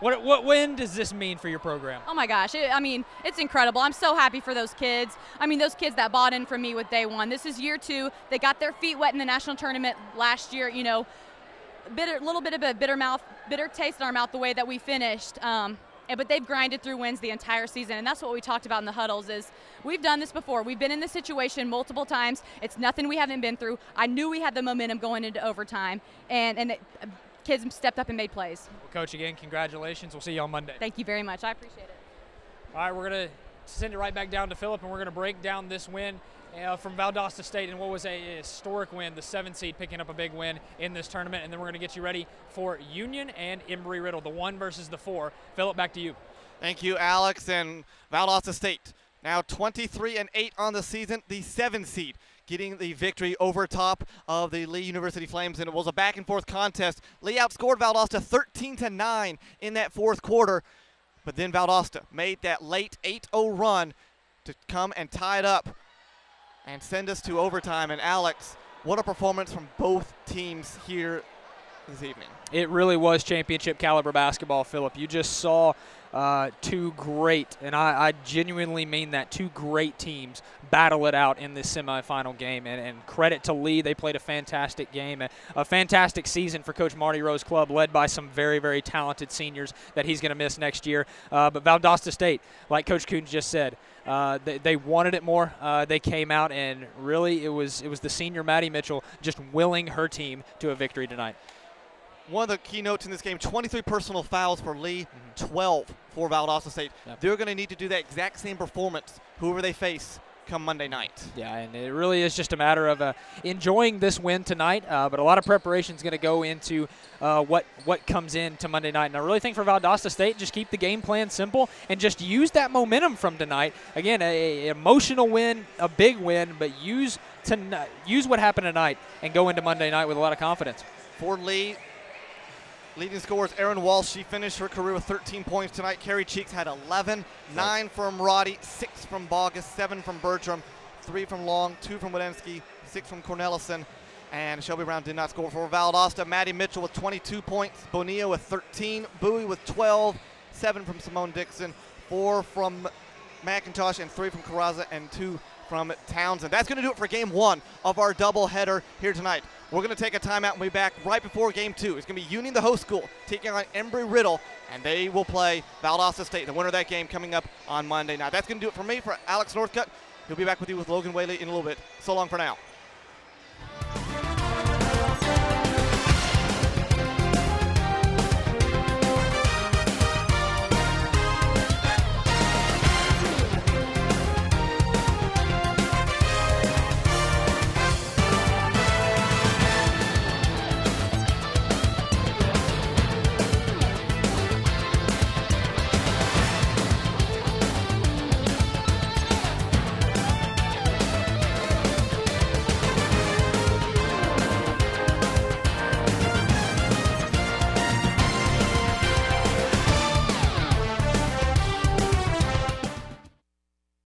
What win does this mean for your program? Oh my gosh, it's incredible. I'm so happy for those kids. Those kids that bought in for me with day one. This is year 2. They got their feet wet in the national tournament last year. Little bit of a bitter taste in our mouth the way that we finished. But they've grinded through wins the entire season, and that's what we talked about in the huddles is we've done this before. We've been in this situation multiple times. It's nothing we haven't been through. I knew we had the momentum going into overtime, and kids stepped up and made plays. Well, Coach, again, congratulations. We'll see you on Monday. Thank you very much. I appreciate it. All right, we're going to send it right back down to Phillip, and we're going to break down this win from Valdosta State and what was a historic win, the 7 seed picking up a big win in this tournament. And then we're going to get you ready for Union and Embry-Riddle, the 1 versus the 4. Phillip, back to you. Thank you, Alex. And Valdosta State now 23-8 on the season, the 7 seed, getting the victory over top of the Lee University Flames, and it was a back-and-forth contest. Lee outscored Valdosta 13-9 in that 4th quarter, but then Valdosta made that late 8-0 run to come and tie it up and send us to overtime. And Alex, what a performance from both teams here this evening. It really was championship caliber basketball, Phillip. You just saw 2 great, and I genuinely mean that, 2 great teams battle it out in this semifinal game. And credit to Lee, they played a fantastic game, a fantastic season for Coach Marty Rowe's club, led by some very, very talented seniors that he's going to miss next year. But Valdosta State, like Coach Coons just said, they wanted it more. They came out, and really it was the senior Maddie Mitchell just willing her team to a victory tonight. One of the key notes in this game, 23 personal fouls for Lee, 12 for Valdosta State. Yep. They're going to need to do that exact same performance, whoever they face, come Monday night. Yeah, and it really is just a matter of enjoying this win tonight, but a lot of preparation is going to go into what comes into Monday night. And I really think for Valdosta State, just keep the game plan simple and just use that momentum from tonight. Again, an emotional win, a big win, but use what happened tonight and go into Monday night with a lot of confidence. For Lee, leading scorers, Erin Walsh, she finished her career with 13 points tonight. Carrie Cheeks had 11, 9 from Roddy, 6 from Bogus, 7 from Bertram, 3 from Long, 2 from Wadensky, 6 from Cornelison, and Shelby Brown did not score for Valdosta. Maddie Mitchell with 22 points, Bonilla with 13, Bowie with 12, 7 from Simone Dixon, 4 from McIntosh, and 3 from Carraza, and 2 from Townsend. That's going to do it for game 1 of our doubleheader here tonight. We're going to take a timeout and be back right before game 2. It's going to be Union, the host school, taking on Embry-Riddle, and they will play Valdosta State, the winner of that game, coming up on Monday night. That's going to do it for me. For Alex Northcutt, he'll be back with you with Logan Whaley in a little bit. So long for now.